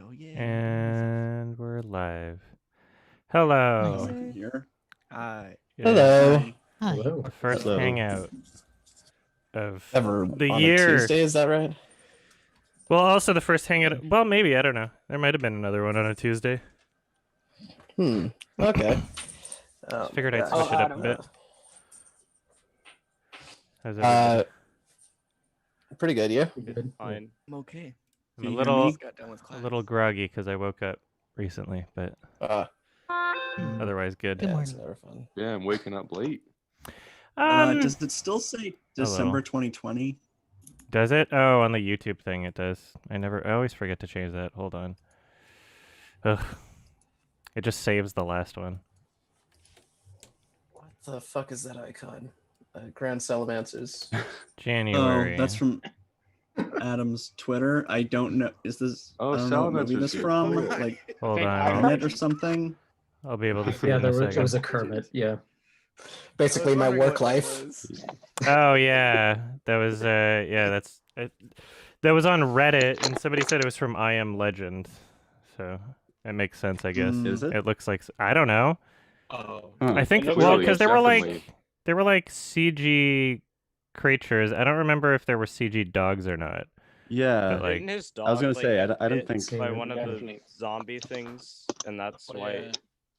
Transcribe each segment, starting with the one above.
Oh yeah. And we're live. Hello. Nice. Here. Hi. Hello. Hi. Hello. The first Hello. hangout of Ever the on year. a Tuesday, is that right? Well, also the first hangout. Well, maybe, I don't know. There might have been another one on a Tuesday. Okay. Just figured I'd switch it up a bit. How's everything? Pretty good, yeah. Good. Fine. I'm okay. I'm Can a you hear me? little, Just got done with a class. little groggy because I woke up recently, but otherwise good. Good Yeah, it's morning. never fun. Yeah, I'm waking up late. Does it still say December 2020? Does it? Oh, on the YouTube thing it does. I always forget to change that. Hold on. Ugh. It just saves the last one. What the fuck is that icon? Grand Salamancers. January. Oh, that's from Adam's Twitter. I don't know. Is this? Oh, I don't know what movie Salamancer's this here. from. Oh. Like Hold on. Kermit or something. I'll be able to see Yeah, it in a there second. was a Kermit. Yeah. Basically, my work life. Oh yeah, that was that was on Reddit, and somebody said it was from I Am Legend, so it makes sense, I guess. Is It looks like I don't know. Oh. I think It well really because is there were definitely- like CG creatures. I don't remember if there were CG dogs or not. Yeah, But, like, Didn't his dog, I was gonna like, say, I get don't bit think- by one of the zombie things, and that's why.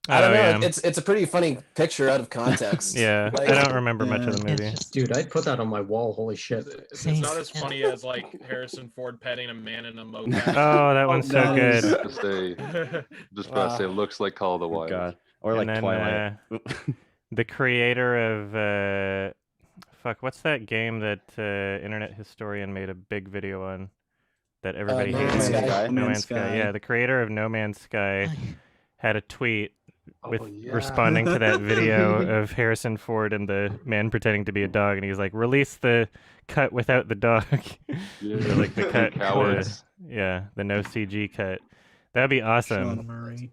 I don't know. Yeah. It's a pretty funny picture out of context. Yeah, Like- I don't remember much of the Yeah, it's movie. just- Dude, I'd put that on my wall. Holy shit. It's Same. not as funny as like Harrison Ford petting a man in a mocap. Oh, that one's so that good. is- Just about to say, looks like Call of the Oh, Wild. God. Or like And then, Twilight. The creator of what's that game that internet historian made a big video on that everybody No hated? Man's Sky. No Man's Sky. Yeah, the creator of No Man's Sky Hi. had a tweet with yeah. responding to that video of Harrison Ford and the man pretending to be a dog, and he's like, "Release the cut without the dog." Yeah. Or, like the cut, Cowards. the no CG cut. That'd be awesome. Sean Murray.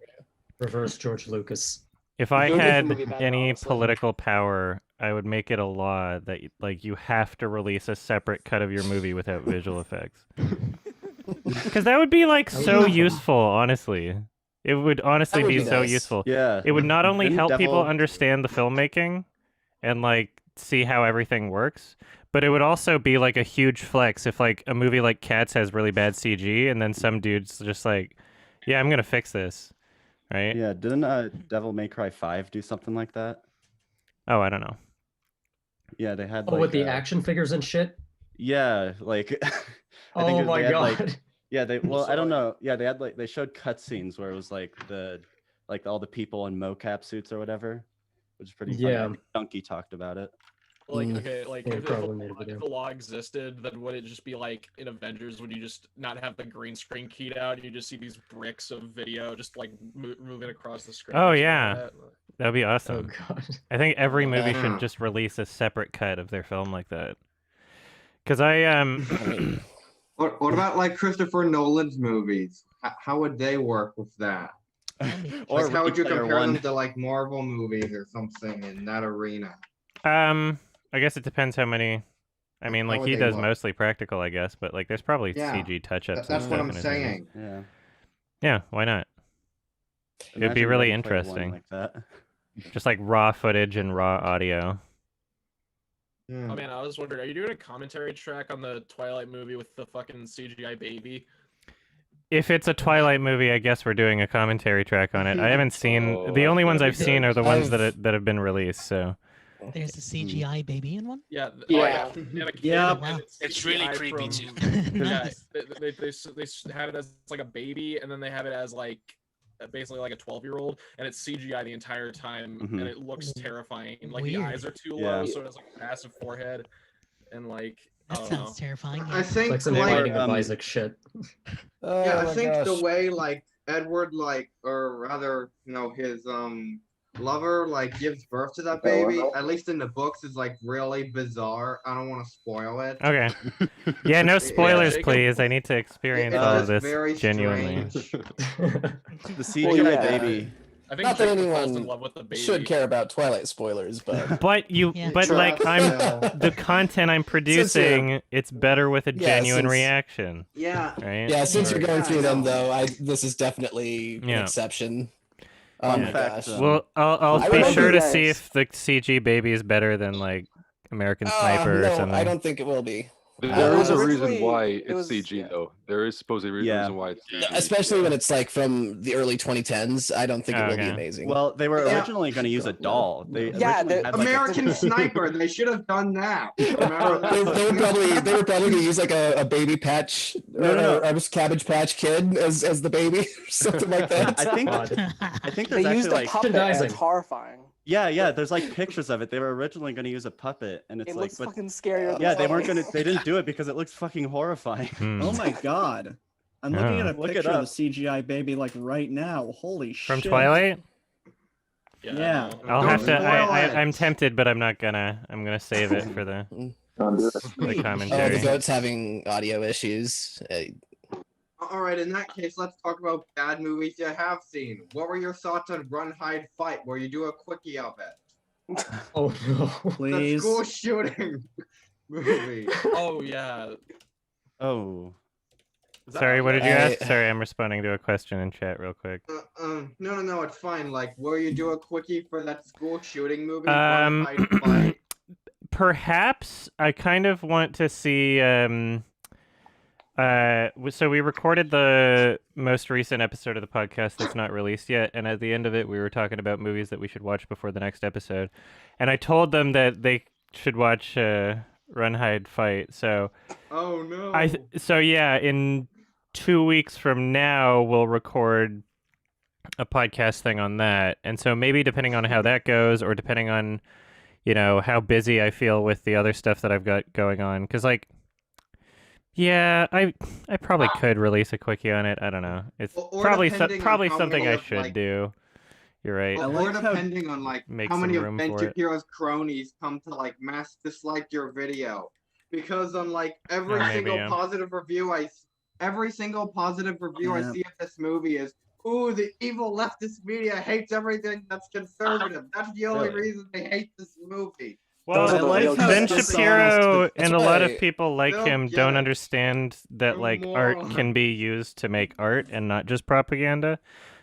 Reverse George Lucas. If I Don't make the had movie better, any honestly. political power, I would make it a law that like you have to release a separate cut of your movie without visual effects. Because that would be like so useful, honestly. It would honestly That would be be so nice. useful. Yeah. It would not only Didn't help people Devil- understand the filmmaking and like see how everything works, but it would also be like a huge flex if like a movie like Cats has really bad CG and then some dude's just like, yeah, I'm gonna fix this, right? Yeah, didn't Devil May Cry 5 do something like that? Oh, I don't know. Yeah, they had Oh, like with the action figures and shit? Yeah, like I think Oh they my had, god. like, yeah, they I don't know. Yeah, they had like they showed cutscenes where it was like all the people in mocap suits or whatever, which is pretty funny. Yeah. I think Donkey talked about it. Like, okay, like Yeah, if probably made a if video. the law existed, then would it just be like in Avengers? Would you just not have the green screen keyed out? You just see these bricks of video just like moving across the screen. Oh, or something yeah. like that? That'd be Oh awesome. god. I think every movie Yeah. should just release a separate cut of their film like that. Because I What about like Christopher Nolan's movies? How would they work with that? Or Like, how would you Ready Player compare One. them to like Marvel movies or something in that arena? I guess it depends how many. I mean, How like would he they does look? mostly practical, I guess, but like there's probably Yeah, CG touch-ups. That's and what stuff I'm in his movies. saying. Yeah. Yeah, why not? It'd be Imagine really Ready Player One interesting. like that. Just like raw footage and raw audio. Hmm. Oh man, I was wondering, are you doing a commentary track on the Twilight movie with the fucking CGI baby? If it's a Twilight movie, I guess we're doing a commentary track on it. I haven't seen Oh, the only ones that'd I've be seen good. are the ones I've- that have been released. So There's a CGI baby in one. Yeah. Yeah. Yeah. Wow. It's really CGI creepy, from- too. Yeah, Nice. they had it as like a baby, and then they have it as like basically like a 12-year-old, and it's CGI the entire time, Mhm. and it looks terrifying. Like the Weird. eyes are too Yeah. low, so it has like a massive forehead, and like I That don't sounds know. terrifying. I Yeah. think Like some like Binding of Isaac shit. yeah, I my think the gosh. way like Edward like or rather his lover like gives birth to that baby, at least in the books, is like really bizarre. I don't want to spoil it. okay, yeah, no spoilers, Jacob- please. I need to experience It's all of just this very genuinely. strange. The CGI baby. I think Not that Jacob falls in anyone love with the baby. should care about Twilight spoilers, but But you, Yeah. but like Yeah. the content I'm producing, it's better with a Yeah, genuine since- reaction, Yeah. right? yeah, since you're going through them no. though, this is definitely an Yeah. exception. Oh Fun my fact, gosh. Well, I'll I be remember sure to guys- see if the CG baby is better than like American Sniper or no, something. I don't think it will be. There is a originally, reason why it it's was- CG yeah. though. There is supposedly a Yeah. reason why it's CG. Especially when it's like from the early 2010s. I don't think it will be Okay. amazing. Well, they were Yeah. originally going to use a doll. They Yeah, originally the- had, like, a- American Sniper. They should have done that. Remember that? they were probably gonna use like a baby patch No. or a Cabbage Patch Kid as the baby or something like that. I think God. I think They there's used actually a like puppet. And merchandising. it's horrifying. yeah, there's like pictures of it. They were originally going to use a puppet, and it's It like, looks but fucking scarier. than yeah, they fuck. weren't gonna. They didn't do it because it looks fucking horrifying. Hmm. Oh my god. I'm looking Yeah. at a Look it picture of up. the CGI baby like right now. Holy shit. From Twilight. Yeah. I'll Don't have to. spoil it. I'm tempted, but I'm not gonna. I'm gonna save it for the Don't do it. the Oh, the commentary. goat's having audio issues. All right, in that case, let's talk about bad movies you have seen. What were your thoughts on Run, Hide, Fight, where you do a quickie of it? Oh no. The Please. school shooting movie. Oh yeah. Oh, Sorry, what did you I- ask? Sorry, I'm responding to a question in chat real quick. No, it's fine. Like, where you do a quickie for that school shooting movie? Um, Run, Hide, Fight. Perhaps I kind of want to see. So we recorded the most recent episode of the podcast that's not released yet, and at the end of it, we were talking about movies that we should watch before the next episode, and I told them that they should watch Run, Hide, Fight. So Oh no. so yeah, in 2 weeks from now, we'll record a podcast thing on that, and so maybe depending on how that goes, or depending on how busy I feel with the other stuff that I've got going on, because like. Yeah, I probably could release a quickie on it. I don't know. It's Or probably depending on probably how something many I of, should like- do. You're right. I Or like how- depending on like Make how many some of room Ben for it. Shapiro's cronies come to like mass dislike your video, because on like every Maybe, single yeah. positive review I Yeah. see of this movie is, ooh, the evil leftist media hates everything that's conservative. That's the only Really? reason they hate this movie. Well, Those are the real Ben dishonest- Shapiro That's and a lot of why- people like They'll him get don't it. understand that They're like art morons. can be used to make art and not just propaganda.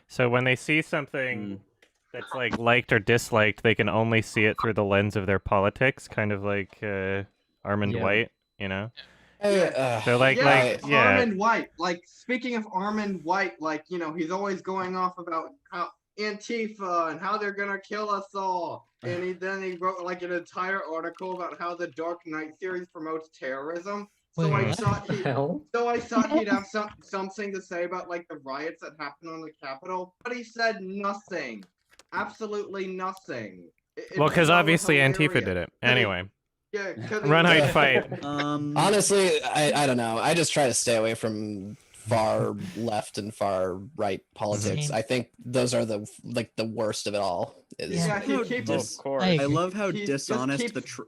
So when they see something that's like liked or disliked, they can only see it through the lens of their politics, kind of like Armand Yeah. White, So like Yeah, yeah. Armand White. Like, speaking of Armand White, like, he's always going off about how Antifa and how they're gonna kill us all. And then he wrote like an entire article about how the Dark Knight series promotes terrorism. So Wait, I what? thought What the hell? he'd have something to say about like the riots that happened on the Capitol, but he said nothing. Absolutely nothing. Well, because so obviously Antifa hilarious. did it. And he- Anyway, Yeah, 'cause he- Run, Hide, Fight. Honestly, I don't know. I just try to stay away from far left and far right politics. Same. I think those are the worst of it all. Yeah, he keeps Of Dis- course. I I agree. love how He just dishonest keeps-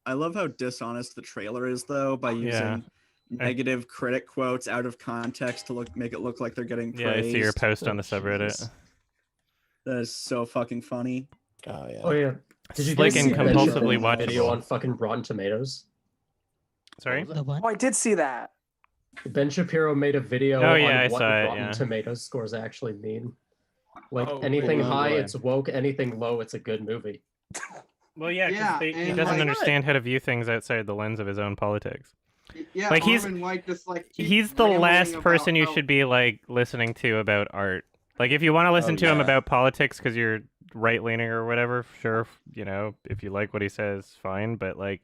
I love how dishonest the trailer is though, by using negative critic quotes out of context to make it look like they're getting praised. Yeah, I see your post on the Jesus. subreddit. That is so fucking funny. Oh yeah. Oh yeah. Did you Slick guys and see Ben compulsively Shapiro's video watchable. on fucking Rotten Tomatoes? Sorry. The what? Oh, I did see that. Ben Shapiro made a video Oh, yeah, I on what saw it, Rotten yeah. Tomatoes scores actually mean. Like Oh, anything cool. high, Oh, boy. it's woke. Anything low, it's a good movie. Well, yeah, Yeah, he and, doesn't like- understand how to view things outside the lens of his own politics. Yeah, Like, he's- Armand White just like keeps He's the rambling last about person you how- should be like listening to about art. Like, if you want to listen to him yeah. about politics because you're right leaning or whatever, sure, if you like what he says, fine. But like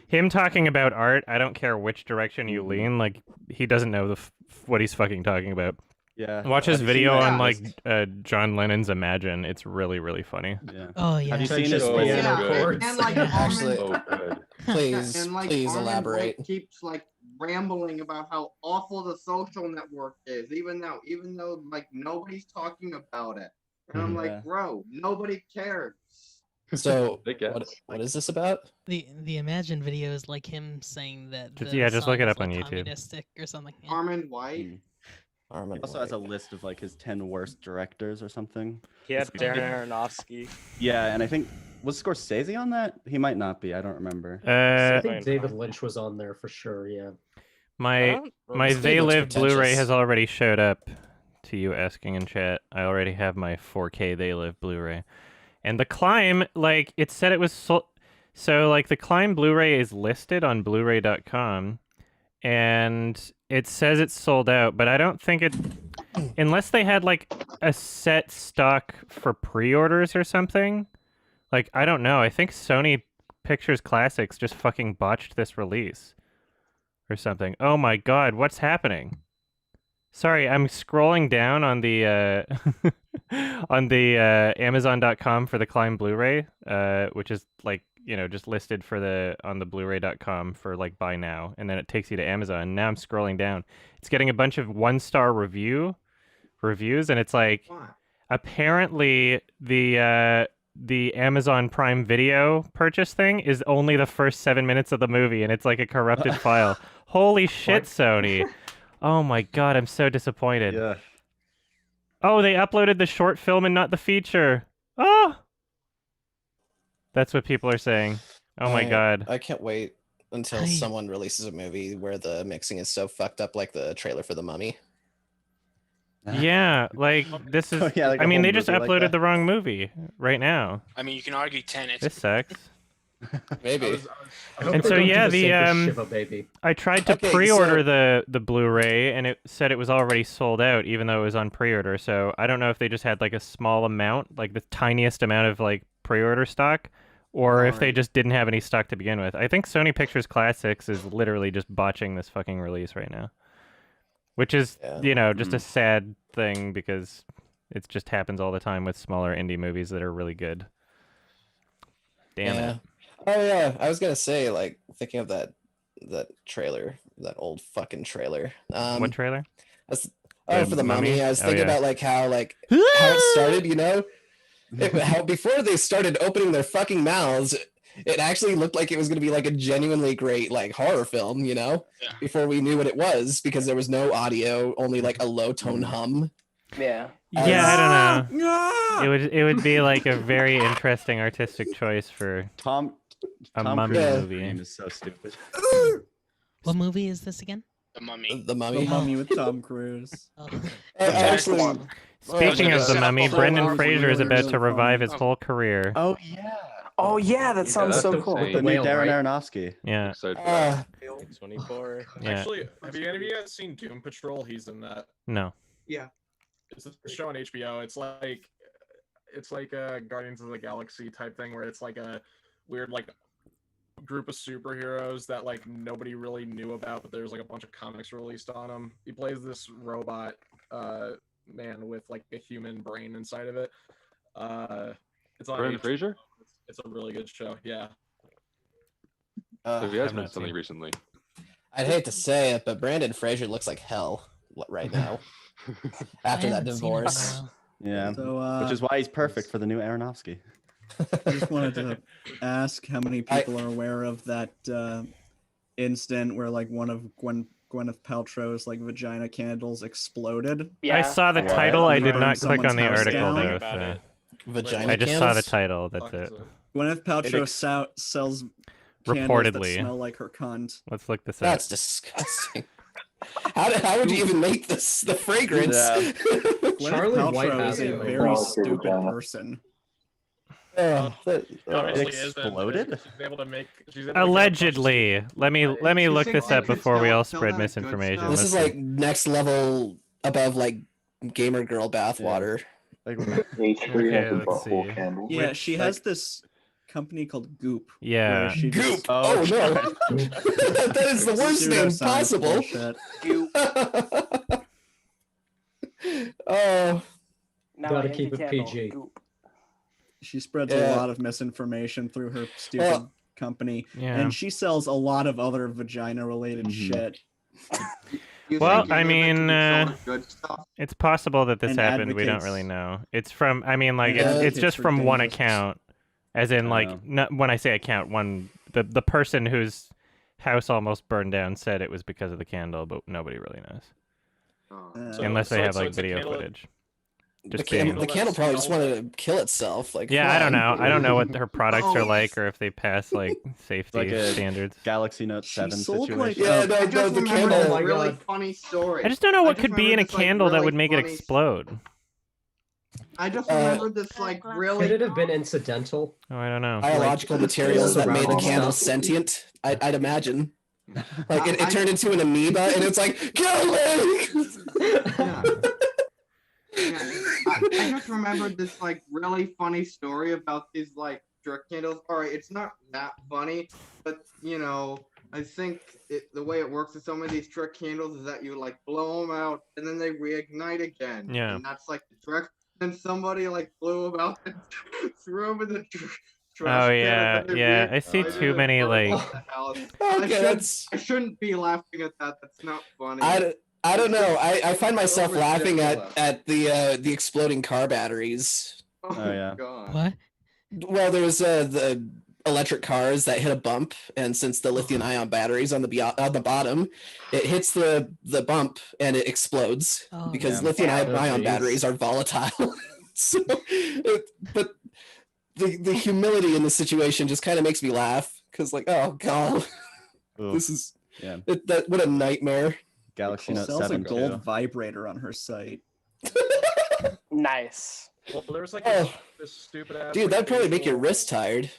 him talking about art, I don't care which direction you lean. Like, he doesn't know what he's fucking talking about. Yeah. Watch his Have you seen video that? on like John Lennon's Imagine. It's really, really funny. Yeah. Oh yeah. Have you seen Pretentious his piano Yeah, chords. and like Yeah, Armand, actually- Oh, good. Please, and, like, please Armand elaborate. White keeps like rambling about how awful the social network is, even though like nobody's talking about it. And I'm Yeah. like, bro, nobody cares. So They guess. what is this about? The Imagine video is like him saying that. Just- the yeah, just look song it is, up on like, YouTube. communistic or something. Yeah. Armand White. Armin He also has White. a list of like his 10 worst directors or something. He had Darren Aronofsky. Yeah, and I think was Scorsese on that? He might not be. I don't remember. I think David Lynch was on there for sure. Yeah. My They looks Live Blu-ray pretentious. has already showed up to you asking in chat. I already have my 4K They Live Blu-ray. And The Climb, like, it said it was sold. So, like, The Climb Blu-ray is listed on Blu-ray.com, and it says it's sold out, but I don't think it... Unless they had, like, a set stock for pre-orders or something. Like, I don't know. I think Sony Pictures Classics just fucking botched this release. Or something. Oh my god, what's happening? Sorry, I'm scrolling down on the on the Amazon.com for the Climb Blu-ray, which is like, you know, just listed for the on the Blu-ray.com for like buy now, and then it takes you to Amazon. Now I'm scrolling down. It's getting a bunch of 1-star reviews, and it's like apparently the Amazon Prime Video purchase thing is only the first 7 minutes of the movie, and it's like a corrupted file. Holy shit, Sony. Oh my god, I'm so disappointed. Yeah. Oh, they uploaded the short film and not the feature. Oh! That's what people are saying. Oh my god. I can't wait until someone releases a movie where the mixing is so fucked up like the trailer for The Mummy. Yeah, like this is. Yeah, like I a mean, whole they just movie like uploaded that. the wrong movie right now. I mean, you can argue 10. This sucks. Maybe. And so yeah, I tried to Okay, pre-order so- the Blu-ray, and it said it was already sold out, even though it was on pre-order. So I don't know if they just had like a small amount, like the tiniest amount of like pre-order stock, or if they just didn't have any stock to begin with. I think Sony Pictures Classics is literally just botching this fucking release right now, which is you know just a sad thing because it just happens all the time with smaller indie movies that are really good. Damn it. Oh yeah, I was gonna say, like, thinking of that trailer, that old fucking trailer. What trailer? For the Mummy. I was thinking yeah. about like how it started, you know, how before they started opening their fucking mouths, it actually looked like it was gonna be like a genuinely great like horror film, you know, before we knew what it was because there was no audio, only like a low tone hum. Yeah. Yeah, I don't know. It would be like a very interesting artistic choice for Tom Mummy Cruise's movie. name is so stupid. What movie is this again? The Mummy. The Mummy. The Mummy with Tom Cruise. Actually, Speaking of the Mummy, So Brendan long Fraser is for about really to revive fun. his whole career. Oh yeah. Oh yeah, that sounds that's so cool. insane. The new Whale, Darren right? Aronofsky. Yeah. Excited for that. 24. Yeah. Actually, have any of you guys seen Doom Patrol? He's in that. No. It's a show on HBO. It's like a Guardians of the Galaxy type thing where it's like a weird like group of superheroes that like nobody really knew about, but there's like a bunch of comics released on him. He plays this robot man with like a human brain inside of it. It's on Brendan HBO. Fraser? It's a really good show. Yeah. Have you guys I've been not something seen. recently? I'd hate to say it, but Brandon Fraser looks like hell right now after I that haven't seen it in a divorce. while. Yeah. So, Which is why he's perfect for the new Aronofsky. I just wanted to ask how many people are aware of that incident where like one of Gwyneth Paltrow's like vagina candles exploded. Yeah. I saw the What? title. I did Burned not click on someone's the house article down. though. About So. it. Vagina I just saw the candles? title. That's it. Gwyneth Paltrow sells candles that Reportedly. smell like her cunt. Let's look this up. That's disgusting. How would you even make this the fragrance? Yeah. Gwyneth Charlie White Paltrow has is a it. very Oh, stupid vagina. person. Obviously exploded? isn't. She's able to make. Allegedly. Let me look think this up kids before we don't all tell spread that good misinformation. stuff. This Let's is see. like next level above like gamer girl bathwater. Like, H3 Okay, has a let's butthole see. candle. Yeah, she has this company called Goop. Yeah. where she Goop. just- Oh, no, that is the worst name pseudoscience possible. bullshit. Oh, Now Gotta I keep it candle. PG. Goop. She spreads Yeah. a lot of misinformation through her stupid Well, company, Yeah. and she sells a lot of other vagina-related Mhm. shit. You Well, think I any of it could mean, be sold as good stuff? It's possible that this And happened. We don't advocates- really know. It's from. I mean, like and it's advocates just for from one dangerous- account, as in like Oh. not, when I say account, the person whose house almost burned down said it was because of the candle, but nobody really knows. Unless they have like it's a video candle- footage. The, Just can, being- the candle probably just wanted to kill itself. Like, Yeah, come I don't on. know. I don't know what her products Oh, are like, or if they pass like safety like a standards. Galaxy Note She 7 sold, like, situation. Yeah, I no, just the remembered candle. a really God. funny story. I just don't know what just could be in a remembered this, like, candle that really would make it funny- explode. I just remembered this like Could really. it have been incidental? Oh, I don't know. Biological Like, materials that made the surrounding candle stuff. sentient. I'd imagine. Like it I- turned into an amoeba, and it's like kill me. Yeah. Yeah, I just remembered this like really funny story about these like jerk candles. All right, it's not that funny, but you know, I think the way it works with some of these trick candles is that you like blow them out and then they reignite again. Yeah. And that's like the trick. Then somebody like blew them out and threw them in the trash Oh can, yeah, and then they yeah. I see reignited too and many burned like. the house. Okay, that's. I shouldn't be laughing at that. That's not funny. I don't know. I find myself So laughing ridiculous. at the exploding car batteries. Oh, yeah. God. What? Well, there was the electric cars that hit a bump, and since the lithium-ion batteries on the bottom, it hits the bump and it explodes Oh, because yeah. lithium-ion jeez. batteries are volatile. So, but the humility in the situation just kind of makes me laugh because, like, oh god, Ooh, this is yeah. what a nightmare. Galaxy She Note sells a 7 gold too. vibrator on her site. Nice. Well, there's like Oh. this stupid ass. Dude, like, that'd probably make your facial- wrist tired.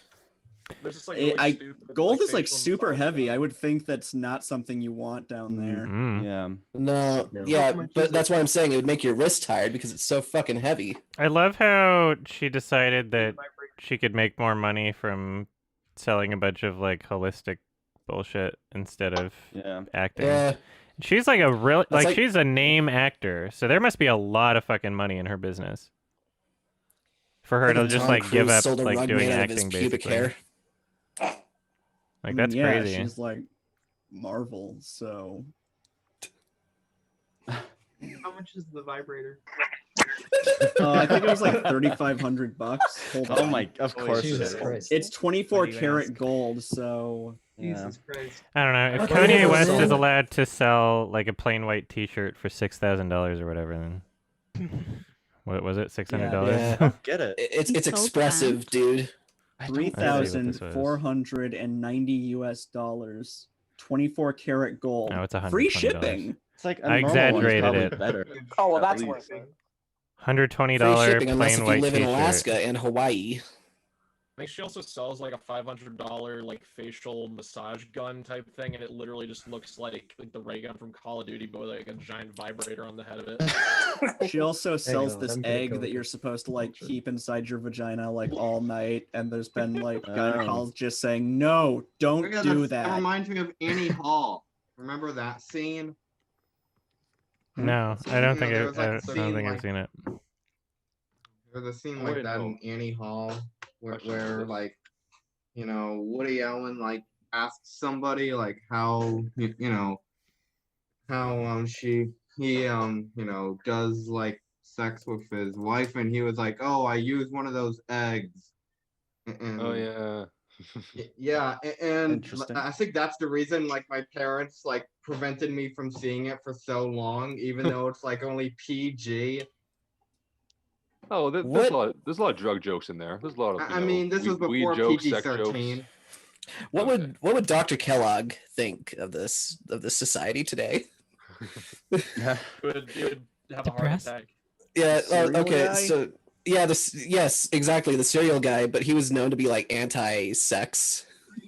There's this, like, Eh, really stupid, Gold is like facial super massage heavy. stuff. I would think that's not something you want down there. Mm. Yeah. No, No. yeah, How much but is that's it? why I'm saying it would make your wrist tired because it's so fucking heavy. I love how she decided that she could make more money from selling a bunch of like holistic bullshit instead of Yeah. acting. Yeah, She's like a real That's like she's a name actor, so there must be a lot of fucking money in her business. For her to fucking just Tom like give Cruise up sold a like rug doing made out of his acting pubic basically. hair. Like that's yeah, crazy. She's like Marvel, so How much is the vibrator? I think it was like $3,500. Hold Oh on. my, of course. Jesus it is. Christ. It's 24 Why do you karat ask? gold, so Yeah. Jesus Christ. I don't know. If Okay, Kanye yeah, West so- is allowed to sell like a plain white T-shirt for $6,000 or whatever, then what was it? $600? Yeah. Get it. It's It's so expressive, dude. I don't- $3,490 US. 24 karat gold. No, it's $120. Free shipping. It's like a I normal one is exaggerated probably it. Better. Oh, well, At that's least. worth it. $120 Free shipping unless plain if white you live in T-shirt. Alaska and Hawaii. I think she also sells like a $500 like facial massage gun type thing, and it literally just looks like the ray gun from Call of Duty, but with like a giant vibrator on the head of it. She also sells go, this I'm gonna egg go that you're with supposed to like culture. keep inside your vagina like all night, and there's been like Oh. gynecologists saying, no, don't Oh, yeah, do that that. reminds me of Annie Hall. Remember that scene? No, So, I don't you think know, there I was, like, a don't scene, think I've like- seen it. There's a scene I like wouldn't that know. in Annie Hall where, Question for this. like, you know, Woody Allen like asks somebody like how you know how he you know does like sex with his wife, and he was like, oh, I use one of those eggs. And, Oh yeah. Yeah, and Interesting. I think that's the reason like my parents like prevented me from seeing it for so long, even though it's like only PG. Oh, there's What? there's a lot of drug jokes in there. There's a lot of. I mean, this was weed before jokes, PG sex jokes. 13. What Okay. would Dr. Kellogg think of this society today? It would have a heart Depressed? attack. Yeah. Cereal Okay. guy? So yeah, yes, exactly. The cereal guy, but he was known to be like anti-sex.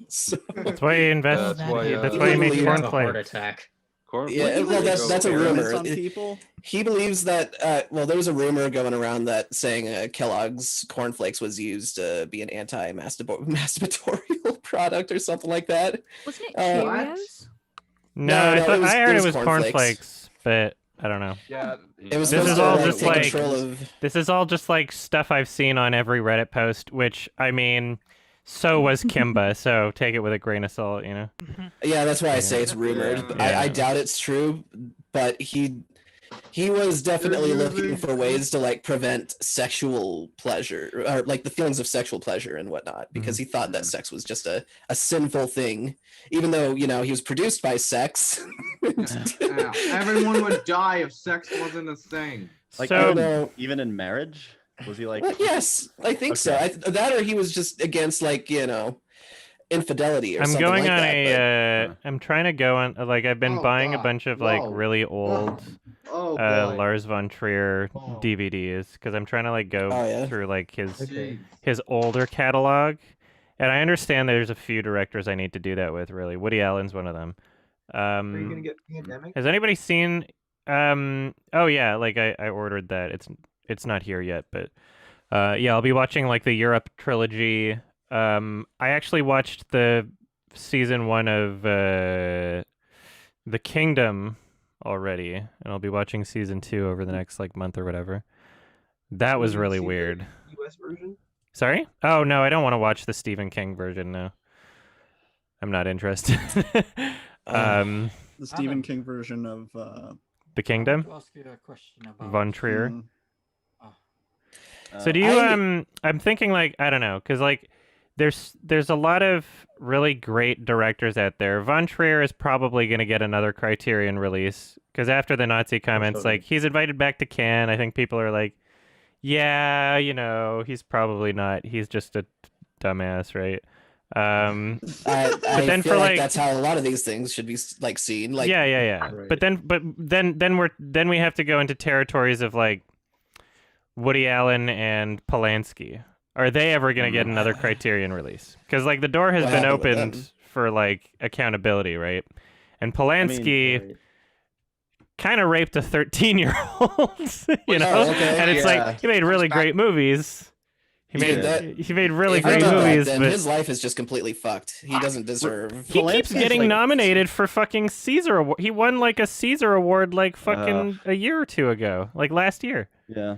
So, That's why he invests. That's why, That's why he makes Literally, Have a heart cornflakes. attack. Yeah, He well, like that's a experiments rumor. on people. he believes that. Well, there was a rumor going around that saying Kellogg's cornflakes was used to be an anti-masturbatorial product or something like that. Wasn't it Uh, Cheerios? No, No, I, no, thought, I heard it was cornflakes. cornlacks, but I don't know. Yeah. It was This supposed is to all like, just take like- control of. This is all just like stuff I've seen on every Reddit post, which I mean, so was Kimba, so take it with a grain of salt, you know. Yeah, that's why I say it's rumored. Yeah. I doubt it's true, but he He was definitely They're looking using- for ways to like prevent sexual pleasure or like the feelings of sexual pleasure and whatnot, because he thought that sex was just a sinful thing, even though, you know, he was produced by sex. Yeah, everyone would die if sex wasn't a thing. Like, So- I don't So- know, even in marriage, was he like? Well, yes, I think so. Okay. That or he was just against like, you know, infidelity or I'm something going like on that. a. I'm trying to go on. Like I've been Oh, buying a God. bunch of like Whoa. really old Oh boy. Lars von Trier Oh. DVDs because I'm trying to like go Oh, yeah? through like Jeez. his older catalog, and I understand there's a few directors I need to do that with. Really, Woody Allen's one of them. Are you gonna get Pandemic? Has anybody seen? Oh yeah, like I ordered that. It's not here yet, but yeah, I'll be watching like the Europe trilogy. I actually watched the season 1 of The Kingdom already, and I'll be watching season 2 over the next like month or whatever. That was really weird. US version? Sorry? Oh no, I don't want to watch the Stephen King version. No, I'm not interested. The Stephen King version of The Kingdom. To ask you a question about Von Trier. mm, So do you I'm thinking like I don't know, because like there's a lot of really great directors out there. Von Trier is probably going to get another Criterion release because after the Nazi comments, Totally. like he's invited back to Cannes. I think people are like, yeah, you know, he's probably not. He's just a dumbass, right? I but then feel for like like that's how a lot of these things should be like seen. Like, yeah. Right. But then we have to go into territories of like Woody Allen and Polanski. Are they ever going to get another Criterion release? Because like the door has What been happened with opened them? for like accountability, right? And Polanski Right. kind of raped a 13-year-old, you know. Oh, okay, And it's yeah. like he made really great movies. He Yeah, made that- he made really if he great did that, movies, then but his life is just completely fucked. He doesn't deserve. he keeps Polanski's getting like- nominated for fucking Caesar Award. He won like a Caesar Award like fucking a year or two ago, like last year. Yeah.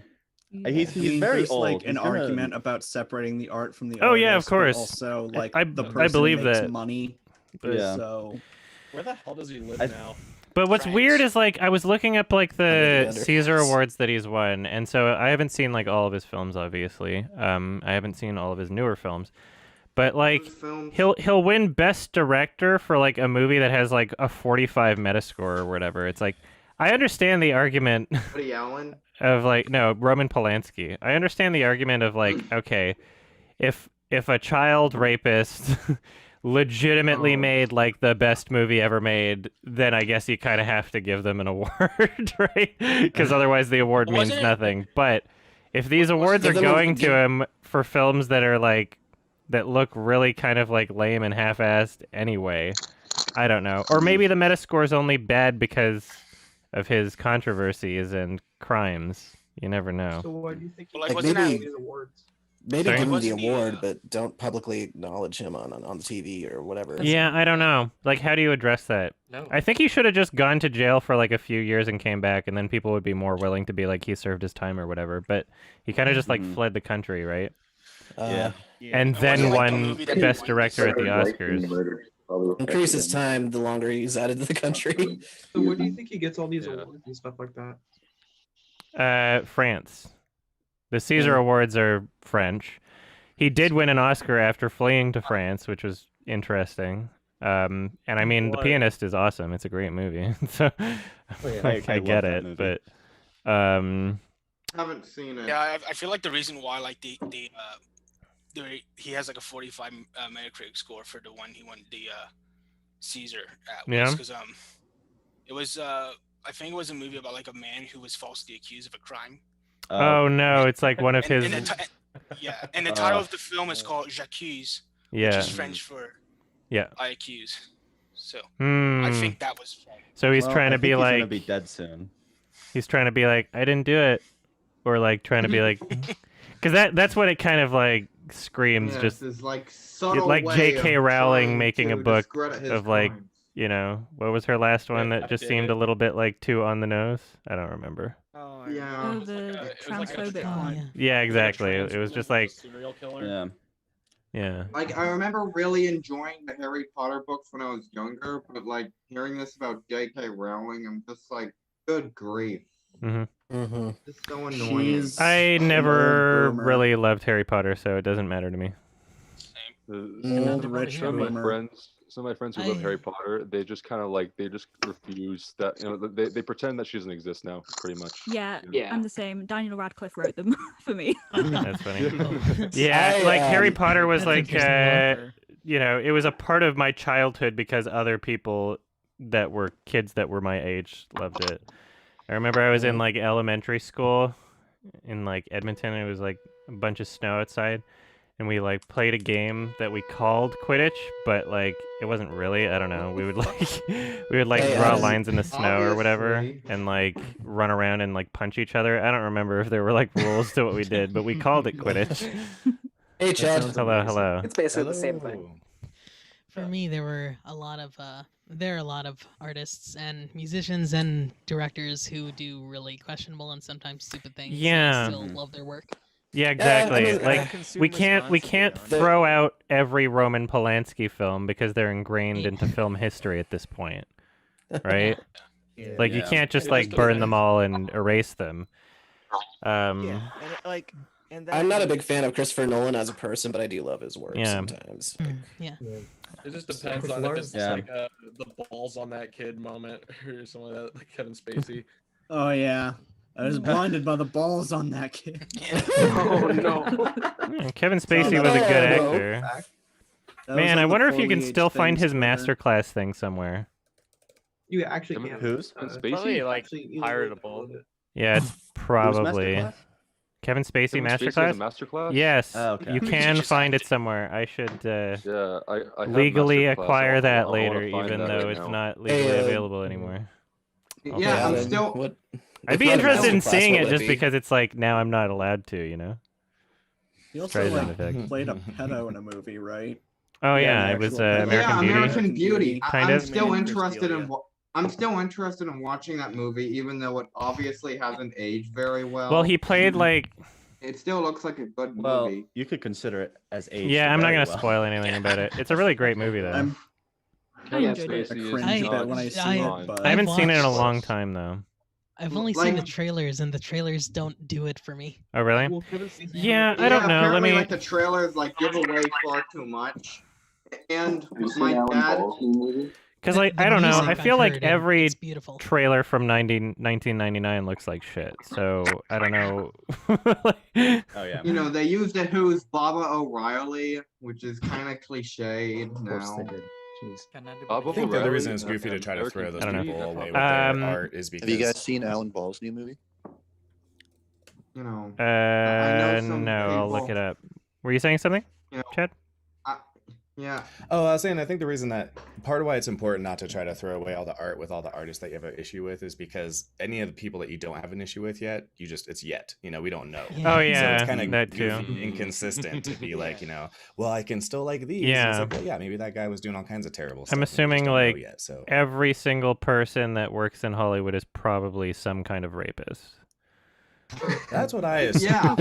I He's mean, very there's old. like an He's gonna- argument about separating the art from the Oh, yeah, of artist, but course. Also, like I the person believe makes that. money. Yeah. So Where the hell does he live I- now? But what's weird is like I was looking up like the Under. Caesar Awards that he's won, and so I haven't seen like all of his films, obviously. I haven't seen all of his newer films, but like Films. he'll win Best Director for like a movie that has like a 45 Metascore or whatever. It's like I understand the argument Woody Allen. of like no Roman Polanski. I understand the argument of like okay, if a child rapist legitimately Oh. made like the best movie ever made, then I guess you kind of have to give them an award, right? Because otherwise the award means Wasn't it- nothing. But if these awards are Give them a- going to him for films that are like that look really kind of like lame and half-assed anyway, I don't know. Or maybe the Metascore is only bad because of his controversies and crimes. You never know. So why do you think he Like, Like, wasn't maybe- at these awards? Maybe Sorry? give him the Wasn't he, award, but don't publicly acknowledge him on the TV or whatever. Yeah, I don't know. Like, how do you address that? No. I think he should have just gone to jail for like a few years and came back, and then people would be more willing to be like he served his time or whatever. But he kind of just like fled the country, right? Yeah. And then wasn't like the won movie that he Best won Director at the Oscars. Increase his time the longer he's out of the country. So where do you think he gets all these Yeah. awards and stuff like that? France. The Caesar Awards are French. He did win an Oscar after fleeing to France, which was interesting. And I mean, The What? Pianist is awesome. It's a great movie. So yeah. like, I I love get that it, movie. but Haven't seen it. Yeah, I feel like the reason why like he has like a 45 Metacritic score for the one he won the Caesar at Yeah. because it was I think it was a movie about like a man who was falsely accused of a crime. oh no, it's like one of his And yeah, and the title of the film is called J'accuse, which yeah. is French for Yeah. I accuse. So Hmm. I think that was So he's Well, trying I to think be he's gonna like be dead soon. he's trying to be like I didn't do it, or like trying to be like because that's what it kind of like screams. Yeah, just this is like subtle like way J.K. of Rowling trying making a to book discredit his of like crimes. you know what was her last one that just seemed a little bit like too on the nose. I don't remember. Oh, Yeah. it was like a- it was like a transphobic trans- one. Yeah, exactly. It was just like serial killer. Yeah. yeah. Like I remember really enjoying the Harry Potter books when I was younger, but like hearing this about J.K. Rowling, I'm just like, good grief. It's so annoying. I never really loved Harry Potter, so it doesn't matter to me. Old rich Some of my boomer. friends who love Harry Potter, they just kind of like they just refuse that. You know, they pretend that she doesn't exist now, pretty much. Yeah, I'm the same. Daniel Radcliffe wrote them for me. That's funny. Yeah, like Harry Potter was like, you know, it was a part of my childhood because other people that were kids that were my age loved it. I remember I was in like elementary school in like Edmonton. And it was like a bunch of snow outside, and we like played a game that we called Quidditch, but like it wasn't really. I don't know. We would like draw lines in the snow or whatever, and like run around and like punch each other. I don't remember if there were like rules to what we did, but we called it Quidditch. Hey, Chad. Hello. It's basically the same thing. For me, there are a lot of artists and musicians and directors who do really questionable and sometimes stupid things. Yeah. And still love their work. Yeah, exactly. I mean, like we can't throw out every Roman Polanski film because they're ingrained into film history at this point, right? Like you can't just like burn them all and erase them. I'm not a big fan of Christopher Nolan as a person, but I do love his work sometimes. Yeah. It just depends on if it's like the balls on that kid moment or something like that, like Kevin Spacey. Oh yeah, I was blinded by the balls on that kid. Oh no. Kevin Spacey was a good actor. Man, I wonder if you can still find his masterclass thing somewhere. You actually can. Who's? Probably like piratable. Yeah, it's probably. Kevin Spacey Masterclass? Yes, you can find it somewhere. I should I legally have Masterclass. acquire that I wanna later, find even that though right it's now. not legally available anymore. Yeah, I'm still. I'd be interested in seeing it just because it's like now I'm not allowed to, you know. He also Streisand like effect. played a pedo in a movie, right? Oh yeah, it was American Beauty. American Beauty. Kind I'm of. still interested in. I'm still interested in watching that movie, even though it obviously hasn't aged very well. Well, he played like. It still looks like a good Well, movie. you could consider it as aged. Yeah, I'm not very gonna well. spoil anything about it. It's a really great movie though. I enjoyed it. I cringe a bit when I see it, but I haven't seen it in a long time though. I've only seen the trailers, and the trailers don't do it for me. Oh really? Yeah, I don't know. Let Apparently, me. like the trailers like give away far too much. And my dad. Because like The I don't know, music I feel I've like heard, every it's beautiful. trailer from 1999 looks like shit. So I don't know. Oh yeah. You know, they used the Who's Baba O'Reilly, which is kind of cliched now. I think the other reason it's goofy to try to throw those people away with their art is because. Have you guys seen Alan Ball's new movie? You know. No, I'll look it up. Were you saying something, Chad? Yeah. Oh, I was saying, I think the reason that part of why it's important not to try to throw away all the art with all the artists that you have an issue with is because any of the people that you don't have an issue with yet, it's yet. You know, we don't know. Oh, yeah, So it's kind of that too. inconsistent to be like, well, I can still like these. Yeah. It's like, well, yeah, maybe that guy was doing all kinds of terrible stuff. I'm and we just assuming don't know like yet, so. every single person that works in Hollywood is probably some kind of rapist. That's what I assume. Yeah.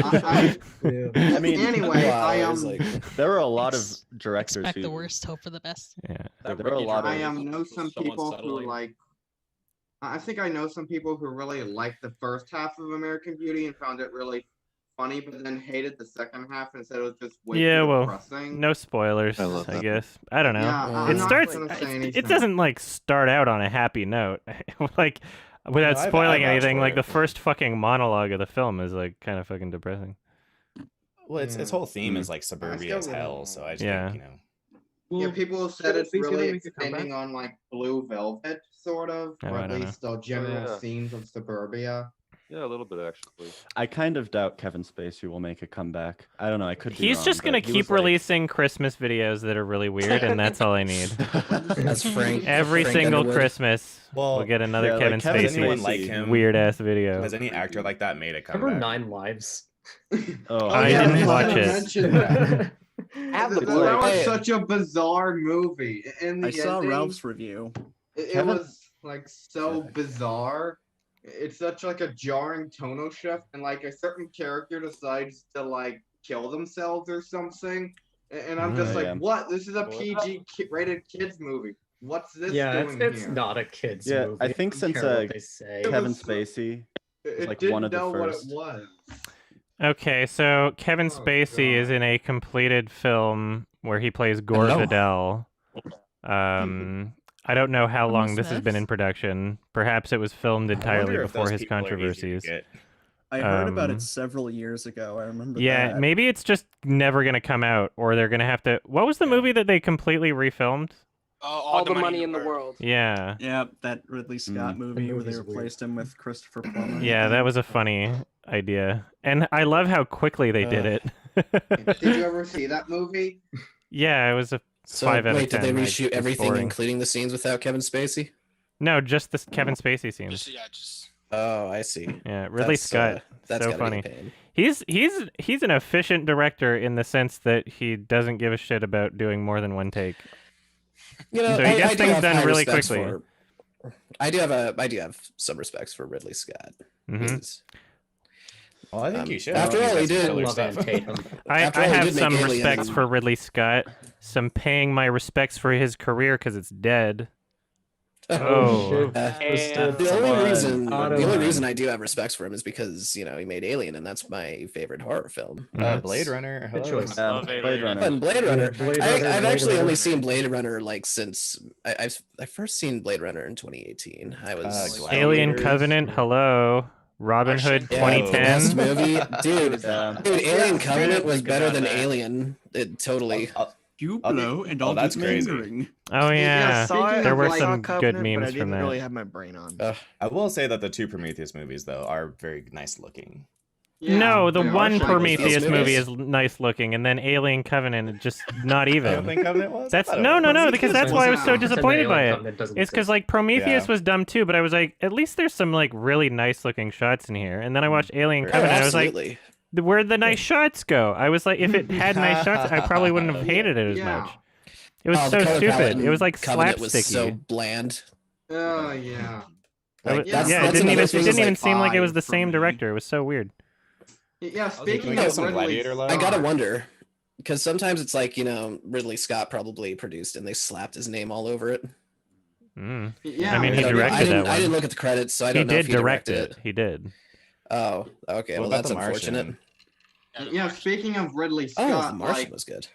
I mean, Anyway, there are a lot of directors Expect who. the worst, hope for the best. Yeah. There are a lot of. I know some people who like. I think I know some people who really liked the first half of American Beauty and found it really funny, but then hated the second half and said it was just way too depressing. No spoilers, I guess. I don't know. Yeah, I'm it not starts. gonna say It anything. doesn't like start out on a happy note, like without I've spoiling asked anything. for Like it. the first fucking monologue of the film is like kind of fucking depressing. Well, its whole theme is like suburbia as hell, so I just think, Yeah, people said it's Spacey gonna really make a comeback? extending on like Blue Velvet, sort of, Oh, or I at don't know. least the general yeah. scenes of suburbia. Yeah, a little bit actually. I kind of doubt Kevin Spacey will make a comeback. I don't know. I could. Be He's wrong, just gonna but he keep was like- releasing Christmas videos that are really weird, and that's all I need. That's Frank. Every Frank single Underwood. Christmas, we'll get another yeah, like Kevin Kevin Spacey anyone like him? weird ass video. Has any actor like that made a Remember comeback? 9 Lives? Oh, I yeah, didn't was watch gonna it. mention that. Have the That Blu-ray. was such a bizarre movie. In the I saw ending, Ralph's review. It Kevin- was like so bizarre. It's such like a jarring tonal shift, and like a certain character decides to like kill themselves or something, and I'm just like, yeah. what? This is a PG rated kids movie. What's this Yeah, doing it's here? not a kid's Yeah, movie. I think don't since care what they say. Kevin Spacey It like didn't one of the know what it first. was. Okay, so Kevin Oh, Spacey is in a completed film where he plays Gore Hello. Vidal. I don't know how From the long this has been in Smiths? production. Perhaps it was filmed I entirely wonder if before those his people are easier to controversies. get. I heard about Um, it several years ago. I remember Yeah, that. maybe it's just never gonna come out, or they're gonna have to. What was the movie that they completely refilmed? All the money in the world. Yeah, Yeah, that Ridley Scott movie where they movie's weird. replaced him with Christopher Plummer. yeah, that was a funny idea, and I love how quickly they did it. Did you ever see that movie? Yeah, it was a So 5 out wait, of 10. did they like, reshoot it's everything, boring. including the scenes without Kevin Spacey? No, just the Kevin Spacey scenes. Just yeah, just Oh, I see. Yeah, Ridley Scott. That's So gotta be a funny. pain. He's an efficient director in the sense that he doesn't give a shit about doing more than one take. You know, So he gets I do things have done high really respects quickly. I do have some respects for Ridley Scott. Mhm. He's- Well, I think you should. After all, he did. Love Anne Tatum. I After all, he have did make some Alien. respects for Ridley Scott. Some paying my respects for his career because it's dead. Oh. shit. The only Auto- reason I do have respects for him is because he made Alien, and that's my favorite horror film. Blade Runner. Good Hello. choice. Blade Runner. And Blade Runner. Blade I've Runner, actually Blade only Runner. seen Blade Runner since I first seen Blade Runner in 2018. I was Gladiator. Alien Covenant. Hello. Robin Hood Yeah, best 2010. movie, dude. Yeah. Dude, Alien Yeah, Covenant was think better about than that. Alien. It totally. You I'll- blow and oh, I'll that's keep crazy. lingering. Oh yeah. speaking There of, were like, some good Covenant, but memes I from didn't that. really have my brain on. I will say that the two Prometheus movies, though, are very nice looking. Yeah, No, the they are one like Prometheus those movie movies. is nice looking, and then Alien Covenant just not You even. don't think Covenant was? That's I thought it no, was. because that's why I was so Pretend disappointed by it. Covenant doesn't It's because exist. like Prometheus Yeah. was dumb too, but I was like, at least there's some like really nice looking shots in here. And then I watched Alien Oh, Covenant. I was like, absolutely. where'd the nice shots go? I was like, if it had nice shots, I probably wouldn't have hated it as Yeah. much. It was Oh, the so color palette stupid. in It was like Covenant was slapsticky. so bland. Oh yeah. Like, Yeah, it that's didn't another even thing is, like, seem like it was the 5 for same me. director. It was so weird. Yeah, Can speaking we get of some Ridley Gladiator love? I Scott, gotta wonder, because sometimes it's like Ridley Scott probably produced and they slapped his name all over it. Mm. Yeah, I mean, he I don't know. directed I didn't, that I didn't one. look at the credits, so I He don't know did if he direct directed it. He did. Oh, okay. What Well, about that's The Martian? unfortunate. Yeah, speaking of Ridley Oh, Scott, The Martian like, was good.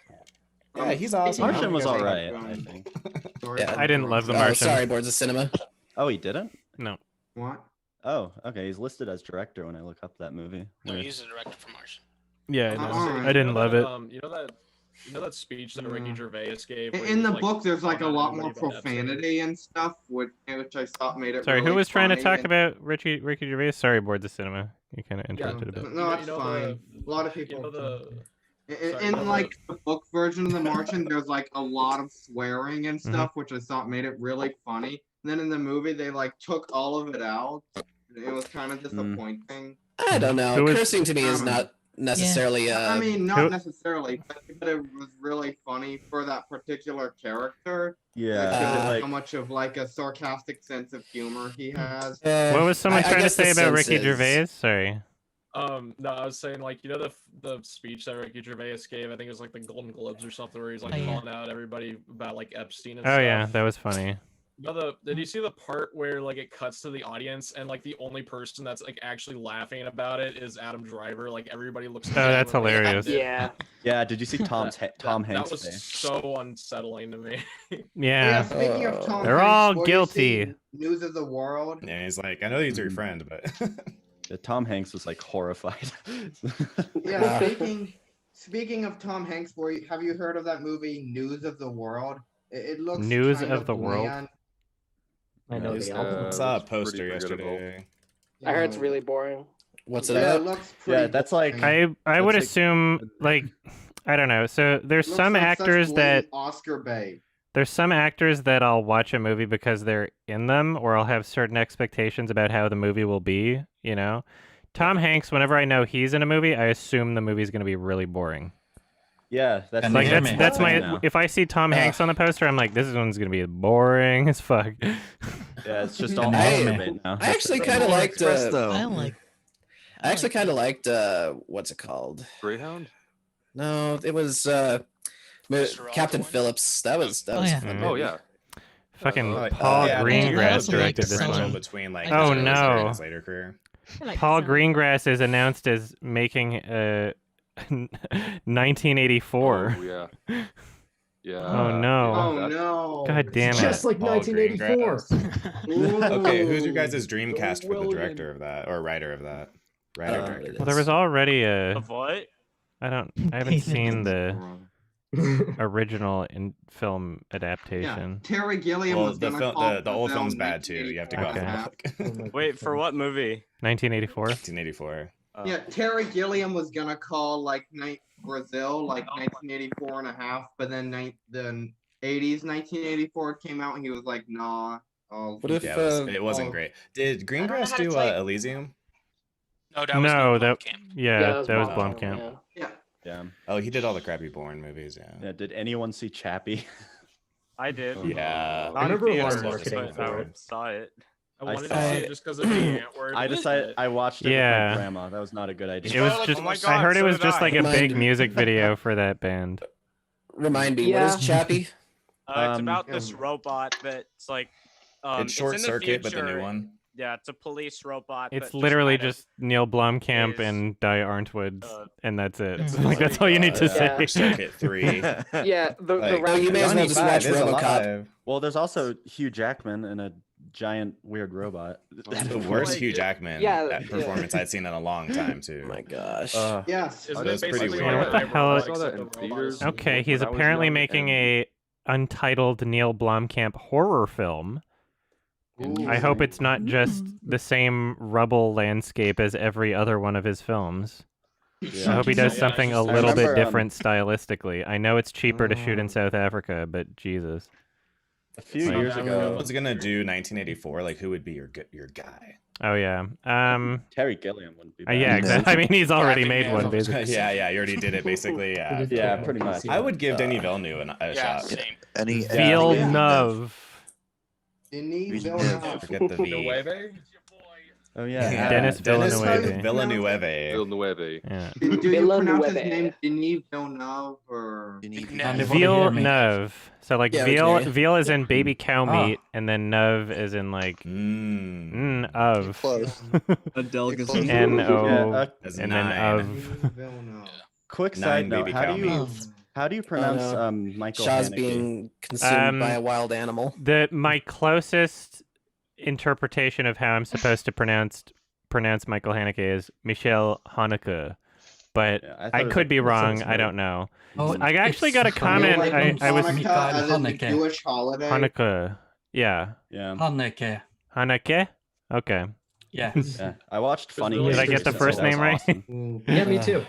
Yeah, he's awesome. speaking of Martian was Ridley alright, Scott, I think. sorry, Yeah. I didn't love The Oh, Martian. sorry, Boards of Cinema. Oh, he didn't? No. What? Oh, okay. He's listed as director when I look up that movie. no, Weird. he's the director for Martian. Yeah, I know. Alright. I didn't love it. You know that speech that Ricky Gervais gave? where he In was the like, book, there's like a calling out lot more everybody about Epstein? profanity and stuff, which I thought made it. Sorry, really who was trying to funny talk and- about Ricky Gervais? Sorry, Boards of Cinema. You kind of interrupted a bit. No, You it's know fine. A lot of You people. know the. In, sorry, in no, like the book version of The Martian, there's like a lot of swearing and Mm-hmm. stuff, which I thought made it really funny. And then in the movie, they like took all of it out. It was kind of disappointing. I don't know. Who was- Cursing to me is not necessarily. I mean, not who- necessarily, but it was really funny for that particular character. Yeah. Because like, how much of like a sarcastic sense of humor he has. What was someone I trying to guess the say about sense Ricky is- Gervais? Sorry. No, I was saying like the speech that Ricky Gervais gave. I think it was like the Golden Globes or something, where he's like Oh, yeah. calling out everybody about like Epstein and Oh stuff. yeah, that was funny. You know did you see the part where like it cuts to the audience and like the only person that's like actually laughing about it is Adam Driver? Like everybody looks. Oh, that's genuinely hilarious. offended. Yeah. yeah. Did you see Tom That Hanks' was face? so unsettling to me. Yeah. Speaking of Tom They're Hanks, all what do you guilty. see News of the World. Yeah, he's like, I know he's your friend, but Yeah, Tom Hanks was like horrified. Yeah, speaking of Tom Hanks, have you heard of that movie News of the World? It looks News kind of the World? bland. I know the album. I saw a it's pretty poster forgettable. yesterday. I heard it's really boring. What's it Yeah, it about? looks pretty. Yeah, that's like. boring. I would That's like- assume like I don't know. So there's Looks some like such actors lame that Oscar bait. there's some actors that I'll watch a movie because they're in them, or I'll have certain expectations about how the movie will be. You know, Tom Hanks. Whenever I know he's in a movie, I assume the movie's going to be really boring. Yeah, that's And Like the that's anime. my. now. If I see Tom Hanks on the poster, I'm like, this one's going to be boring as fuck. Yeah, it's just all I- Oscar bait now. I actually kind of Polar liked. Express, though. I like. I actually kind of liked. What's it called? Greyhound. No, it was Mr. Captain Osborne? Phillips. That was Oh, a yeah. fun Oh movie. yeah. Fucking Oh, Paul yeah, Greengrass that also directed like this some- one. Between like Oh, his no. career and his later career. Paul Greengrass is announced as making 1984. Oh yeah. Yeah. Oh no. Oh no. God damn it. Just like Paul 1984. Okay, who's your guys' dream cast for the director of that or writer of that? Writer director. Well, there was already a. Of what? I haven't seen the original in film adaptation. Terry Gilliam Well, was the gonna call the old film film's bad too. You have to go off the book. Wait, for what movie? 1984. 1984. Yeah, Terry Gilliam was gonna call like Brazil like 1984 and a half, but then the 80s 1984 came out and he was like, nah. What if it wasn't great? Did Greengrass do Elysium? No, that was that was Blomkamp. Yeah. Oh, he did all the crappy Bourne movies. Yeah. Yeah. Did anyone see Chappie? I did. Yeah. I remember a lot of theaters, marketing but for I it. saw it. I wanted to see it just because of the ant word. I decided I watched it with my grandma. That was not a good idea. It was just. I heard it was just like a big music video for that band. Remind me, what is Chappie? It's about this robot that's like. It's Short in the Circuit, but the new future. one. Yeah, it's a police robot. It's that literally kind of just Neil Blomkamp and Die Arntwood, and that's it. Mhm. Like that's all you need to say. Circuit 3. Yeah, the Like, you may as well just watch RoboCop. Well, there's also Hugh Jackman in a giant weird robot. The worst Hugh Jackman performance I'd seen in a long time too. Oh my gosh. Yes. That was pretty basically weird. What the hell? I saw that in theaters. Okay, he's when I was apparently young, making and- a untitled Neil Blomkamp horror film. I hope it's not just the same rubble landscape as every other one of his films. I hope he does something a little bit different stylistically. I know it's cheaper to shoot in South Africa, but Jesus. A few years ago, I was gonna do 1984. Like, who would be your guy? Oh yeah. Terry Gilliam wouldn't be. Yeah, exactly. I mean, he's already made one, basically. yeah, you already did it, basically. Yeah, Yeah, pretty much. I would give Denis Villeneuve a shot. Same. Villeneuve. Denis Forget the V. Oh yeah, Dennis Villeneuve. Villeneuve. Yeah. Do you pronounce his name Denis Villeneuve or Villeneuve. So like Yeah, veal, okay. veal is in baby cow meat, and then neuve is in like of. Close. A delicacy. N-O, That's and then nine. of. Quick 9 side note: baby how cow do you meat. how do you pronounce Michael Shaw's Haneke? being consumed by a wild animal. My closest interpretation of how I'm supposed to pronounce Michael Haneke is Michel Haneke, but Yeah, I thought I it was could like- be that wong. sounds I right. don't know. Oh, I actually got a it's comment. like I was Hanukkah as in the Hanukkah. Jewish holiday? Hanukkah. Yeah. Yeah. Haneke. Haneke. Okay. Yes. Yeah, I watched Funny Did Games. I get the so first that was name right? awesome. Yeah, me too.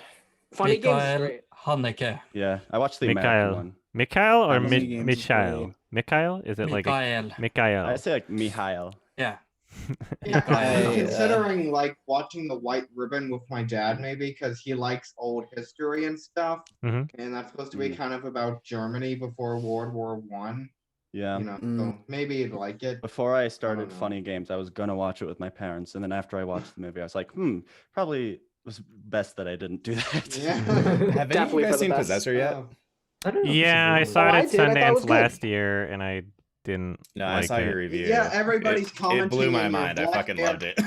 Funny games is Mikael great. Haneke. Yeah, I watched the American Mikhail. one. Mikhail or Funny Games is Michael? great. Mikhail? Is it like Mikael. Mikhail? I say like Mihail. Yeah. Yeah, I'm I, considering like watching the White Ribbon with my dad maybe because he likes old history and stuff, Mhm. and that's supposed to be kind of about Germany before World War One. Yeah. You know, so maybe you'd like it. Before I started know. Funny Games, I was gonna watch it with my parents, and then after I watched the movie, I was like, probably was best that I didn't do that. Yeah. Have any of Definitely you for guys the seen best. Possessor yet? I don't know. Yeah, I saw Oh, it I at did. I thought it was Sundance good. last year, and I didn't No, like I saw it. your review. Yeah, everybody's It commenting. blew my in your mind. I Black fucking Bear- loved it.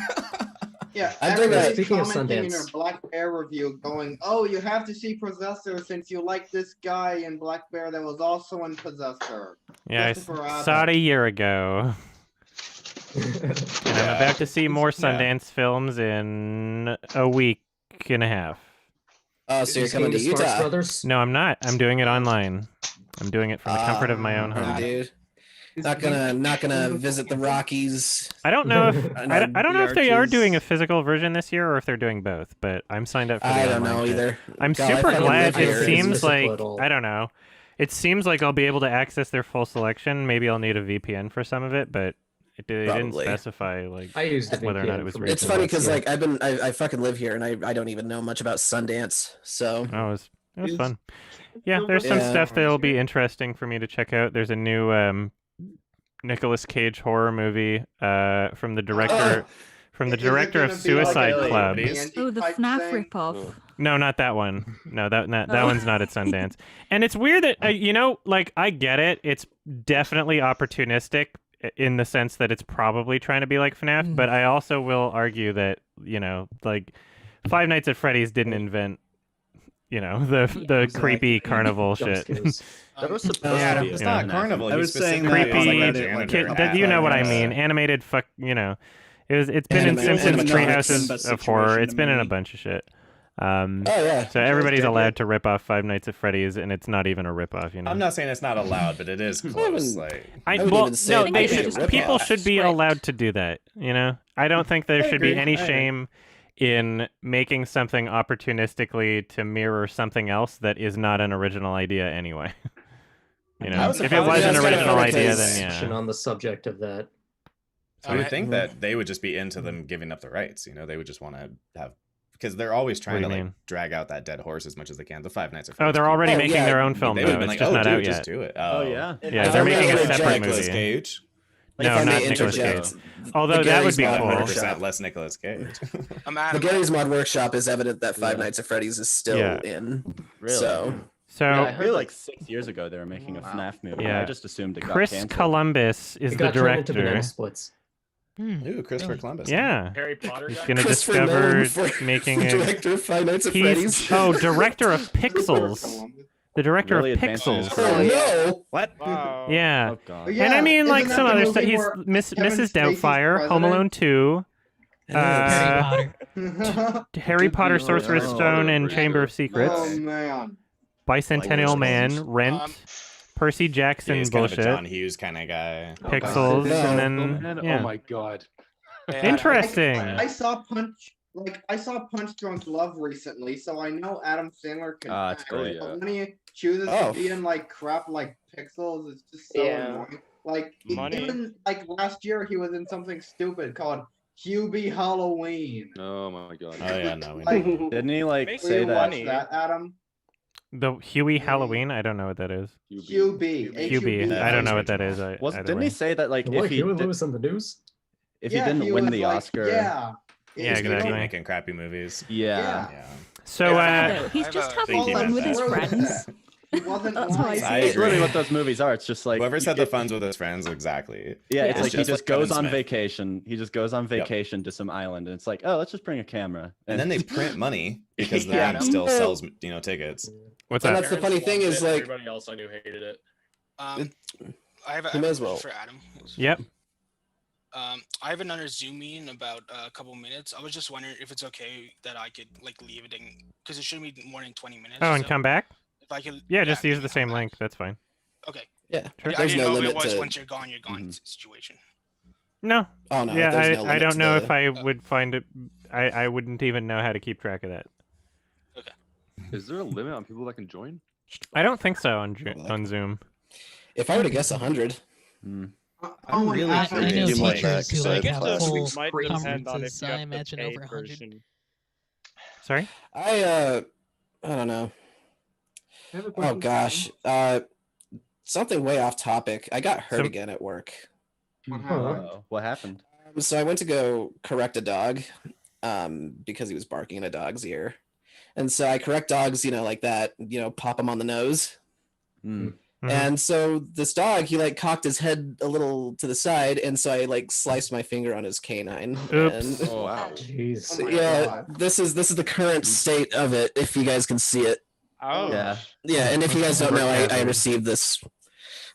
Yeah, I think that- everybody's Speaking of commenting in your Sundance. Black Bear review, going, "Oh, you have to see Possessor since you like this guy in Black Bear that was also in Possessor." Yeah, I Christopher saw it Abbott. a year ago. And I'm about to see more Sundance films in a week and a half. Oh, so you're coming to Sparks Utah? Brothers? No, I'm not. I'm doing it online. I'm doing it from the comfort of my own home. Dude. Not gonna visit the Rockies. I don't know if I don't know if they are Arches. doing a physical version this year or if they're doing both, but I'm signed up for the I don't online know kit. either. I'm God, I super fucking glad. live It here. seems It's like little. I don't know. It seems like I'll be able to access their full selection. Maybe I'll need a VPN for some of it, but it didn't Probably. specify like I used a whether or not VPN it was for my reachable. It's funny because Yeah. like I fucking live here and I don't even know much about Sundance. So Oh, it was fun. Yeah, there's some Yeah. stuff that'll be interesting for me to check out. There's a new Nicolas Cage horror movie from the director Is it director of gonna be like Suicide a Club. Oh, the type FNAF thing? ripoff. No, not that one. No, that Oh. one's not at Sundance. And it's weird that you know, like I get it. It's definitely opportunistic in the sense that it's probably trying to be like FNAF, but I also will argue that, you know, like Five Nights at Freddy's didn't invent, you know, the creepy carnival shit. That was supposed to be. It's not carnival. I was saying creepy. You know what I mean? Animated you know, it's been in Simpsons Treehouses of Horror. It's been in a bunch of shit. So everybody's allowed to rip off Five Nights at Freddy's, and it's not even a rip off. You know, I'm not saying it's not allowed, but it is close. Like, people should be allowed to do that. You know, I don't think there should be any shame in making something opportunistically to mirror something else that is not an original idea anyway. You know, if it was an original idea, then yeah. On the subject of that, I would think that they would just be into them giving up the rights. You know, they would just want to have. Because they're always trying to like drag out that dead horse as much as they can. The Five Nights at Freddy's. Oh, they're already making their own film. Though. It's just not out yet. Just do it. Oh yeah. Yeah, they're making a separate movie. Cage. No, not Nicolas Cage. Although that would be cool. 100% less Nicolas Cage. The Gary's Mod Workshop is evident that Five Nights at Freddy's is still in. Really? So I heard like 6 years ago they were making a FNAF movie. Yeah. I just assumed it got Chris canceled. Columbus is the director. Ooh, Christopher Columbus. Yeah. Harry Potter. He's gonna discover making a director of Five Nights at Freddy's. Oh, director of Pixels. The director Really of advanced Pixels. Oh no! What? Wow. Yeah. Oh, God. And I mean, like Isn't some that the other movie stuff. He's where Kevin Mrs. Spacey's Doubtfire, Home Alone 2, Harry Potter. Harry Potter, Sorcerer's Stone, and Chamber of Secrets, Oh man. Bicentennial Man, Rent, Percy Jackson He's kind of a bullshit, John Hughes kind of guy. Pixels, and then yeah. Oh my god. Interesting. I saw Punch Drunk Love recently, so I know Adam Sandler can. Ah, it's act, great. but when he chooses to be in like crap like Pixels, it's just so annoying. Like even like last year, he was in something stupid called QB Halloween. Oh my god. Oh yeah, no. Like, Didn't he like will say you that? watch that, Adam? The Huey Halloween? I don't know what that is. QB. QB. I don't know what that is. Didn't he say that like if he Lewis on the news? If he didn't win the Oscar, Yeah, exactly. Making crappy movies. Yeah. So he's just having fun with his friends. That's how I see It's it. really what those movies are. It's just like Whoever's had the funds with his friends, exactly. Yeah, it's like he just like goes Kevin on Smith. vacation. He just goes on vacation to some island, and it's like, oh, let's just bring a camera. And then they print money because the Yeah. bank still sells, tickets. What's And that? that's the funny thing is like Everybody else I knew hated it. I have You may a as well. for Adam. Yep. I have another Zoom meeting in about a couple minutes. I was just wondering if it's okay that I could like leave it in because it shouldn't be more than 20 minutes. Oh, and so come back? If I could, Yeah, just use the same link. That's fine. Okay. Yeah. I There's didn't no know if it limit was to. once you're gone situation. No. Oh no. Yeah, there's no I limit don't to know the- if I would find it. I wouldn't even know how to keep track of that. Is there a limit on people that can join? I don't think so on Zoom. If I were to guess 100. I'm really I curious. know You might teachers who say like have class. full Might depend on if conferences. you I have the imagine paid over 100. version. Sorry. I don't know. Oh gosh. Something way off topic. I got hurt again at work. What happened? So I went to go correct a dog, because he was barking in a dog's ear, and so I correct dogs, like that, pop them on the nose. And so this dog, he like cocked his head a little to the side, and so I like sliced my finger on his canine. Oops. And, Oh wow. Jeez. so, yeah, this is the current state of it. If you guys can see it. Oh. Yeah, and if you guys don't know, I received this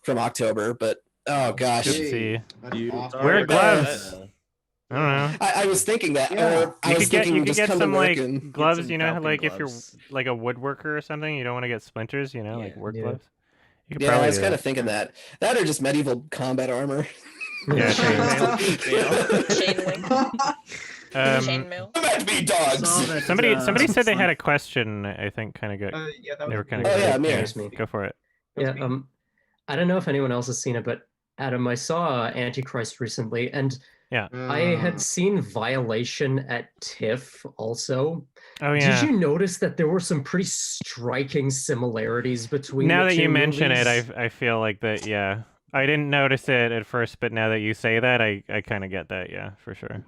from October, but oh gosh. Good to see. Awesome. Wear gloves. I don't know. I was thinking that. Yeah. I was thinking You could just get come to some work like and gloves. some Falcon Like if gloves. you're like a woodworker or something, you don't want to get splinters. Like work Yeah. gloves. You could yeah, I probably was do kind that. of thinking that or just medieval combat armor. Yeah. Chainmail. Let me dogs. Somebody said they had a question. I think kind of good. Yeah, that They were was kind me. of. Oh, yeah, That Amir. was me. Go for it. Yeah. I don't know if anyone else has seen it, but Adam, I saw Antichrist recently, and Yeah. I had seen Violation at TIFF also. Oh yeah. Did you notice that there were some pretty striking similarities between Now the that two you mention it, movies? I feel like that. Yeah. I didn't notice it at first, but now that you say that, I kind of get that. Yeah, for sure.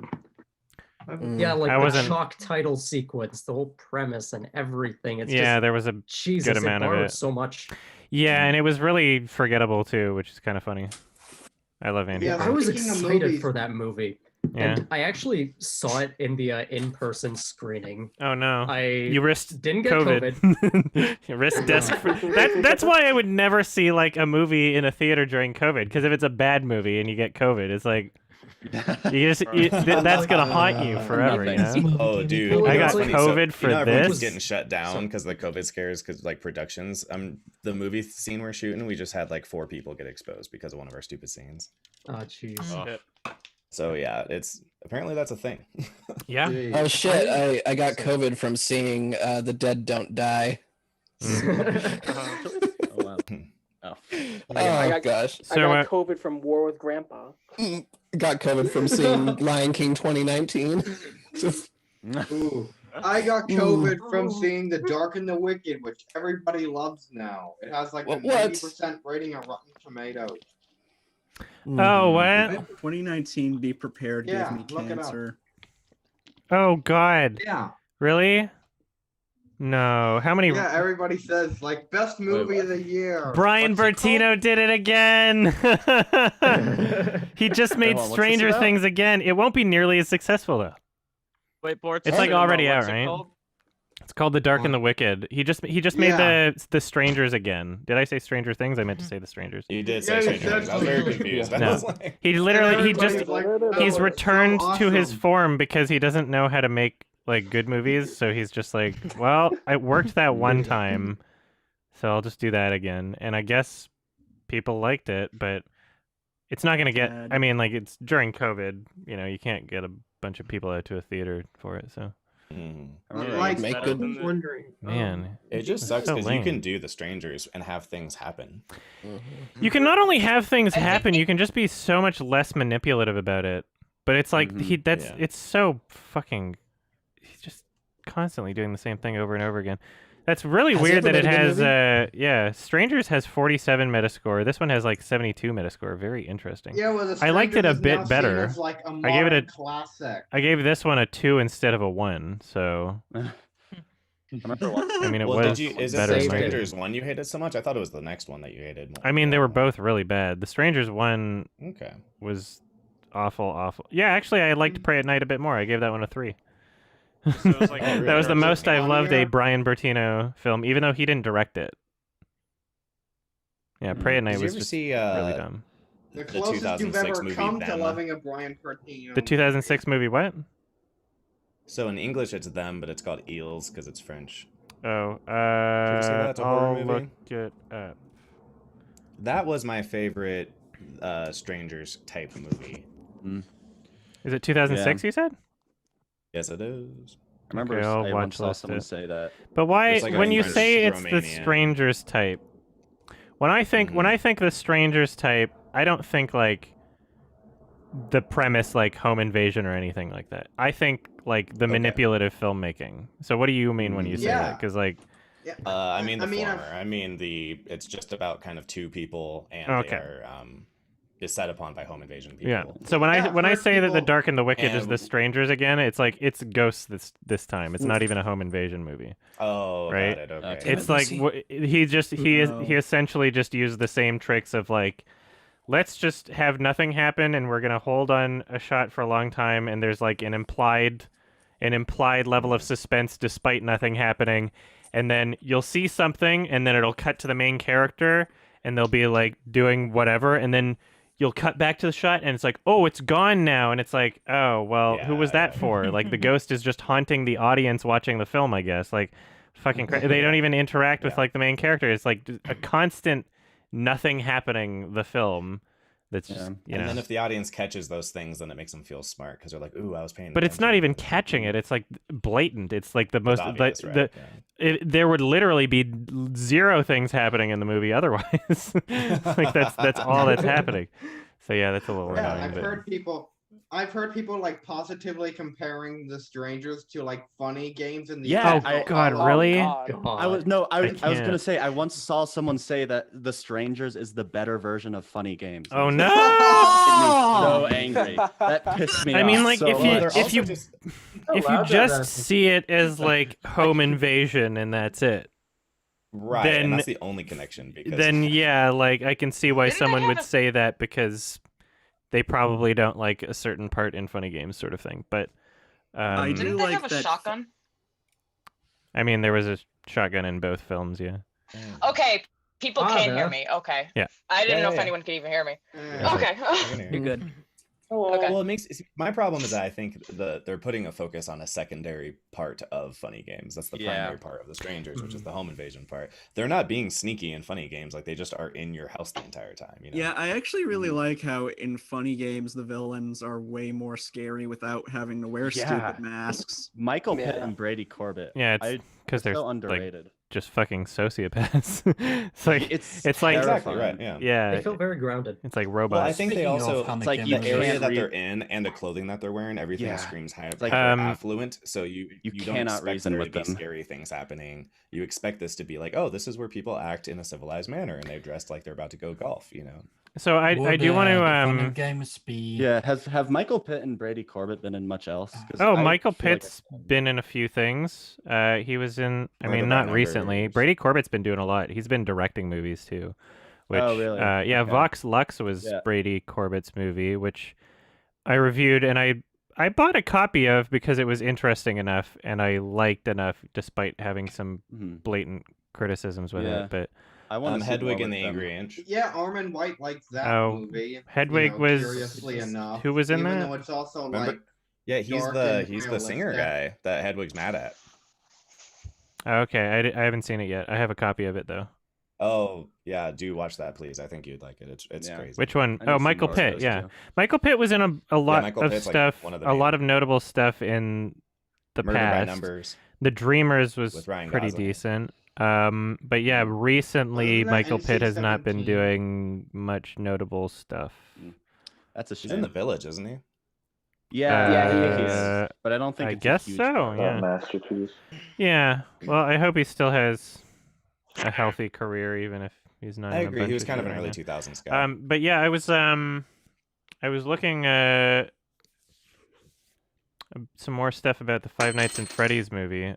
Yeah, like I the wasn't- chalk title sequence, the whole premise and everything. It's Yeah, just, there was a Jesus, good amount it of borrowed it. so much. Yeah, and it was really forgettable too, which is kind of funny. I love Andy. Yeah, Quinn. I was Speaking of excited movies- for that movie. Yeah. And I actually saw it in the in-person screening. Oh no! You risked didn't get COVID. You risked that's why I would never see like a movie in a theater during COVID. Because if it's a bad movie and you get COVID, it's like that's gonna haunt you forever. You know? Oh, dude! I got Funny. COVID for everyone's this. getting shut down because of the COVID scares, because like productions. The movie scene we're shooting, we just had like 4 people get exposed because of one of our stupid scenes. Oh, jeez. So yeah, apparently that's a thing. Yeah. Oh shit! I got COVID from seeing The Dead Don't Die. Oh wow. Oh. Gosh. I got COVID from War with Grandpa. Got COVID from seeing Lion King 2019. Ooh. I got COVID from seeing The Dark and the Wicked, which everybody loves now. It has like a 90% rating on Rotten Tomatoes. Oh, what? 2019, Be Prepared Yeah, gave me look it up. cancer. Oh God. Yeah. Really? No. How many? Yeah, everybody says like best movie of the year. Brian Bertino did it again. He just made Hold on, what's this Stranger about? Things again. It won't be nearly as successful though. Wait, Bort, It's tell like me about already out, what's it right? called? It's called The Dark and the Wicked. He just made the Strangers again. Did I say Stranger Things? I meant to say The Strangers. You did say Stranger Things. I was very confused. I No. was like, He literally he's "Oh, returned it's so to his awesome." form because he doesn't know how to make like good movies, so he's just like, well, it worked that one time, so I'll just do that again. And I guess people liked it, but it's not gonna get. I mean, like it's during COVID, you know, you can't get a bunch of people out to a theater for it, so. Like, Make good. Wondering. Man, it just sucks so because you lame. can do The Strangers and have things happen. You can not only have things happen, you can just be so much less manipulative about it. But it's like it's so fucking. He's just constantly doing the same thing over and over again. That's really Has weird it that it ever been a has Strangers has 47 Metascore. This one has like 72 Metascore. Very interesting. Yeah, well, The I liked it a Strangers is bit now seen better. as, like, a I gave it a modern classic. I gave this one a 2 instead of a 1. So I mean, it Well, was is it better. the in my opinion. Strangers one you hated so much? I thought it was the next one that you hated. I mean, they were both really bad. The Strangers one was awful. Yeah, actually, I liked Pray at Night a bit more. I gave that one a 3. That was the most I've loved a Brian Bertino film, even though he didn't direct it. Yeah, Pray at Night Did you was ever just see, really dumb. The closest you've 2006 ever movie come to Them? loving a Brian Bertino. The 2006 movie, what? So in English it's Them, but it's called Eels because it's French. Oh, Did you ever see that? It's a horror I'll movie. look it up. That was my favorite Strangers type movie. Is it 2006? You said? Yes, it is. I remember Okay, I'll I watch once saw list someone it. say that. But why, It's like a when you French say it's the Romanian. Strangers type, when I think the Strangers type, I don't think like the premise like home invasion or anything like that. I think like the manipulative filmmaking. So what do you mean when you say that? Because like, I mean the I mean, former. I mean it's just about kind of 2 people and Okay. they are is set upon by home invasion people. yeah. So when I say that the Dark and the Wicked is And- the Strangers again, it's like it's ghosts this time. It's not even a home invasion movie. Oh, right. got it. Okay. It's like he essentially just used the same tricks of like, let's just have nothing happen and we're gonna hold on a shot for a long time and there's like an implied level of suspense despite nothing happening, and then you'll see something and then it'll cut to the main character and they'll be like doing whatever, and then you'll cut back to the shot and it's like, oh, it's gone now, and it's like, oh well, who was that for? Like the ghost is just haunting the audience watching the film, I guess. Like fucking they don't even interact with like the main character. It's like a constant nothing happening the film. That's just, you know. And then if the audience catches those things, then it makes them feel smart because they're like, "Ooh, I was paying." But it's not even catching it. It's like blatant. It's like the most. obvious, like, right? there would literally be 0 things happening in the movie otherwise. Like that's all that's happening. So yeah, that's a little Yeah, annoying. I've heard people like positively comparing The Strangers to like funny games in the Yeah, really? I was can't. gonna say I once saw someone say that The Strangers is the better version of funny games. Oh It no! made me so angry. That pissed me off. I mean, like so if you much. just see it as like home invasion and that's it. Right, Then and that's the only connection. Because then yeah, like I can see why someone would say that because they probably don't like a certain part in funny games, sort of thing. But I do Didn't they like have a that. shotgun? I mean, there was a shotgun in both films, yeah. Okay, people Ah, can hear there. me. Okay. Yeah. I didn't Yeah, know yeah, if yeah. anyone could even hear me. Yeah, Okay. I can hear you. You're good. Okay. Well, it makes my problem is that I think they're putting a focus on a secondary part of funny games. That's the primary part of the Strangers, which is the home invasion part. They're not being sneaky in funny games; like they just are in your house the entire time. You know? Yeah, I actually really like how in funny games the villains are way more scary without having to wear stupid masks. Michael Pitt and Brady Corbett. Yeah, it's because they're so like underrated. just fucking sociopaths. it's like It's like exactly right. Yeah. Yeah. They feel very grounded. It's like robots. Well, I think they Speaking of also comic it's like the images. area that Read- they're in and the clothing that they're wearing. Everything Yeah. screams high, like, affluent. So you don't cannot expect reason there with to be them. scary things happening. You expect this to be like, oh, this is where people act in a civilized manner, and they're dressed like they're about to go golf. You know. So I do want to games be Yeah, have Michael Pitt and Brady Corbett been in much else? 'Cause Oh, I Michael feel like Pitt's been in a few things. He was in, I Murder mean, by not recently. Numbers. Brady Corbett's been doing a lot. He's been directing movies too. Which, Oh, really? yeah, Okay. Vox Lux was Yeah. Brady Corbett's movie, which I reviewed and I bought a copy of because it was interesting enough and I liked enough, despite having some blatant criticisms with Yeah. it. But I want Hedwig and the Angry Inch. Yeah, Armin White likes that Oh, movie. Hedwig was- curiously enough. who was in even that? though it's also Remember? like Yeah, he's dark the and singer realistic. guy that Hedwig's mad at. okay, I haven't seen it yet. I have a copy of it though. Oh yeah, do watch that, please. I think you'd like it. It's Yeah. crazy. Which one? I know Oh, some Michael more Pitt. shows, Yeah, too. Michael Pitt was in a lot Michael of Pitt's, like, stuff. one of the A main- lot of notable stuff in the Murder by past. Numbers. The Dreamers was With Ryan pretty Gosling. decent. But yeah, recently Wasn't that Michael Pitt has not been NC-17? doing much notable stuff. That's a shame. He's in The Village, isn't he? Yeah, I think he Uh, is. But I don't think I it's guess a huge so. part. Yeah. Masterpiece. Yeah. Well, I hope he still has a healthy career, even if he's not. I in a agree. bunch He was of kind of shit an right early now. 2000s guy. But yeah, I was looking some more stuff about the Five Nights at Freddy's movie.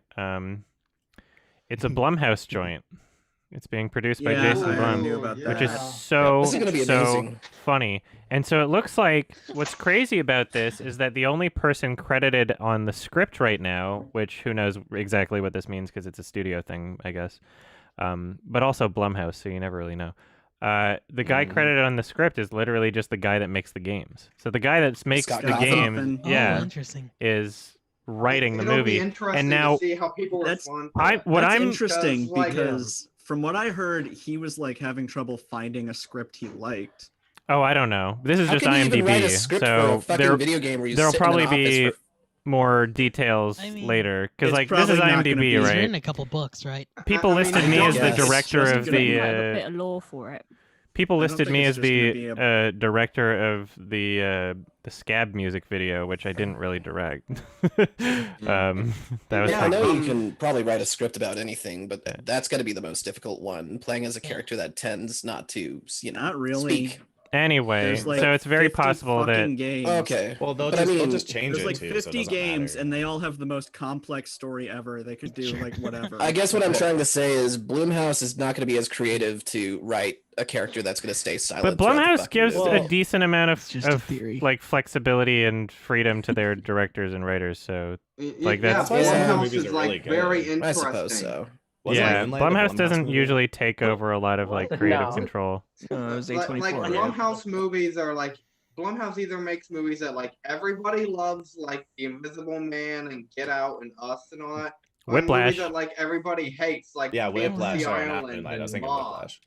It's a Blumhouse joint. It's being produced by Yeah, Jason I Blum, knew about which is that. so This is gonna be amazing. funny. And so it looks like what's crazy about this is that the only person credited on the script right now, which who knows exactly what this means because it's a studio thing, I guess. But also Blumhouse, so you never really know. The guy credited on the script is literally just the guy that makes the games. So the guy that makes Scott the Cawthon. game, Oh, yeah, interesting. is writing the It'll movie. be interesting And now to see how people That's- respond. That's interesting like, because from what I heard, he was like having trouble finding a script he liked. Oh, I don't know. This is How just can you even write a IMDb, script for so a fucking video game where you there'll sit in an probably office be for- more details I mean, later because it's like this is probably not gonna IMDb, be- He's right? written a couple books, right? People I mean, listed I me don't as the guess. director Wasn't of gonna be You might have a the. bit of lore for it. People I don't listed think me it's as just the gonna be director of the Scab music video, which I didn't really direct. That was Yeah, I fun. know you can probably write a script about anything, but that's got to be the most difficult one. Playing as a character that tends not to, Not really. speak. Anyway, There's like so it's very 50 possible that fucking games. Okay. Well, they'll But I just, they'll mean, just change There's it like too, so it 50 doesn't games, matter. and they all have the most complex story ever. They could do like whatever. I guess what I'm trying to say is Bloomhouse is not going to be as creative to write a character that's going to stay silent. But throughout the Blumhouse fucking gives movie. a decent amount It's just a of theory. like flexibility and freedom to their directors and writers. So like yeah, that's why some of the Blumhouse movies is are really like good. very I interesting. suppose so. Wasn't yeah. Moonlight a Blumhouse Blumhouse doesn't movie? usually take over a lot of like creative No. control. It was A24. Like right? Blumhouse movies are like Blumhouse either makes movies that like everybody loves, like The Invisible Man and Get Out and Us and all that. Or Whiplash. movies that like everybody hates, like Yeah, Fantasy Whiplash. Sorry, not Island Moonlight. I was and thinking Mob. Whiplash.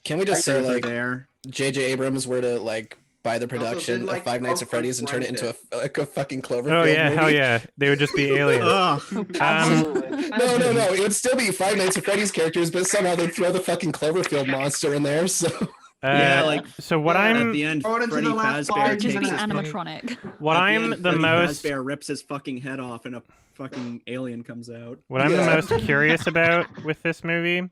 Can we just say Actors are like there. J.J. Abrams were to like buy the production did, like, of Five Nights at Oakland Freddy's and turn it into a fucking Cloverfield Oh yeah, movie? hell yeah. They would just be aliens. Ugh. No. It would still be Five Nights at Freddy's characters, but somehow they throw the fucking Cloverfield monster in there. So Yeah, like so what at I'm the end, Throw it into Freddy the last Fazbear 5 takes Just his be minutes. animatronic. what at I'm end, the Freddy most Fazbear rips his fucking head off, and a fucking alien comes out. what I'm the Yeah. most curious about with this movie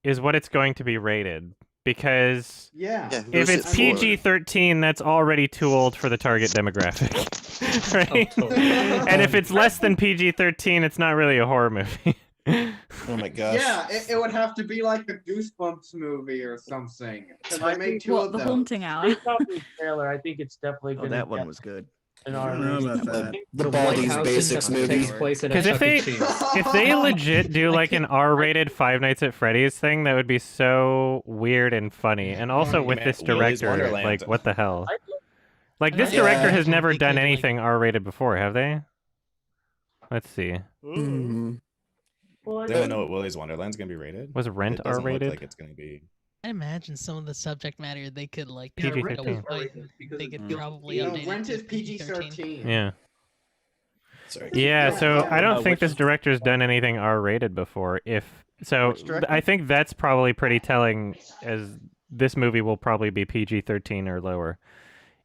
is what it's going to be rated. Because Yeah. Yeah, who if is it it's for? PG-13, that's already too old for the target demographic, right? Oh, totally. And if it's less than PG-13, it's not really a horror movie. Oh my gosh. Yeah, it would have to be like a Goosebumps movie or something. Because I made two What, of the them. haunting hour? Based off the trailer, I think it's definitely Oh, gonna that one get was good. an I don't know R-rated. about that. The White Baldi's House Basics movie. takes place in a Because if they legit do like an R-rated Five Nights at Freddy's thing, that would be so weird and funny. And also with Man, this Willy's director, Wonderland. like what the hell? Like this Yeah. director has Yeah. never They done could, like- anything R-rated before, have they? Let's see. Mhm. Well, I Does anyone think- know what Willy's Wonderland's gonna be rated? Was Rent It doesn't look R-rated? like it's gonna be. I imagine some of the subject matter they could like Yeah, right Rent away, is R-rated because they it's could built- probably No, update Rent it is to PG-13. Yeah. Sorry. Yeah, so I don't Oh, think which this director's done anything R-rated before. So, Which director? I think that's probably pretty telling, as this movie will probably be PG-13 or lower,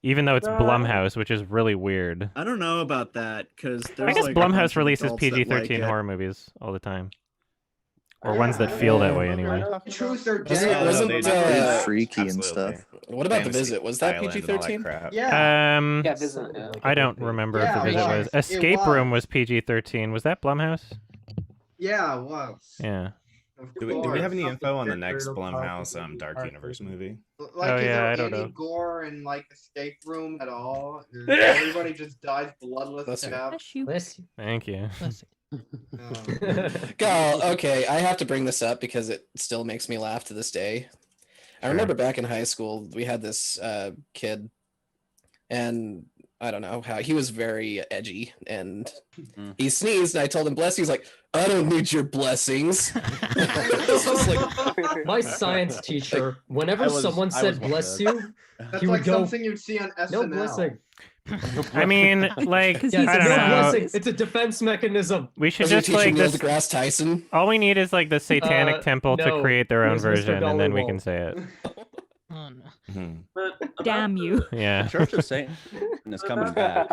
even though it's Blumhouse, which is really weird. I don't know about that because I guess Blumhouse releases PG-13 horror movies all the time, or ones that feel that way anyway. Truth or Wasn't, Dare. wasn't Big Freaky and Absolutely. stuff. what about The Fantasy Visit? Was that Island and all that PG-13? crap. Yeah. Yeah, Visit. Yeah. I don't remember Yeah, if The it Visit was. was. It Escape was. Room was PG-13. Was that Blumhouse? Yeah, it was. Yeah. Of Do we course. have any info on the Something next that Blumhouse probably Dark are Universe movie? Like, Oh, is yeah, there I don't any know. gore in like Escape Room at all? Is everybody just dies bloodless Bless you. death? Bless you. Bless you. Thank you. God, okay, I have to bring this up because it still makes me laugh to this day. I remember back in high school, we had this kid, and I don't know how he was very edgy, and he sneezed, and I told him bless you. He's like, I don't need your blessings. It's just like, My science teacher, whenever I was- someone I said was one of bless those. you, That's he would like go, something you'd see on SNL. no blessing. I mean, like, Because Yeah, he's I it's don't no know. blessing. It's a defense mechanism. We should was your just teacher like Neil this. deGrasse Tyson? All we need is like the Satanic Uh, Temple to no, create their it own was Mr. version, and then we can Dollywall. say it. Oh no. Mhm. But about Damn you. Yeah. The Church of Satan is coming back.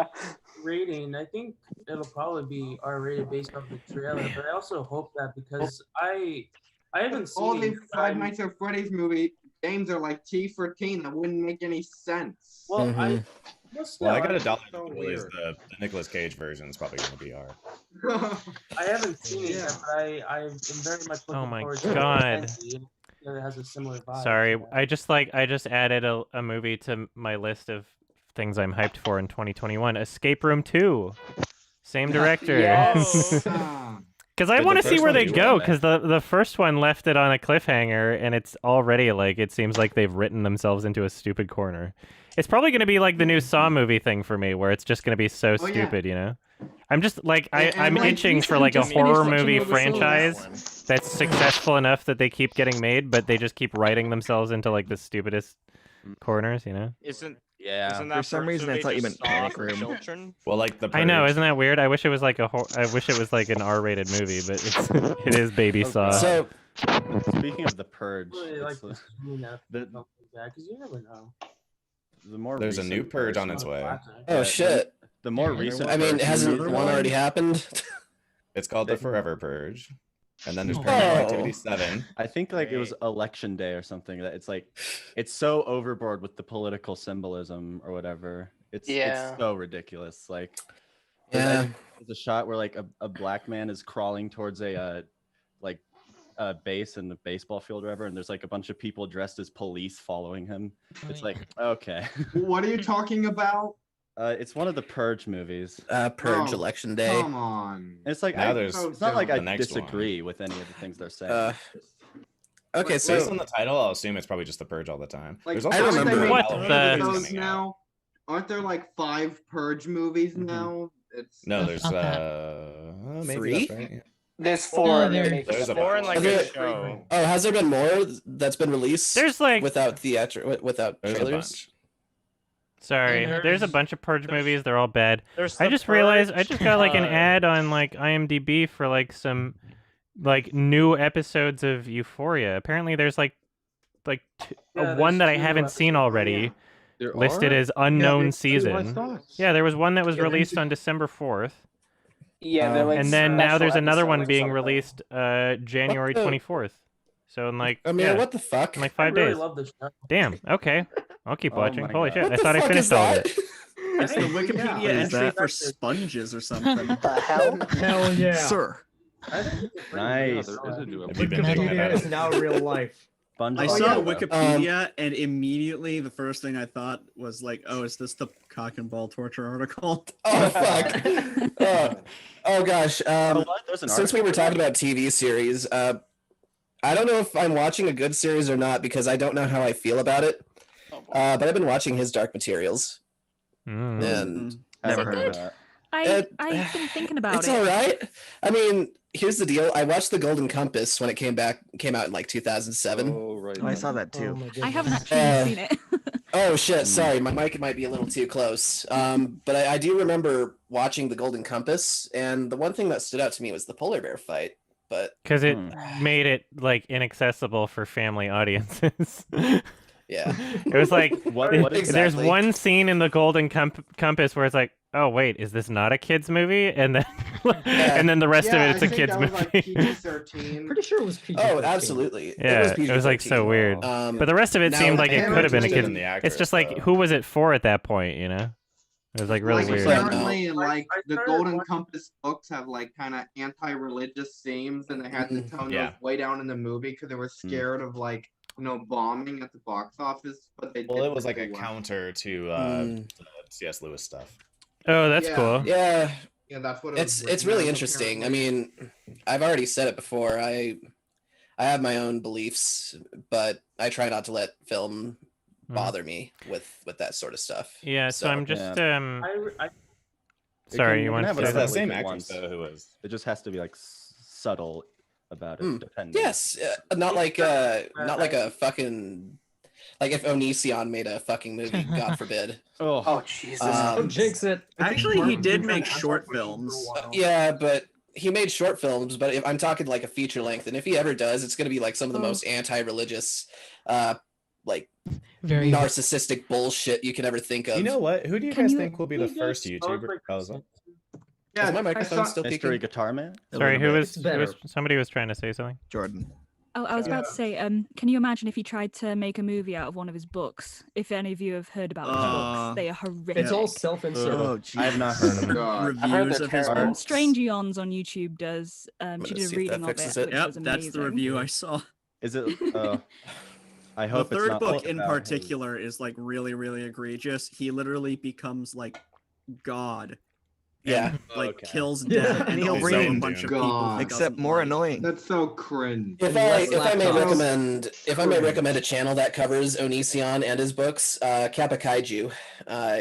rating, I think it'll probably be R-rated based off the trailer. But I also hope that because I haven't All seen. these Five Nights at Freddy's movie games are like T for teen. That wouldn't make any sense. Well, I. Well, I got a it's dollar. so Is weird. the Nicolas Cage version is probably going to be R. I haven't seen it Yeah. yet, but I am very much looking Oh my forward to God. it. It has a similar vibe. Sorry, so- I just added a movie to my list of things I'm hyped for in 2021. Escape Room 2. Same director. Yes. Because I Did want the to see first where one they do go. well, Because the first one left it on a cliffhanger, and it's already like it seems like they've written themselves into a stupid corner. It's probably going to be like the new Saw movie thing for me, where it's just going to be so Oh, yeah. stupid, you know? I'm just like And I'm like, itching for recently like a just finished horror watching movie Overlook. franchise that's successful enough that they keep getting made, but they just keep writing themselves into like the stupidest corners, you know? Isn't Yeah. isn't For that some first reason, I movie thought you just meant Panic Saw for Room. children? Well, like the I know, Purge. isn't that weird? I wish it was like I wish it was like an R-rated movie, but it is Baby Saw. So, Speaking of the Purge, Really like it's, to zoom that the because you never know. the more There's a new recent Purge on version- its way. oh shit. The more Yeah, recent. I mean, version hasn't is the one already happened? It's called the Forever Purge, and then there's Oh. Paranormal Oh. Activity 7. I think like it was Election Day or something that it's like it's so overboard with the political symbolism or whatever. It's so ridiculous. Like Yeah. there's a shot where like a black man is crawling towards a base in the baseball field or whatever, and there's like a bunch of people dressed as police following him. It's like okay. What are you talking about? It's one of the Purge movies. Purge Oh, Election Day. Come on. And it's like Now I, there's it's not like the I next one. disagree with any of the things they're saying. Okay, Based so on the title, I'll assume it's probably just the Purge all the time. Like, There's I also remember- some new What Halloween the- movies those coming out. now? Aren't there like 5 Purge movies Mhm. now? It's No, there's Not that. maybe Three? that's right. There's No, 4. there- There's a More in like Are there- a show. oh, has there been more that's been released? There's like without without There's a trailers. bunch. sorry, And there's a there's- bunch of Purge movies. They're all bad. There's I the just realized I Purge, just got like an uh, ad on like IMDb for like some like new episodes of Euphoria. Apparently, there's like Yeah, one that there's I 2 haven't seen episodes, already There listed are? as unknown there's two, I season. thought. Yeah, there was one that was Yeah, there's released a- on December 4th, Yeah, they're like and then now there's special another one episodes being of them. released January the- 24th. So in like I mean, yeah, what the fuck? in like I 5 really days. love this show. Damn. Okay, I'll keep Oh watching. my Holy God. shit! What I the thought I fuck finished is all of that? it. It's the Wikipedia What is entry that for for sponges or something? The hell? Hell yeah. Sir. I think it's a pretty Nice. good There is a new Have you been episode. digging that Wikipedia out? is now real life. Fun I fact, saw though. Wikipedia and immediately the first thing I thought was like, oh, is this the cock and ball torture article? Oh fuck. Oh gosh. what? There's an Since we article were for talking that? about TV series, I don't know if I'm watching a good series or not because I don't know how I feel about it. But I've been watching his Dark Materials, and Never Is it heard of good? that. I've been thinking about it's it. all right. I mean, here's the deal. I watched The Golden Compass when it came out in like 2007. Oh right. I saw that too. I haven't actually seen it. Oh shit! Sorry, my mic might be a little too close. But I do remember watching The Golden Compass, and the one thing that stood out to me was the polar bear fight. But Because it made it like inaccessible for family audiences. yeah, It was like What there's exactly. one scene in the Golden Compass where it's like, oh wait, is this not a kids movie? And then and then the rest of it, it's a kids movie. PG-13. Pretty sure it was PG. oh, absolutely. Yeah, it was like so weird. But the rest of it now seemed like it could have been a apparently- kid. It's just like, who was it for at that point? You know, it was like really Like weird. apparently, like I the started Golden watching- Compass books have like kind of anti-religious themes, and they had to tone Yeah. those way down in the movie because they were scared of like bombing at the box office. But they Well, did it was like a pretty well. counter to the C.S. Lewis stuff. Oh, that's Yeah. cool. Yeah, Yeah, that's what it was it's written really as, interesting. I apparently. mean, I've already said it before. I have my own beliefs, but I try not to let film bother me with that sort of stuff. Yeah, so I'm just I sorry, you can want have to it say as that that? same Same actress, actress, though, who was. It just has to be like subtle about it. Depending. Yes, not like a fucking like if Onision made a fucking movie, God forbid. Oh Jesus! Don't jinx it. Actually, he did make short films. Yeah, but he made short films. But if I'm talking like a feature length, and if he ever does, it's going to be like some of the most anti-religious, like Very narcissistic bullshit you could ever think of. You know what? Who do you Can guys you- think will be the first YouTuber? Oh, is Is my microphone still Mystery peaking? Guitar Man. Sorry, who was, It's better. somebody was trying to say something? Jordan. Oh, I was about to say, can you imagine if he tried to make a movie out of one of his books? If any of you have heard about his books, they are horrific. It's all self-insert. Oh, I have not heard of it. Reviews of his books. Strange Eons on YouTube does. She gonna did a see if that reading of it, fixes it. which Yep, was that's amazing. the review I saw. Is it? I The hope it's third not book in about his- particular is like really, really egregious. He literally becomes like God. Yeah. and, like Okay. kills dead and Neil also Breen. a bunch of God. people. he Except doesn't more like. annoying. That's so cringe. If I may recommend a channel that covers Onision and his books, Kappa Kaiju.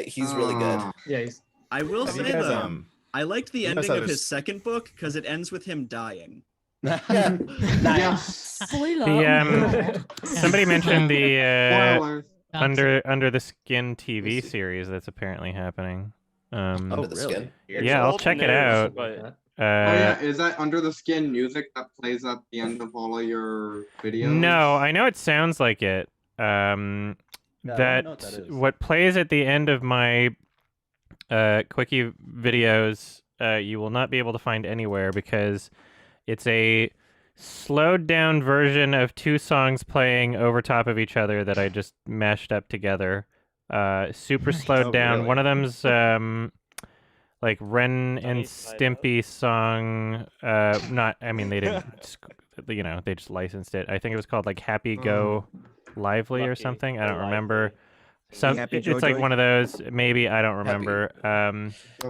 He's really good. Yeah, he's I will Have you say guys, though, I liked the you guys ending saw of his there's- second book because it ends with him dying. Somebody mentioned the Spoilers. Under the Skin TV series that's apparently happening. Under the Skin. Yeah, I'll check it out. Oh yeah, is that Under the Skin music that plays at the end of all of your videos? No, I know it sounds like it. I don't know That what that is. what plays at the end of my quickie videos, you will not be able to find anywhere because it's a slowed down version of two songs playing over top of each other that I just mashed up together. Super slowed Oh, down. really? One of them's like Ren and Stimpy song. Not, I mean, they didn't, they just licensed it. I think it was called like Happy Go Lively or Lucky something. I Go don't remember. Some Happy it's like Joy? one of those. Maybe I don't remember.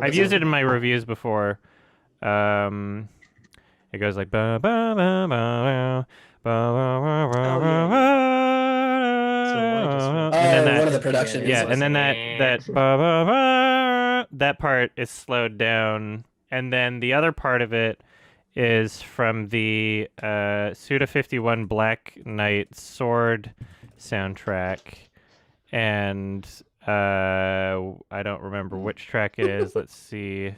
I've used it in my reviews before. It goes like ba ba ba ba ba ba ba ba ba. And then one of the production Yeah, music. and then that ba ba ba, that part is slowed down, and then the other part of it is from the Suda 51 Black Knight Sword soundtrack, and I don't remember which track it is. Let's see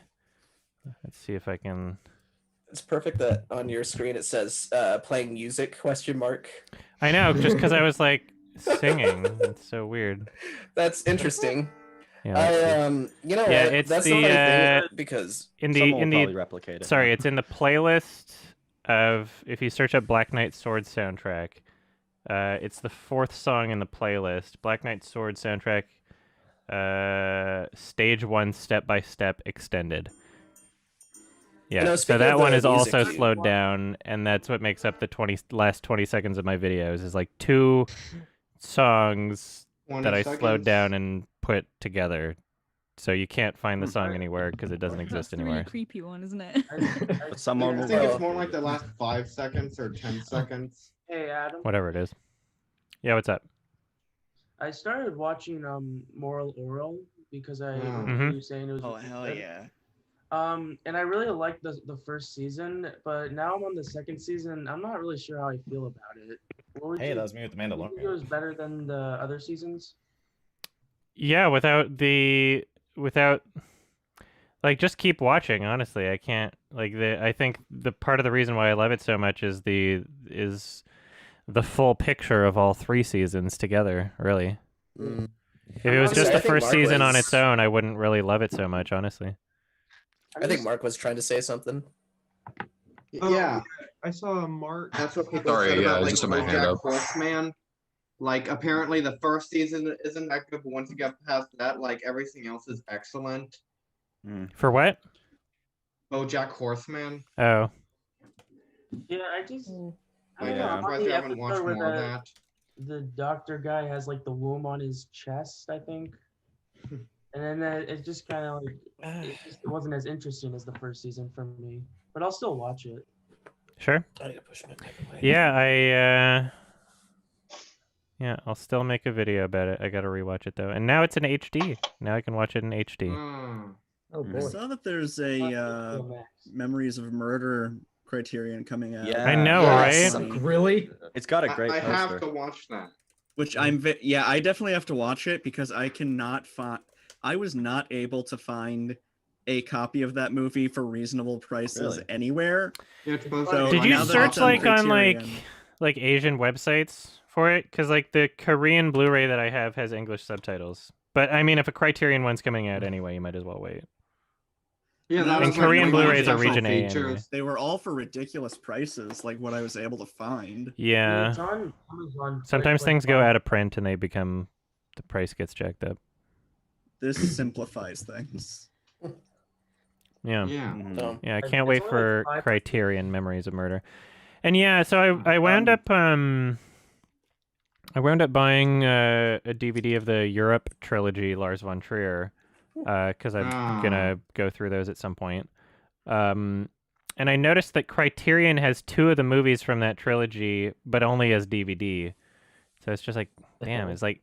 if I can. It's perfect that on your screen it says playing music ? I know, just because I was like singing. It's so weird. That's interesting. Yeah, let's see. You know Yeah, what? it's That's the the funny thing because in the someone in will the probably replicate it. sorry, it's in the playlist of if you search up Black Knight Sword soundtrack. It's the fourth song in the playlist. Black Knight Sword soundtrack, stage 1 step by step extended. Yeah, know, so speaking that of one the is music, also slowed down, and that's what makes up the last 20 seconds of my videos, is like 2 songs 20 that I slowed seconds. down and put together. So you can't find the song anywhere because it doesn't That's exist the really anywhere. creepy one, isn't it? But someone I will think it's vote. more like the last 5 seconds or 10 seconds. Hey Adam, Whatever it is. Yeah, what's up? I started watching Moral Oral because I remember Mhm. you saying it was. Oh really hell good. yeah! And I really liked the first season, but now I'm on the second season. I'm not really sure how I feel about it. What would Hey, you, that was me with the do you think it Mandalorian. was better than the other seasons? Yeah, without like, just keep watching, honestly. I can't I think the part of the reason why I love it so much is the full picture of all 3 seasons together, really. Mm. If it was just I the think first Mark season on was- its own, I wouldn't really love it so much, honestly. I think Mark was trying to say something. Yeah, I saw Mark. that's what people Sorry, said yeah, about I like just had my hand BoJack up. Horseman. Like apparently the first season isn't that good, but once you get past that, like everything else is excellent. For what? BoJack Horseman. Oh. Yeah, I just. I Like, don't know. I'm I'm on surprised the you haven't watched episode where more of that. the doctor guy has like the womb on his chest, I think. And then it just kind of like it wasn't as interesting as the first season for me, but I'll still watch it. Sure. I need to push my mic away. Yeah, I'll still make a video about it. I gotta rewatch it though. And now it's in HD. Now I can watch it in HD. Oh I saw that there's a Memories of Murder Criterion coming out. I know, right? Really? It's got a great I have poster. to watch that. Which I definitely have to watch it because I cannot find. I was not able to find a copy of that movie for reasonable prices Really? anywhere. Yeah, it's supposed So Did now you that search it's on like on Criterion- like Asian websites for it? Because like the Korean Blu-ray that I have has English subtitles. But I mean, if a Criterion one's coming out anyway, you might as well wait. Yeah, that And was like Korean one of the Blu-rays are special region A anyway. features. They were all for ridiculous prices, like what I was able to find. Yeah. It's on Amazon. Sometimes like, things go out of print and the price gets jacked up. This simplifies things. Yeah. Yeah. So, Yeah, I It's can't wait only for like 5 Criterion Memories of Murder. And yeah, so I wound up buying a DVD of the Europe trilogy, Lars von Trier, because I'm gonna go through those at some point. And I noticed that Criterion has 2 of the movies from that trilogy, but only as DVD. So it's just like, damn, it's like,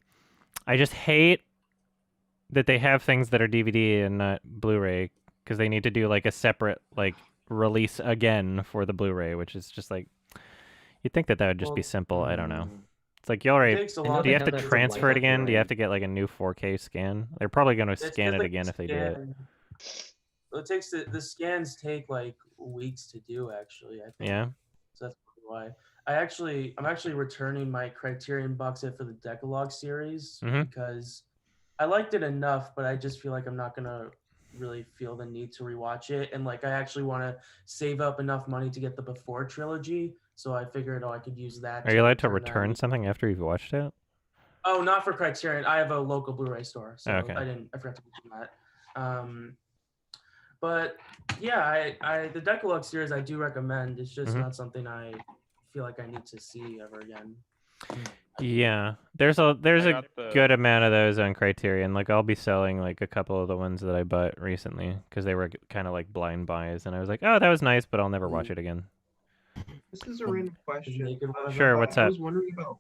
I just hate that they have things that are DVD and not Blu-ray, because they need to do like a separate like release again for the Blu-ray, which is just like, you'd think that would just be simple. I don't know. It's like, you already, takes a do lot you to have to have that transfer it like again? Do you Blu-ray. have to get like a new 4K scan? They're probably going to It's scan just it like again the if they do it. scan- It takes the scans take like weeks to do actually. I think. Yeah. So that's probably why. I'm actually returning my Criterion box set for the Decalogue series Mhm. because I liked it enough, but I just feel like I'm not gonna really feel the need to rewatch it, and like I actually want to save up enough money to get the Before trilogy. So I figured, I could use that. Are you allowed to that. return something after you've watched it? Oh, not for Criterion. I have a local Blu-ray store, so Okay. I forgot to mention that. But yeah, I the Decalogue series I do recommend. It's just Mhm. not something I feel like I need to see ever again. Yeah, there's a got the- good amount of those on Criterion. Like I'll be selling like a couple of the ones that I bought recently because they were kind of like blind buys, and I was like, oh, that was nice, but I'll never watch it again. This is a random question. Sure, what's I up? was wondering about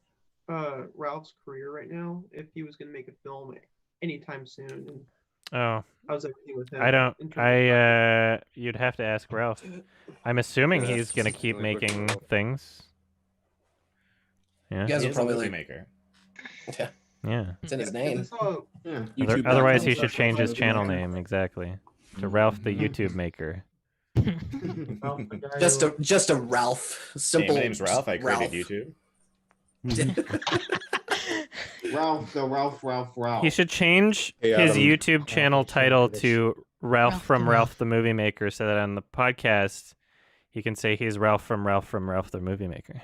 Ralph's career right now. If he was going to make a film anytime soon. And Oh, how's everything with him? I don't. in terms You'd have to ask Ralph. I'm assuming he's gonna keep making things. Yeah. You guys He are is a probably movie like, maker. yeah, Yeah. it's in his of- name. I saw- Yeah. YouTube Otherwise, he platform should change his special channel movie name exactly to Ralph the YouTube Maker. Just a Ralph. Hey, Simple. my name's Ralph. I created Ralph. YouTube. Ralph. He should change Hey, his Adam. YouTube channel title to Ralph Ralph from the Ralph the Movie Maker, so that on the podcast he can say he's Ralph from Ralph the Movie Maker.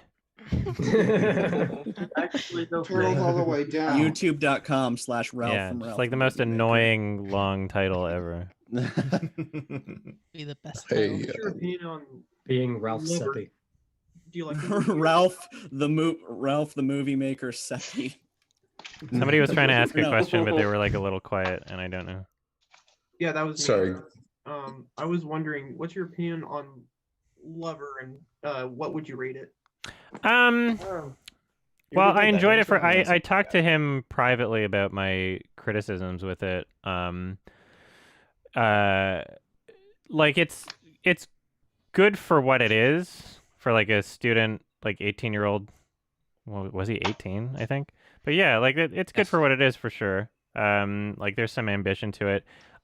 Actually, no Turtles all the way down. YouTube.com/Ralph Yeah, from it's Ralph. like the most annoying long title ever. Be the best What's title. your opinion on Being Ralph Lover? Seppi. Do you like Ralph the movie maker Seppi. Somebody was trying to ask a No. question, but they were like a little quiet, and I don't know. Yeah, that was me. Sorry. I was wondering, what's your opinion on Lover, and what would you rate it? Well, I enjoyed it for. I talked to him privately about my criticisms with it. Like it's good for what it is for like a student, like 18-year-old. Well, was he 18? I think. But yeah, like it's good for what it is for sure. Like there's some ambition to it.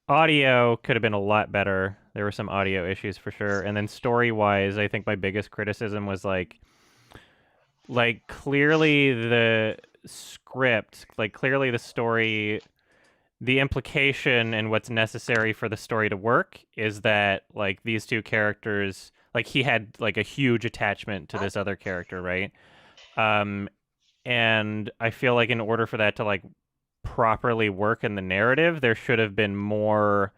Audio could have been a lot better. There were some audio issues for sure. And then story-wise, I think my biggest criticism was like clearly the script, like clearly the story, the implication and what's necessary for the story to work is that like these two characters, like he had like a huge attachment to this other character, right? And I feel like in order for that to like properly work in the narrative, there should have been more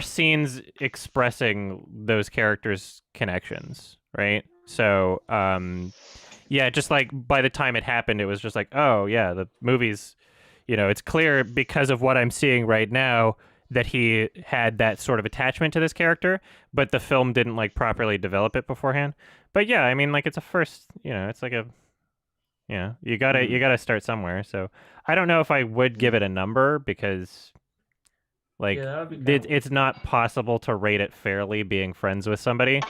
scenes expressing those characters' connections, right? So, yeah, just like by the time it happened, it was just like, oh yeah, the movie's, it's clear because of what I'm seeing right now that he had that sort of attachment to this character, but the film didn't like properly develop it beforehand. But yeah, I mean, like it's a first, it's like a, you gotta start somewhere. So I don't know if I would give it a number because like it's not possible to rate it fairly being friends with somebody.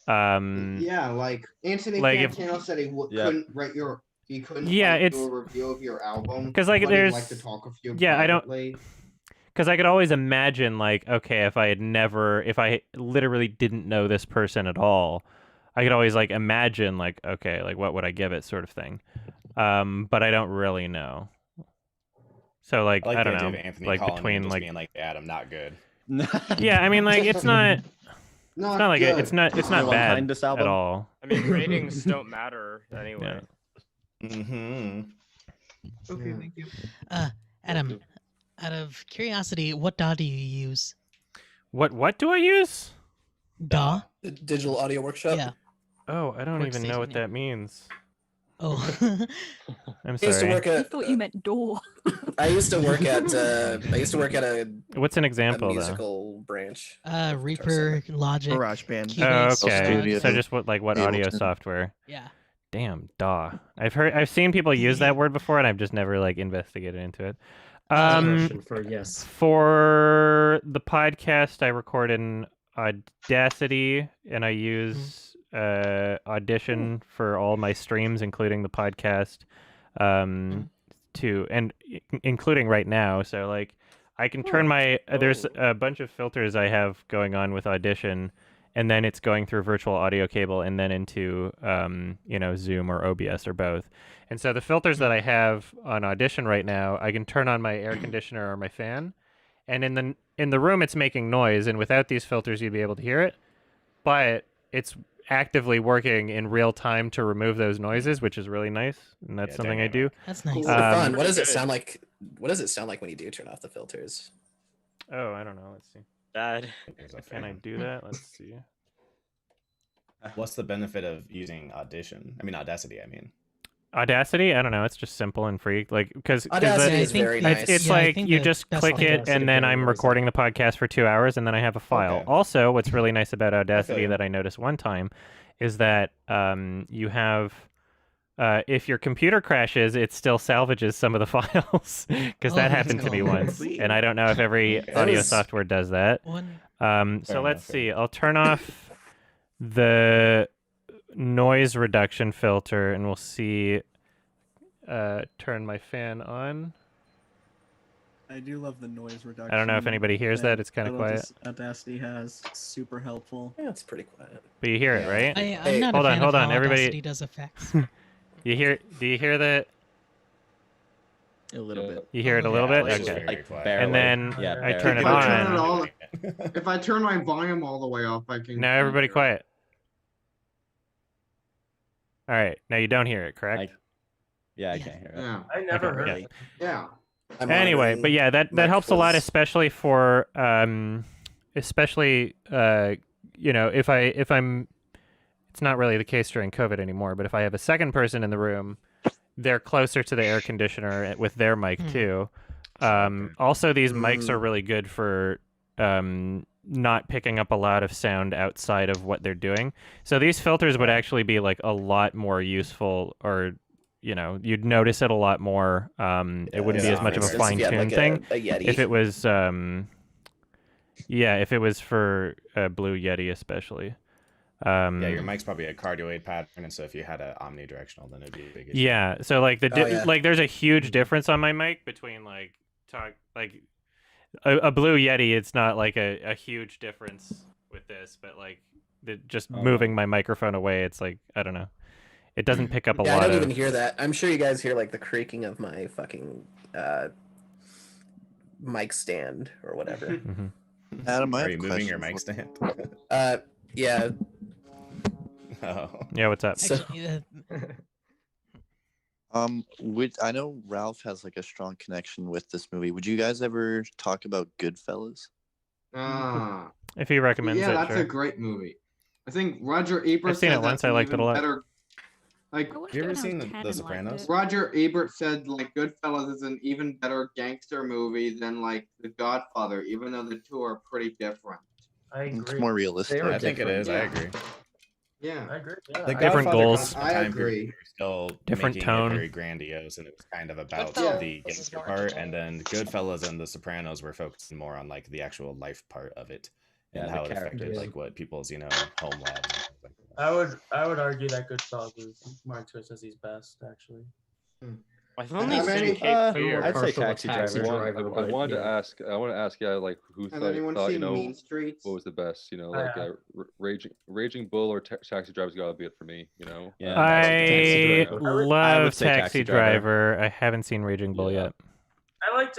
Yeah, like Anthony like Fantano said couldn't rate your. He couldn't do a review of your album because like but there's he'd like to talk with you I don't privately. because I could always imagine like okay if I literally didn't know this person at all, I could always like imagine like okay like what would I give it sort of thing, but I don't really know. So like I don't know Anthony like between like being like Adam not good. Yeah, I mean like it's not. It's not like it's not bad this at album? all. I mean, ratings don't matter anyway. Okay, thank you. Adam, out of curiosity, what DAW do you use? What do I use? DAW? The Digital Audio Workshop. Yeah. Oh, I don't even know what that means. Oh. I'm I used to sorry. work I at. thought you meant door. I used to work at. I used to work at a. What's an example a though? musical branch. Reaper, Logic, GarageBand. Oh, Cubase. okay. So just what audio Ableton. software? Yeah. Damn, DAW. I've seen people use that word before, and I've just never like investigated into it. Yes. For the podcast, I record in Audacity, and I use Audition for all my streams, including the podcast, including right now. So like, I can turn there's a bunch of filters I have going on with Audition, and then it's going through virtual audio cable and then into Zoom or OBS or both. And so the filters that I have on Audition right now, I can turn on my air conditioner or my fan, and in the room it's making noise, and without these filters you'd be able to hear it, but it's actively working in real time to remove those noises, which is really nice, and that's something I do. That's nice. Fun. What does it sound like? What does it sound like when you do turn off the filters? Oh, I don't know. Let's see. Bad. Can I do that? Let's see. What's the benefit of using Audacity? Audacity? I don't know. It's just simple and free. Like because Audacity is very nice. It's Yeah, I like think you that just that's click the it, Audacity and then very I'm nice. recording the podcast for 2 hours, and then I have a file. Okay. Also, what's really nice about Audacity you. that I noticed one time is that you have. If your computer crashes, it still salvages some of the files because that happened to me once, and I don't know if every audio software does that. So let's see. I'll turn off the noise reduction filter, and we'll see. Turn my fan on. I do love the noise reduction. I don't know if anybody hears that. It's kind of quiet. Audacity has super helpful. Yeah, it's pretty quiet. But you hear it, right? I'm not hold a on, fan hold of on, how everybody. Audacity does effects. Do you hear that? A little bit. You hear it a little bit? It's Okay. very quiet. And then Yeah, I turn it If I turn it on. all, if I turn my volume all the way up, I can. Now everybody quiet. All right, now you don't hear it, correct? Yeah, I can't hear it. Yeah. I never Okay, heard yeah. it. Yeah. Anyway, but yeah, that helps a lot, especially for you know, if I'm, it's not really the case during COVID anymore, but if I have a second person in the room, they're closer to the air conditioner with their mic too. Also, these mics are really good for not picking up a lot of sound outside of what they're doing. So these filters would actually be like a lot more useful, or you know, you'd notice it a lot more. It wouldn't be as much of a fine-tuned thing a Yeti. if it was yeah, if it was for a Blue Yeti especially. Yeah, your mic's probably a cardioid pattern, and so if you had an omnidirectional, then it'd be a big issue. Yeah, so like like there's a huge difference on my mic between like a Blue Yeti. It's not like a huge difference with this, but like just moving my microphone away, it's like, I don't know, it doesn't pick up a lot. I don't even hear that. I'm sure you guys hear like the creaking of my fucking mic stand or whatever. Adam, are you moving your mic stand? Yeah. Oh. Yeah, what's up? I know Ralph has like a strong connection with this movie. Would you guys ever talk about Goodfellas? If he recommends it, that's sure. a great movie. I think Roger Ebert. I've seen said it once. that's I an liked it a even lot. better- Like, have you ever seen The Sopranos? Roger Ebert said like Goodfellas is an even better gangster movie than like The Godfather, even though the two are pretty different. I agree. It's more realistic. I think it is. I agree. Yeah, I agree. Yeah. The Different Godfather goals. comes from a I time agree. period where you're still Different making tone. it very grandiose, and it was kind of about Goodfellas the is gangster more part, entertaining. and then Goodfellas and The Sopranos were focusing more on like the actual life part of it, and Yeah, how the it affected characters. like what people's home lives. And things like that. I would argue that Goodfellas is Martin Scorsese's best, actually. I've Have only any- seen Cape Fear. I'd say partial to Taxi Taxi Driver. Driver, I but wanted to yeah. ask. I want to ask. Yeah, like who Has thought, anyone you seen know, Mean Streets? what was the best? You know, like Raging Bull or Taxi Driver's got to be it for me. You know. Yeah, I Driver. I love would say Taxi Driver. I haven't seen Raging Bull yet.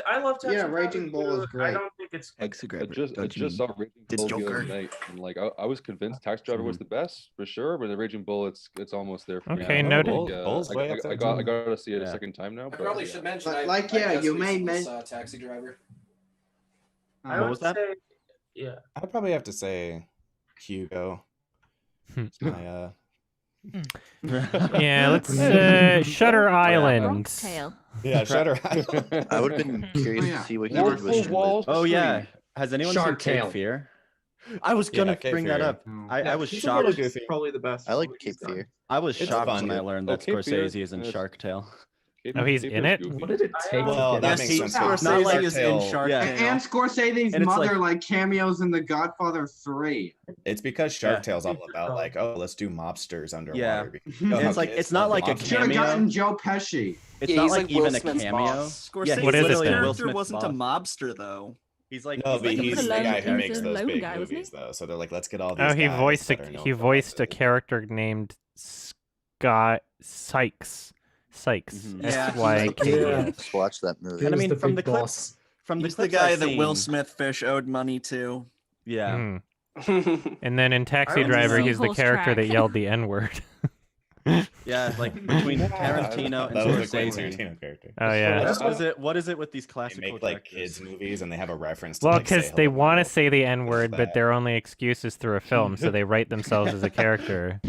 I love Taxi Yeah, Driver Raging Bull too. is great. I don't think it's I just saw Raging Bull the other night, and like I was convinced Taxi Driver was the best for sure, but the Raging Bull, it's almost there for me. Okay, noted. Bull's way up there, I too. got to see it a Yeah. second time now. I But, probably yeah. should mention. But, like, yeah, you may Taxi Driver. I What would was that? say, yeah. I'd probably have to say Hugo. It's my Yeah, let's Shutter Island. Tale. yeah, Shutter Island. I would have been curious Oh, yeah. to see what he Never did with Wall Schindler. Oh yeah. Has anyone Shark seen Tale. Cape Fear? I was gonna Cape bring that Fear. up. I was He's shocked. probably- probably the best. I like movie Cape he's done. Fear. I was It's shocked fun. when I learned that Cape Fear Scorsese is in is- Shark Tale. Oh, he's in it? What did it take? Well, to that get makes it? sense. Scorsese Not like is in Shark yeah. Tale. And Scorsese's And it's mother like- like cameos in The Godfather 3. It's because Shark Yeah. Tale's all about like, oh, let's do mobsters underwater. Yeah. because you know how It's like- kids it's not love like a lobsters. Should have Cameo? gotten Joe Pesci. It's Yeah, not he's like like Will even a Smith's cameo. boss. Yeah, Scorsese's he's What is it literally then? Will character Smith's wasn't a boss. mobster though. He's like No, but like a he's the alone- guy who he was makes a those lone big guy, wasn't he? movies, though. So they're like, let's get all these. Oh, he guys voiced that are known he for voiced a movies. character named Scott Sykes. Sykes. Mhm. Yeah, S-Y-K-E-S. Just watch that movie. And I mean, the from big the boss. clips, from the He's the clips guy I've that Will seen- Smith Fish owed money to. Yeah. Mhm. And then in Taxi I Driver, see he's the Horse character Track. that yelled the N-word. Yeah, like between Tarantino and That was the Quentin Scorsese. Tarantino character. Oh yeah. What is it with these They classical make like directors? kids movies and they have a reference to Well, like, say because they hello want to world. say the N-word, but that? their only excuse is through a film, so they write themselves as a character.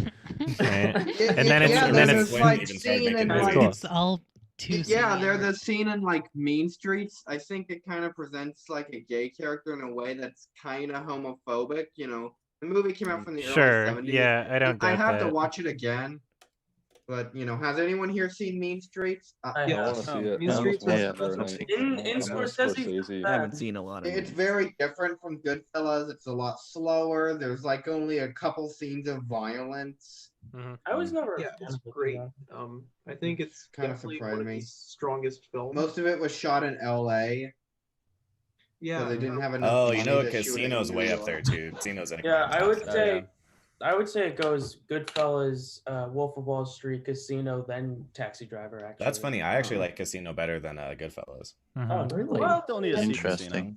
Right? And then it's yeah, and then there's it's this, when like you even started scene making in That's like cool. It's all too. yeah, there's similar. a scene in like Mean Streets. I think it kind of presents like a gay character in a way that's kind of homophobic. You know, the movie came out from the Sure, early 70s. yeah, I don't I doubt have to that. watch it again. But you know, has anyone here seen Mean Streets? I I want have. to see it. Mean I Streets almost was watched the it best the one. other night. In I'm not Scorsese, I haven't seen a lot of It's movies. very different from Goodfellas. It's a lot slower. There's like only a couple scenes of violence. I was never. Yeah, a fan it's of it, great. yeah. I think it's Kinda definitely surprised one of me. his strongest films. Most of it was shot in L.A. Yeah, so they didn't have enough. Oh, money you know, to shoot it in Casino's New way up York. there too. Casino's in a Yeah, I would great say. spot. I would say it goes Goodfellas, Wolf of Wall Street, Casino, then Taxi Driver. Actually, That's funny. I actually like Casino better than Goodfellas. Oh, really? Well, don't need to see Interesting.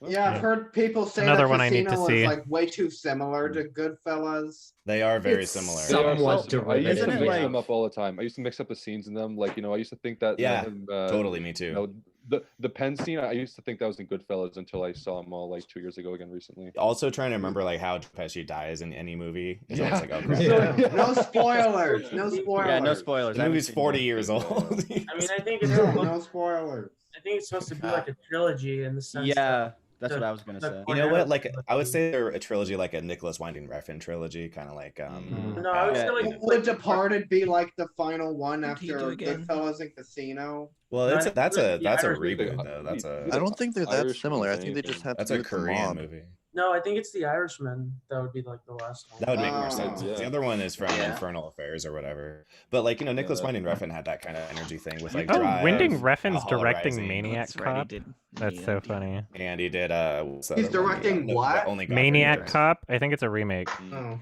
Yeah, I've heard people say Another that one I need to Casino see. is like way too similar to Goodfellas. They are very It's similar. They are somewhat so similar. I used to derivative. mix them up all the time. I used to mix up the scenes in them. Like, I used to think that Yeah, totally, me too. You know, the pen scene, I used to think that was in Goodfellas until I saw them all like 2 years ago again recently. Also trying to remember like how Pesci dies in any movie. It's Yeah. always like, oh crap. No spoilers. No spoilers. Yeah, no spoilers. The I haven't movie's seen 40 both. years old. I mean, I think it's No spoilers. I think it's supposed to be like a trilogy in the sense. Yeah, that that's the- what I was gonna the say. You know what? Like, Cornetto I would say they're a trilogy, like a Nicholas Winding Refn trilogy, kind of like. No, I would say like Would Departed be like the final one What do you do after again? Goodfellas and Casino? Well, that's a The reboot though. That's I don't think they're that Irish similar. I movie, think they just have that's to a do with the Korean mob. movie. No, I think it's The Irishman. That would be like the last one. That would make more Oh. sense. Yeah. The other one is from Yeah. Infernal Affairs or whatever. But like, Nicholas Winding Refn had that kind of energy thing with like Oh, Drive, Winding Refn's Apollo directing Rising. Maniac That's right, he Cop. did That's so Maniac. funny. And he did what's the He's other one? directing The what? Only God Maniac Forgives. Cop. I think it's a remake. Oh.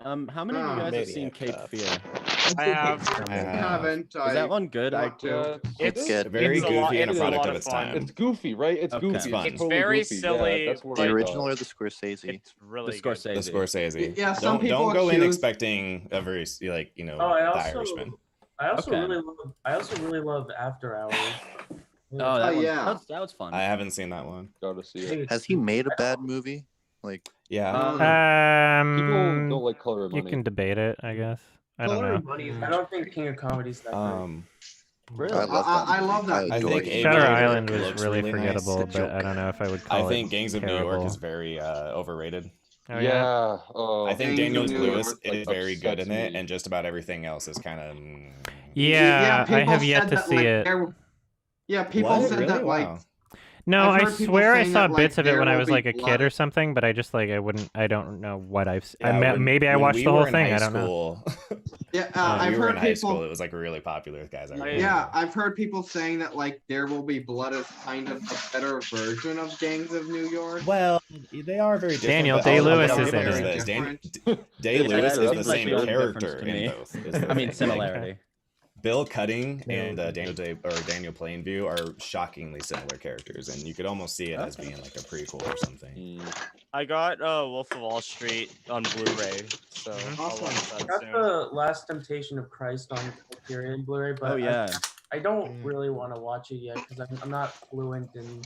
How many of you guys have seen Maniac Cape Cop. Fear? I have. I I have. haven't. Is that one good? I want to. It's good. Very it's goofy a lot, and a it's product lot of its fun. time. It's goofy, right? It's Okay. goofy. It's fun. It's totally very goofy. silly, Yeah, that's what The I original thought. or the Scorsese? It's really The good. Scorsese. The Scorsese. Yeah, some don't people go in accuse- expecting a very like Oh, The Irishman. I also Okay. really love After Hours. Oh, that, yeah. that was fun. I haven't seen that one. Gotta see I it. think it's- Has he made a bad movie? Like, Yeah. People don't like Color of You Money. can debate it, I guess. I don't Color know. of Money is I don't think King of Comedy's that Really? I love that. I love that. I adore think it. Shutter Aviator Island was looks really nice. forgettable, The but I don't know if I would call I it think Gangs of New York terrible. is very overrated. Oh, Yeah. Oh, I think Gangs of Daniel New Lewis York, is very good in upsets it, me. and just about everything else is kind of. Yeah, I people have yet said to that, see like, it. Yeah, people What? said Really? that like Wow. No, I've I heard people swear I saying saw that, like, bits of it there when I will was be like a blood. kid or something, but I just like I don't know what I've seen. Yeah, Maybe I when watched we the whole were in thing. high I don't know. school- Yeah, when I've we were in heard high people. school, it was like really popular with guys. I remember. Yeah, I've heard people saying that like There Will Be Blood is kind of a better version of Gangs of New York. Well, they are very different. Daniel but Day-Lewis what I'll is give in it it. is Different. Day-Lewis is that the seems like same the only character difference to me. in both. is the I mean, thing. similarity. Bill Cutting and Daniel Plainview are shockingly similar characters, and you could almost see it as being like a prequel or something. I got Wolf of Wall Street on Blu-ray, so I'll watch I that got soon. the Last Temptation of Christ on Criterion Blu-ray, but Oh, yeah. I don't really want to watch it yet because I'm not fluent in.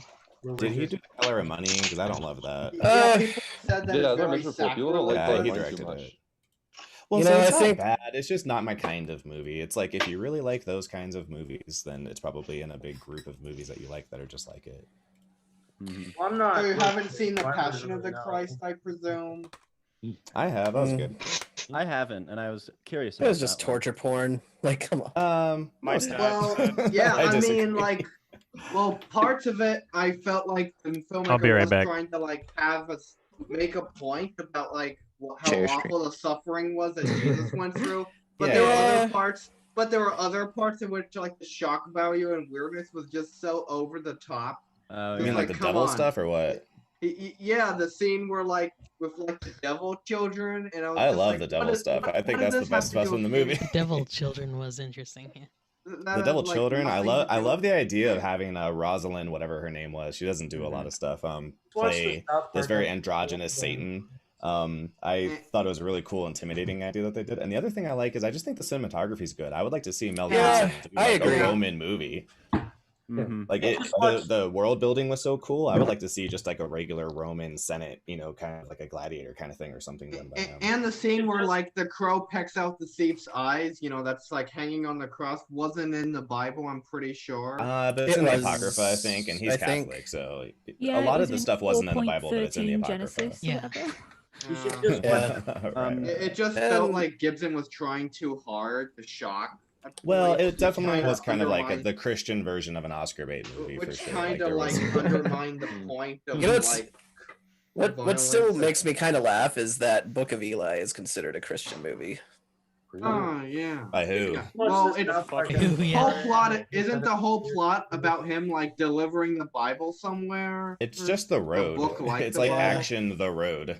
Did he do The Color of Money? Because I don't love that. Yeah, people said that Yeah, it's that very makes me feel. People don't like Yeah, Color of he Money directed too much. it. Well, You so know, it's I not think- bad. It's just not my kind of movie. It's like if you really like those kinds of movies, then it's probably in a big group of movies that you like that are just like it. Well, I'm not. So you like, haven't seen The why would Passion I of the know? Christ, I presume. I have. That was good. I haven't, and I was curious. It was about just that one. torture porn. Like, come on. My most dad Well, said- yeah, I mean, disagree. like, well, parts of it, I felt like the filmmaker I'll be right was back. trying to like make a point about like how Chair awful the suffering was that Jesus went through. But Yeah. there were Yeah. other parts. But there were other parts in which like the shock value and weirdness was just so over the top. You It's mean like the come devil on. stuff or what? Yeah, the scene where like with like the devil children, and I was I just love like, the what devil is- stuff. what- I think what does that's the this have best to do stuff in the with movie. Devil Children was interesting. Yeah. That The has, Devil like, Children. I nothing love. to I do love with- the idea of having Rosalind, whatever her name was. She doesn't do a lot of stuff. Watch Play the South this Park very episode. androgynous Satan. I thought it was a really cool, intimidating idea that they did. And the other thing I like is I just think the cinematography is good. I would like to see Mel Yeah, Gibson do I like agree. a Roman movie. Mhm. Like the world building was so cool. I would like to see just like a regular Roman Senate, kind of like a gladiator kind of thing or something done by him. And the scene where like the crow pecks out the thief's eyes, that's like hanging on the cross, wasn't in the Bible, I'm pretty sure. But it's It in the was- Apocrypha, I think, and he's I think- Catholic, so Yeah, a it lot was of the in stuff wasn't in the Bible, but it's in the 4.13 Apocrypha. Genesis or Yeah. whatever. You should just Yeah. Right. It just felt like Gibson was trying too hard to shock. Well, Like, it definitely kinda was kind of like undermined- the Christian version of an Oscar bait movie, for which sure. kind of there like was- undermined the point of You know, it's- like What still violence. makes me kind of laugh is that Book of Eli is considered a Christian movie. Oh yeah. By who? Yeah. Well, it's Ooh, yeah. whole plot isn't the whole plot about him like delivering the Bible somewhere. It's just the road. book like It's the like Bible. action the road.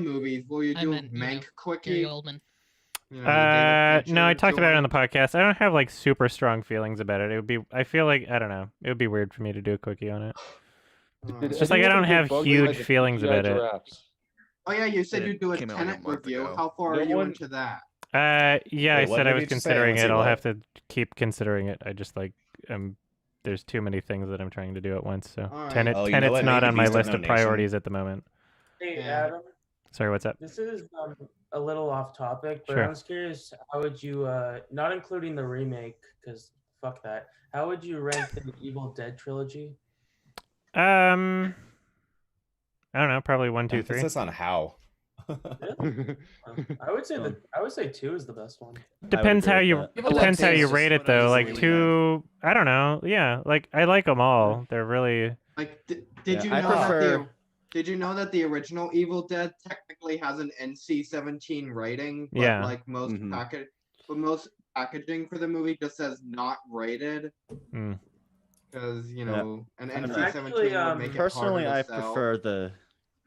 movies, will you I do a meant, you know, Mank Gary quickie? Oldman. You know, David No, I Fincher, talked about it on Joel- the podcast. I don't have like super strong feelings about it. It would be, I feel like, I don't know. It would be weird for me to do a quickie on it. Did It's just like I anyone don't get have bugged by huge the feelings CGI about it. giraffes? Oh yeah, you said It you'd do a came out like a Tenet month review. ago. How far No are you one- into that? Yeah, I Wait, what said I did was you just say? considering Let's it. see I'll what. have to keep considering it. I just like there's too many things that I'm trying to do at once. So All right. Oh, you know Tenet's what? not Maybe on my Beast of list No of Nation. priorities at the moment. Hey, Yeah. Adam. Sorry, what's up? This is a little off topic, but Sure. I was curious, how would you, not including the remake, because fuck that, how would you rank the Evil Dead trilogy? I don't know, probably 1, 2, 3. Emphasis on how. Really? I would say 2 is the best one. Depends how you Evil Dead depends how 2 is you just rate it what though. is Like really 2, I don't know. Yeah, like I like them all. They're really. Like, did Yeah, you I know that prefer- did you know that the original Evil Dead technically has an NC-17 rating, but Yeah. like most Mhm. most packaging for the movie just says not rated Mm. because you Yeah. know an I don't know. NC-17 would make it Personally, harder I to sell. prefer the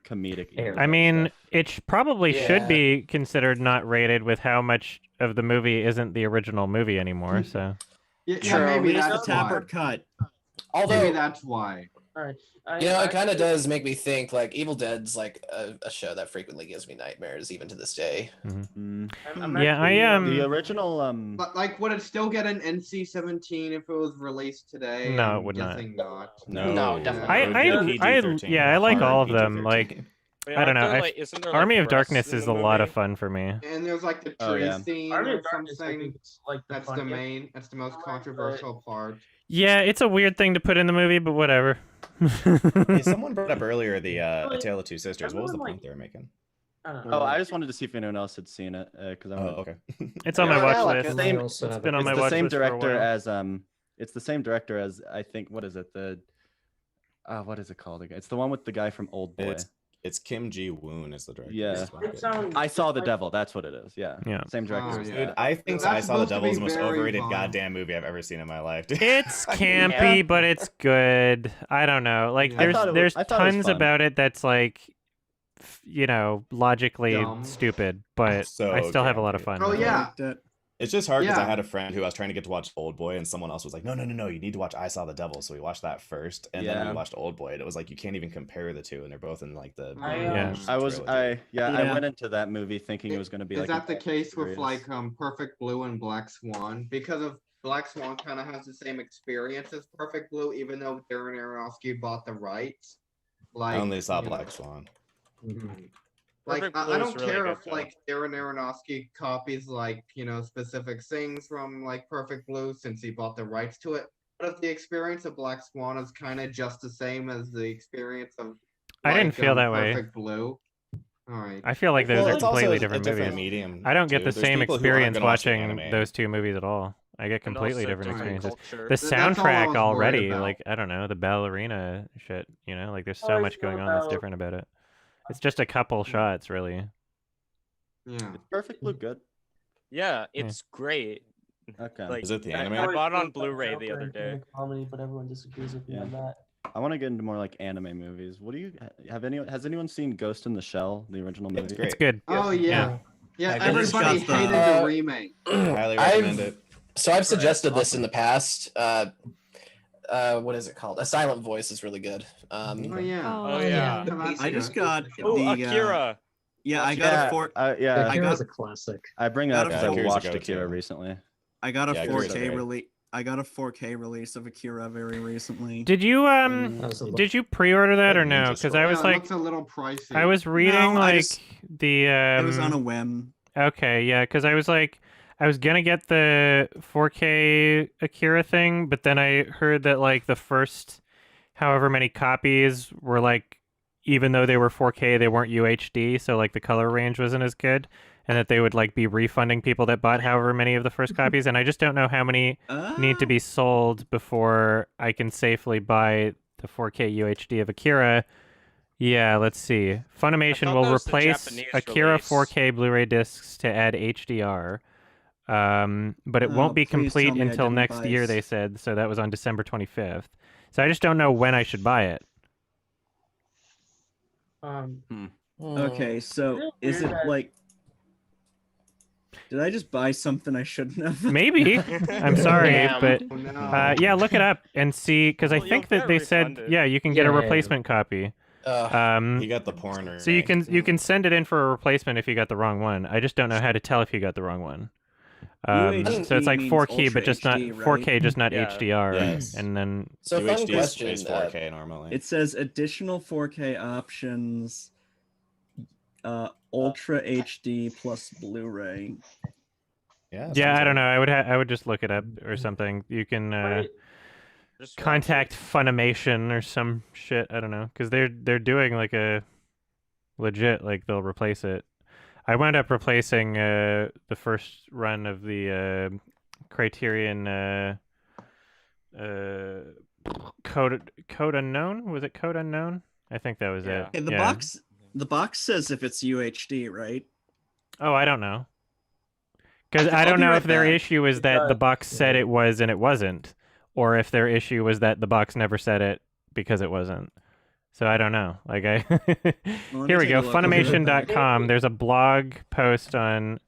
comedic. Evil I Dead mean, stuff. it probably Yeah. should be considered not rated with how much of the movie isn't the original movie anymore. So. Yeah, True. maybe Release the that's why. Tapper cut. Maybe Although, that's why. Alright. you know, it kind of does make me think. Like, Evil Dead's like a show that frequently gives me nightmares, even to this day. Mm. Yeah, I The original. But like, would it still get an NC-17 if it was released today? No, it I'm would not. guessing not. No, definitely I, not. I, PG-13, yeah, I like hard all of them. PG-13. Like, Wait, I don't know. aren't there, like, isn't there, like, Army of breasts Darkness in is the a lot of movie? fun for me. And there's like the Oh, tree yeah. scene Army or of Darkness, I something. think it's like the That's the funniest. main. That's the most controversial part. Yeah, it's a weird thing to put in the movie, but whatever. Hey, someone brought up earlier the A Tale of Two Sisters. What was the everyone, point they were making? I don't know. Oh, I just wanted to see if anyone else had seen it because I Oh, wanted. okay. It's on my Yeah, watch I like list. it. Same- It's been on It's my the watch same list for a director while. as It's the same director as I think. What is it? What is it called again? It's the one with the guy from Old Boy. It's Kim Ji-woon is the director. Yeah. It sounds I Saw the like- Devil. That's what it is. Yeah. Yeah. Same director. Oh, as yeah. that. Dude, I think That's I Saw the supposed to Devil is the be most very overrated fun. goddamn movie I've ever seen in my life. dude. It's campy, but it's good. I don't know. Like, Yeah. there's I thought it there's was tons fun. about it that's like, logically Dumb. stupid, but So I still have a lot of campy. fun. Oh with it. yeah. Liked it. It's just hard because I Yeah. had a friend who I was trying to get to watch Old Boy, and someone else was like, no, you need to watch I Saw the Devil. So we watched that first, and then Yeah. we watched Old Boy, and it was like you can't even compare the two, and they're both in like the Yeah. I trilogy. I went into that movie thinking it was going to be Is like. that the case with serious. like Perfect Blue and Black Swan? Because of Black Swan kind of has the same experience as Perfect Blue, even though Darren Aronofsky bought the rights. Like I only saw you know, Black Swan. Like Perfect I Blue is don't really care good, if though. like Darren Aronofsky copies like specific things from like Perfect Blue since he bought the rights to it. But if the experience of Black Swan is kind of just the same as the experience of I didn't feel that way. Perfect Blue. All right. I feel like those Well, are it's also completely a different different movies. medium, I don't get too. the There's same people who aren't experience gonna watch the watching anime. those two movies at all. I get completely also different different experiences. culture. The That's all I soundtrack was worried already, about. like I don't know, the ballerina shit. Like there's Oh, so I much feel going on that's about- different about it. It's just a couple shots, really. Yeah. Perfect Blue good. Yeah, it's great. Okay. Like, Is it the I anime? I bought it on Joker Blu-ray the and other day. Comedy, but everyone disagrees with me Yeah. on that. I want to get into more like anime movies. What do you has anyone seen Ghost in the Shell, the original movie? It's great. It's good. Oh yeah. Yeah, I just everybody got the- hated the remake. Highly recommend it. So I've suggested this in the past. What is it called? A Silent Voice is really good. Oh yeah. Oh, yeah. I just got Oh, the Akira. yeah, I got a four. Yeah, I got a classic. I bring got that up a because I Akira's a watched go-to. Akira recently. I got a Yeah, Akira's 4K great. release. I got a 4K release of Akira very recently. Did you did you pre-order that or no? Because I was it like, looks a little pricey. I was reading No, I like just- the it was on a whim. Okay, yeah, because I was like, I was gonna get the 4K Akira thing, but then I heard that like the first however many copies were like, even though they were 4K, they weren't UHD, so like the color range wasn't as good, and that they would like be refunding people that bought however many of the first copies, and I just don't know how many need to be sold before I can safely buy the 4K UHD of Akira. Yeah, let's see. Funimation thought will that was the replace Japanese Akira release. 4K Blu-ray discs to add HDR. But it Oh, won't be please tell complete me I until didn't next buy year, s- they said. So that was on December 25th. So I just don't know when I should buy it. Okay, so Isn't it is weird it that- like? Did I just buy something I shouldn't have? Maybe. I'm sorry, Damn. but Oh, no. yeah, look it up and see, because I Well, think you'll that get they said, refunded. yeah, you can get a Yeah, yeah, yeah. replacement copy. He got the porn. So you can send it in for a replacement if you got the wrong one. I just don't know how to tell if you got the wrong one. So it's like 4K, but just not 4K, just not HDR. Yes. And then So UHD question, is 4K normally. It says additional 4K options, Ultra HD plus Blu-ray. Yeah, I don't know. I would just look it up or something. You can contact Funimation or some shit. I don't know, because they're doing like a legit, like they'll replace it. I wound up replacing the first run of the Criterion Code Unknown. Was it Code Unknown? I think that was it. Hey, the box says if it's UHD, right? Oh, I don't know. Because I I'll don't be know right if their back. issue is that the box said it was and it wasn't, or if their issue was that the box never said it because it wasn't. So I don't know. Like Well, here we take go. a look. I'll be right back. Funimation.com. There's a blog post on.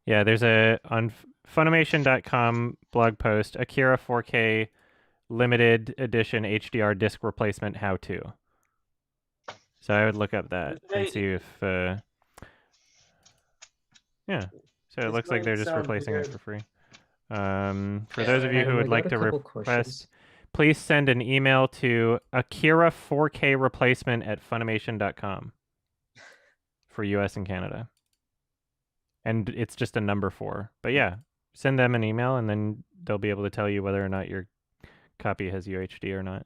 Yeah, there's on Funimation.com blog post. Akira 4K limited edition HDR disc replacement how to. So I would look up that and see if. Yeah. So it looks like they're just replacing it for free. For those of you who would like to request, please send an email to Akira 4K replacement at Funimation.com for US and Canada. And it's just a number 4. But yeah, send them an email and then they'll be able to tell you whether or not your copy has UHD or not.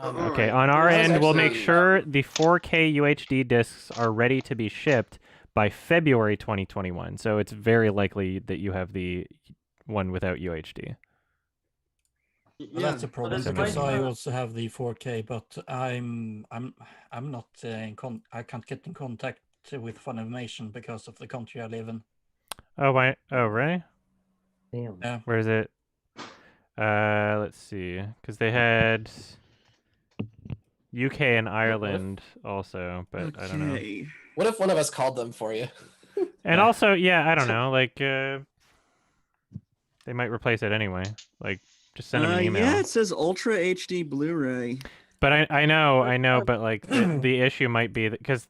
Okay, on our end, we'll make sure the 4K UHD discs are ready to be shipped by February 2021. So it's very likely that you have the one without UHD. Well, that's a problem because I also have the 4K, but I'm not I can't get in contact with Funimation because of the country I live in. Oh, why? Oh, really? Damn. Yeah. Where is it? Let's see, because they had UK and Ireland also, but I don't know. What if one of us called them for you? And also, yeah, I don't know, like they might replace it anyway. Like, just send them an email. Yeah, it says Ultra HD Blu-ray. But I know, but like the issue might be that because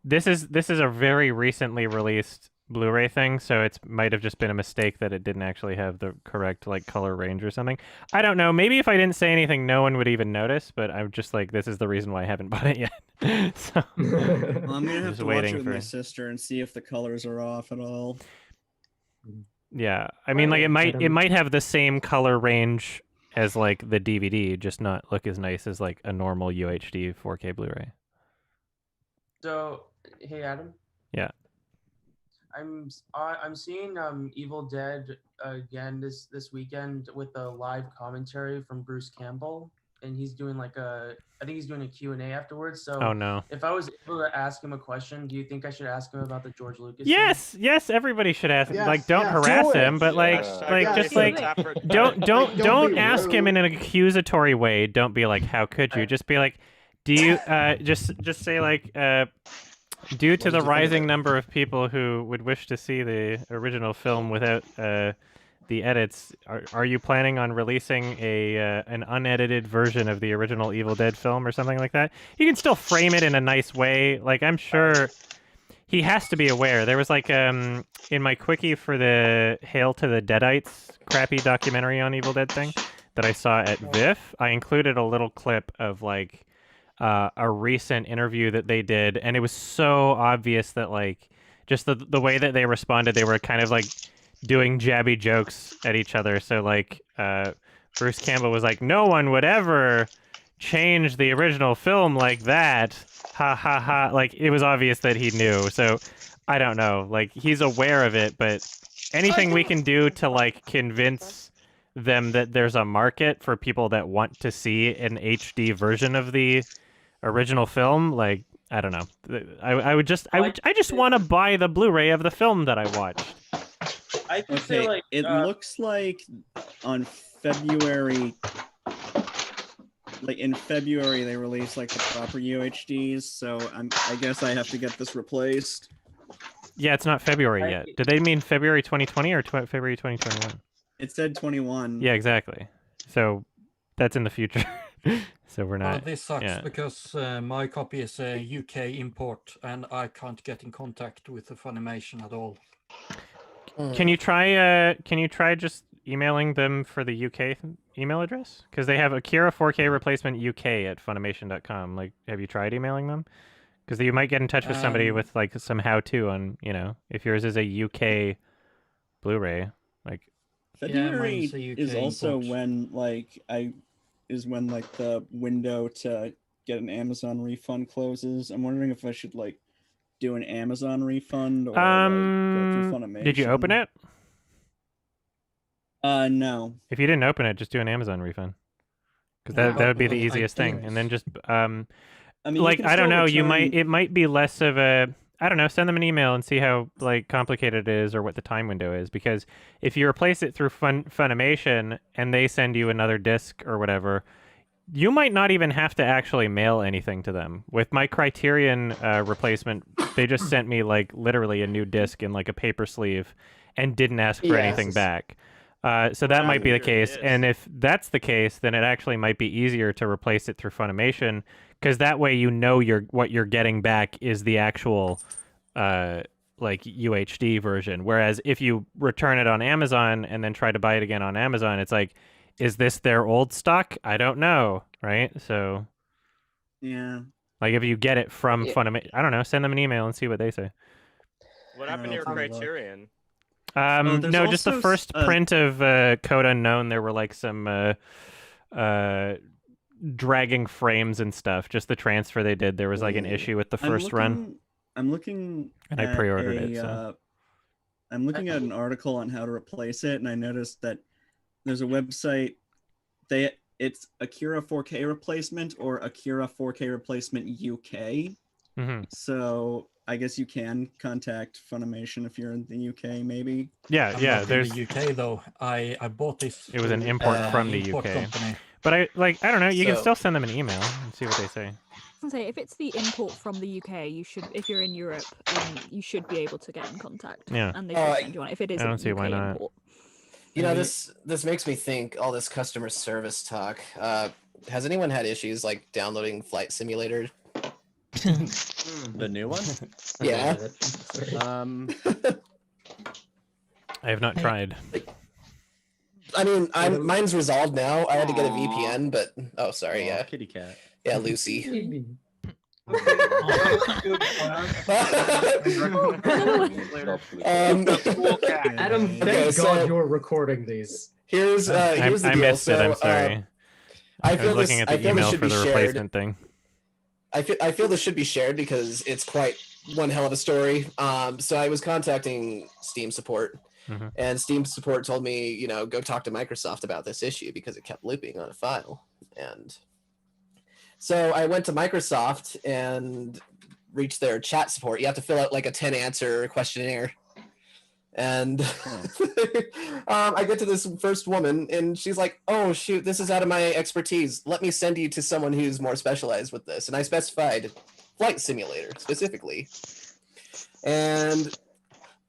this is a very recently released Blu-ray thing, so it might have just been a mistake that it didn't actually have the correct like color range or something. I don't know. Maybe if I didn't say anything, no one would even notice. But I'm just like, this is the reason why I haven't bought it yet. So Well, I'm gonna have just to watch waiting it with for. my sister and see if the colors are off at all. Yeah, I mean, like it might have the same color range as like the DVD, just not look as nice as like a normal UHD 4K Blu-ray. So, hey Adam. Yeah. I'm seeing Evil Dead again this weekend with a live commentary from Bruce Campbell, and he's doing I think he's doing a Q&A afterwards. So Oh, no. If I was able to ask him a question, do you think I should ask him about the George Lucas? Yes, everybody should ask. Yes, like, don't yes. harass Do it. him, but like, just like, don't ask him in an accusatory way. Don't be like, how could you? Just be like, do you? Just say like, due to the rising number of people who would wish to see the original film without the edits, are you planning on releasing an unedited version of the original Evil Dead film or something like that? You can still frame it in a nice way. Like, I'm sure he has to be aware. There was like in my quickie for the Hail to the Deadites crappy documentary on Evil Dead thing that I saw at VIF, I included a little clip of like a recent interview that they did, and it was so obvious that like just the way that they responded, they were kind of like doing jabby jokes at each other. So like Bruce Campbell was like, no one would ever change the original film like that, ha ha ha. Like, it was obvious that he knew. So I don't know, like, he's aware of it, but anything we can do to like convince them that there's a market for people that want to see an HD version of the original film, like, I don't know. I just want to buy the Blu-ray of the film that I watched. I could Okay, say like it looks like on February, like in February they released like the proper UHDs, so I guess I have to get this replaced. Yeah, it's not February yet. Did they mean February 2020 or February 2021? It said 21. Yeah, exactly. So that's in the future. So we're not. This sucks yeah. because my copy is a UK import, and I can't get in contact with the Funimation at all. Can you try? Can you try just emailing them for the UK email address? Because they have Akira 4K replacement UK at Funimation.com. Like, have you tried emailing them? Because you might get in touch with somebody with like some how-to on, you know, if yours is a UK Blu-ray, like. February mine's a UK is also import. when like the window to get an Amazon refund closes. I'm wondering if I should like do an Amazon refund or like, go through Funimation. Did you open it? No. If you didn't open it, just do an Amazon refund. Because that would be the easiest thing. And then just I mean, like, you can I don't still know, return... it might be less of a, I don't know, send them an email and see how like complicated it is or what the time window is. Because if you replace it through Funimation and they send you another disc or whatever, you might not even have to actually mail anything to them. With my Criterion replacement, they just sent me like literally a new disc in like a paper sleeve and didn't ask for anything back. So that might be the case. And if that's the case, then it actually might be easier to replace it through Funimation, because that way you know what you're getting back is the actual like UHD version. Whereas if you return it on Amazon and then try to buy it again on Amazon, it's like, is this their old stock? I don't know, right? So yeah, like if you get it from Funimation, I don't know, send them an email and see what they say. What happened to your Criterion? No, just the first print of Code Unknown, there were like some dragging frames and stuff. Just the transfer they did, there was like an issue with the first run. I'm looking and I pre-ordered it. So. I'm looking at an article on how to replace it, and I noticed that there's a website. It's Akira 4K replacement or Akira 4K replacement UK. Mm-hmm. So I guess you can contact Funimation if you're in the UK, maybe. Yeah, I'm not in the UK though. I bought this. It was an import from the UK. Company. But I don't know. You can still send them an email and see what they say. I was gonna say, if it's the import from the UK, you should. If you're in Europe, you should be able to get in contact. Yeah. And they should send you one if it is. I don't see why not. Import. You know, this makes me think, all this customer service talk. Has anyone had issues like downloading Flight Simulator? The new one? Yeah. I have not tried. I mean, mine's resolved now. I had to get a VPN, but sorry, yeah. Kitty cat. Yeah, Lucy. Adam, thank God you're recording these. Here's the I deal. missed it. I'm sorry. I was looking at the email for the replacement thing. I feel this should be shared because it's quite one hell of a story. So I was contacting Steam support, and Steam support told me, go talk to Microsoft about this issue because it kept looping on a file. And so I went to Microsoft and reached their chat support. You have to fill out like a 10-answer questionnaire. And I get to this first woman, and she's like, "Oh shoot, this is out of my expertise. Let me send you to someone who's more specialized with this." And I specified Flight Simulator specifically. And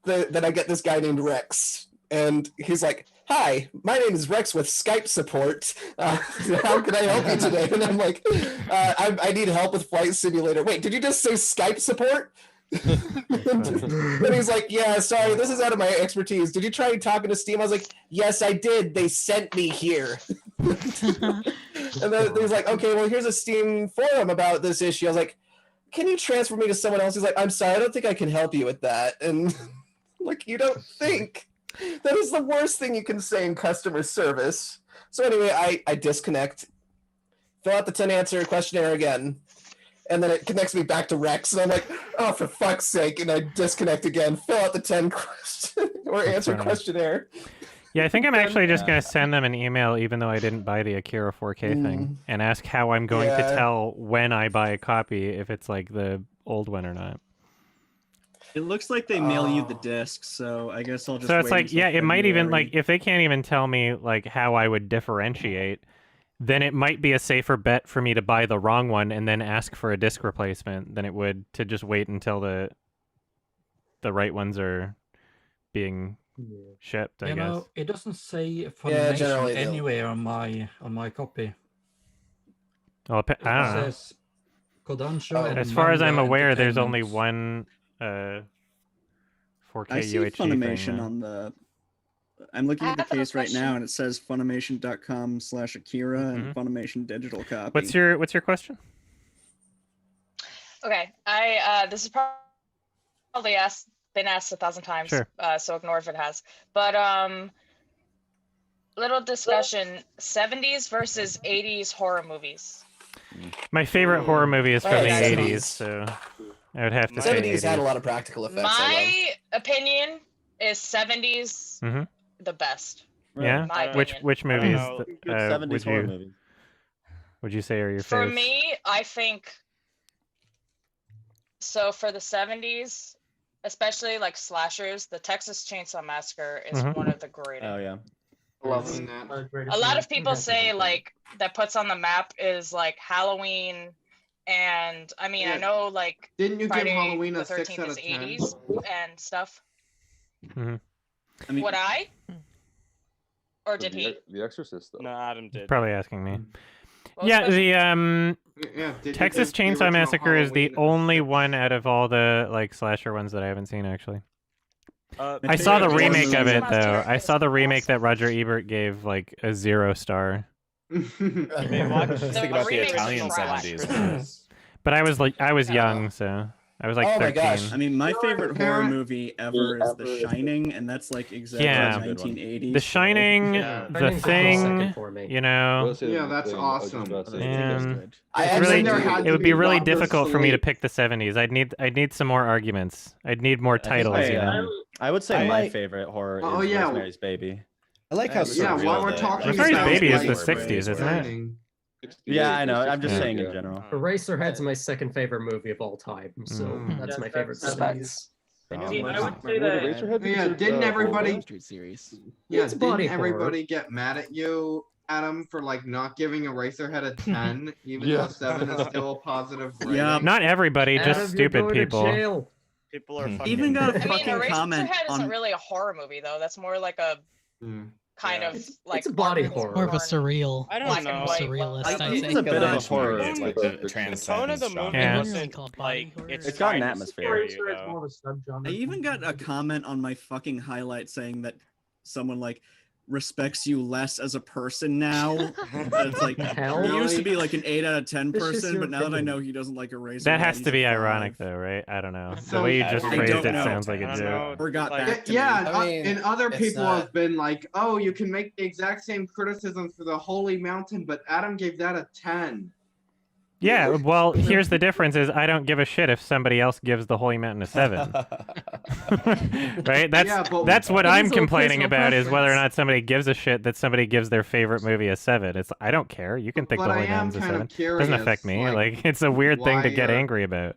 then I get this guy named Rex, and he's like, "Hi, my name is Rex with Skype support. How can I help you today?" And I'm like, I need help with Flight Simulator. Wait, did you just say Skype support? And he's like, "Yeah, sorry, this is out of my expertise. Did you try talking to Steam?" I was like, "Yes, I did. They sent me here." And then he's like, "Okay, well, here's a Steam forum about this issue." I was like, "Can you transfer me to someone else?" He's like, "I'm sorry, I don't think I can help you with that." And like, you don't think that is the worst thing you can say in customer service. So anyway, I disconnect, fill out the 10-answer questionnaire again, and then it connects me back to Rex, and I'm like, "Oh, for fuck's sake!" And I disconnect again, fill out the 10 question or answer questionnaire. Yeah, I think I'm actually just gonna send them an email, even though I didn't buy the Akira 4K thing, and ask how I'm going to tell when I buy a copy if it's like the old one or not. It looks like they mail you the disc, so I guess I'll just. So it's wait like, until yeah, it might even February. like if they can't even tell me like how I would differentiate, then it might be a safer bet for me to buy the wrong one and then ask for a disc replacement than it would to just wait until the right ones are being shipped. I You guess. know, it doesn't say Funimation generally they'll- anywhere on my copy. Well, I don't know. Says Kodansha and As far as I'm Manga aware, there's only Entertainment. one 4K I see UHD Funimation thing. on the. I'm looking at the case right now, and it says Funimation.com/Akira and Funimation digital copy. What's your question? Okay, this is probably been asked 1,000 times. Sure. So ignore if it has. But little discussion: 70s versus 80s horror movies. My favorite horror movie is from the 80s, so I would have to The say 70s had a 80s. lot of practical effects. My opinion is 70s Mhm. the best. Yeah. My Which opinion. movies? Good 70s horror movie. Would you say are your For faves? me, I think so. For the 70s, especially like slashers, the Texas Chainsaw Massacre is Mhm. one of the greatest. Oh yeah. Loving that. A lot of people say like that puts on the map is like Halloween, and I mean I know like Didn't you give Friday Halloween a the 6 13th out is of 10? 80s and stuff. Mhm. I mean, Would I? Or did he? The Exorcist, though. No, Adam did. Probably asking me. What was Yeah, the the Yeah, did you Texas give the Chainsaw original Massacre is the Halloween only one out of all the like slasher ones that I haven't seen actually. My I saw the favorite remake of it Chainsaw though. Massacre I is saw the remake that Roger Ebert gave like a 0 star. Just think about the remake was Italian trash. 70s. But I was young, so I was like Oh my 13. gosh. I mean, my favorite horror Parent- movie ever is The Shining, and that's like exactly Yeah. 1980s. The Shining, Yeah. The Shining's a close Thing, second for me. you know. Yeah, that's awesome. And I it's actually really, there had it to would be be really Doctor difficult for me to Sleep. pick the 70s. I'd need some more arguments. I'd need more titles, you know. I would say I my like- favorite horror Oh, is yeah. Rosemary's Baby. I like how Yeah, surreal while we're the talking Rosemary's about, Baby is like, the 60s, isn't it? Shining. Yeah, I know. I'm just saying in Yeah. general. Eraserhead's my second favorite movie of all time, so that's Yes, my favorite that's- 70s. See, I would say Wait, that Eraserhead Yeah, considered, didn't everybody- horror? Street series. Yeah, It's body didn't everybody horror. get mad at you, Adam, for like not giving Eraserhead a 10, even though Yeah. 7 is still a positive rating? Yeah. Not everybody, Adam, just you're stupid going to people. jail. People are fucking. Even got a I mean, fucking comment Eraserhead isn't on. really a horror movie though. That's more like a kind of like It's a body art horror. More of a porn. surreal, I don't black know. and white. surrealist. I I'd think say. It's a bit of a horror. It's like The the The tone of transcendence the movie genre. Yeah. wasn't Call it like body it's It's got an trying to atmosphere. scare you, Eraserhead's more though. of a subgenre. I even got a comment on my fucking highlight saying that someone like respects you less as a person now. That it's like Hell? he used to be like an 8 out of 10 This is person, your but now that I opinion. know he doesn't like Eraserhead, That has he's to be a 5. ironic though, right? I don't know. The So- way you just I phrased don't it know. sounds like I a don't joke. know. Forgot Like- back to Yeah, me. I mean, and other it's people not- have been like, "Oh, you can make the exact same criticisms for the Holy Mountain," but Adam gave that a 10. Yeah, well, here's the difference is I don't give a shit if somebody else gives the Holy Mountain a 7. Right? Yeah, but- That's what It I'm is all complaining personal about is whether or preference. not somebody gives a shit that somebody gives their favorite movie a 7. It's I don't care. You can think But the I Holy am Mountain's a kind 7. of curious. Doesn't affect me. Like it's a weird thing to why, get angry about.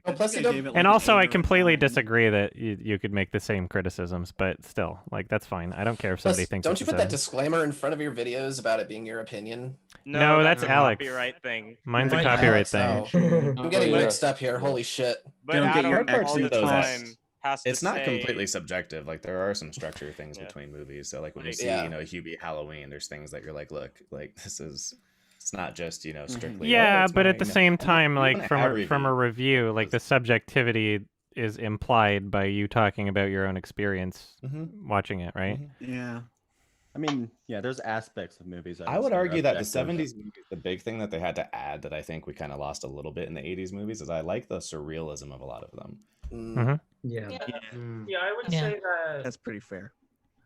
Well, plus I you gave don't, it, like, And an also, 8 I or a completely 9. disagree that you could make the same criticisms, but still, like that's fine. I don't care if plus, somebody thinks don't it's you a put that 7. disclaimer in front of your videos about it being your opinion? No, that's a Alex. copyright thing. Mine's a Right, copyright Alex, thing. I'm getting yeah. mixed up here. Holy shit. But Don't get Adam your all X in the the time twist. has to It's not say, completely subjective. Like there are some structure things Yeah. between movies. So like when you Like- see, Yeah. you know, Hubie Halloween, there's things that you're like, look, like this is, it's not just, you know, strictly. Yeah, oh, it's but my, at the you know, same I'm time, not like gonna from a review, like the subjectivity is implied by you talking about your own experience watching it, right? Yeah. I mean, yeah, there's aspects of movies. I would say are argue that the objective. 70s movies, the big thing that they had to add that I think we kind of lost a little bit in the 80s movies is I like the surrealism of a lot of them. Yeah. Yeah, I would Yeah. say that. That's pretty fair.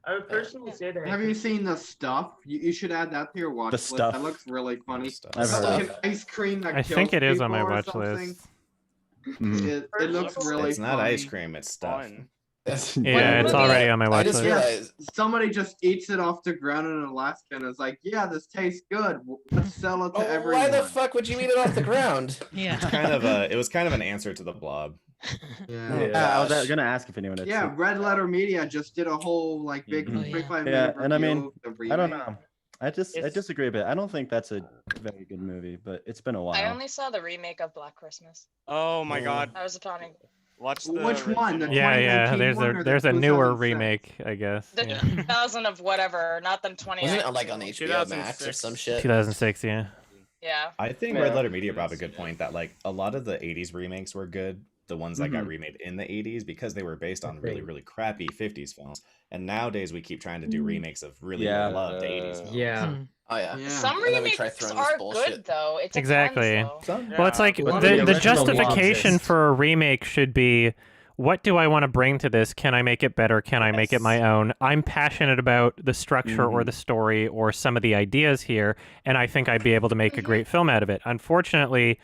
I would personally say that. Have you seen The Stuff? You should add that to your watch The list. Stuff. That looks really funny. I've It's heard like of an ice cream that I think kills it is on my people or watch something. list. It looks really It's not funny. ice cream, it's stuff. Fun. Yeah, it's already on my I watch just list. realized Somebody just eats it off the ground in Alaska and is like, "Yeah, this tastes good. Let's sell it to everyone." why the fuck would you eat it off the ground? Yeah. It's kind of a, it was kind of an answer to the Blob. Yeah. Yeah, I was Gosh. gonna ask if anyone had Yeah, seen. Red Letter Media just did a whole like big Mm-hmm. Oh, yeah. 45 Yeah, minute and I review mean, of the I don't remake. know. I disagree a bit. I don't think that's a very good movie, but it's been a while. I only saw the remake of Black Christmas. Oh my god. I was upon Watch the Which one? The original. Yeah, 2019 one or the there's a newer 2006? remake, I guess. the Yeah. 2000 of whatever, not the 20. Wasn't it on like on HBO Max or 2006. some shit? 2006, yeah. Yeah. I think Yeah. Red Letter Media brought up a good point that like a lot of the 80s remakes were good, the ones that got Mhm. remade in the 80s, because they were based on really, really crappy 50s films. And nowadays we keep trying to do remakes of really Yeah. loved 80s films. Yeah. Oh yeah. Some And then we remakes try throwing are this bullshit. good though. It depends, Exactly. though. Well, it's like but the the original justification ones- for a remake should be, what do I want to bring to this? Can I make it better? Can I make it my own? I'm passionate about the structure or the story or some of the ideas here, and I think I'd be able to make a great film out of it. Unfortunately,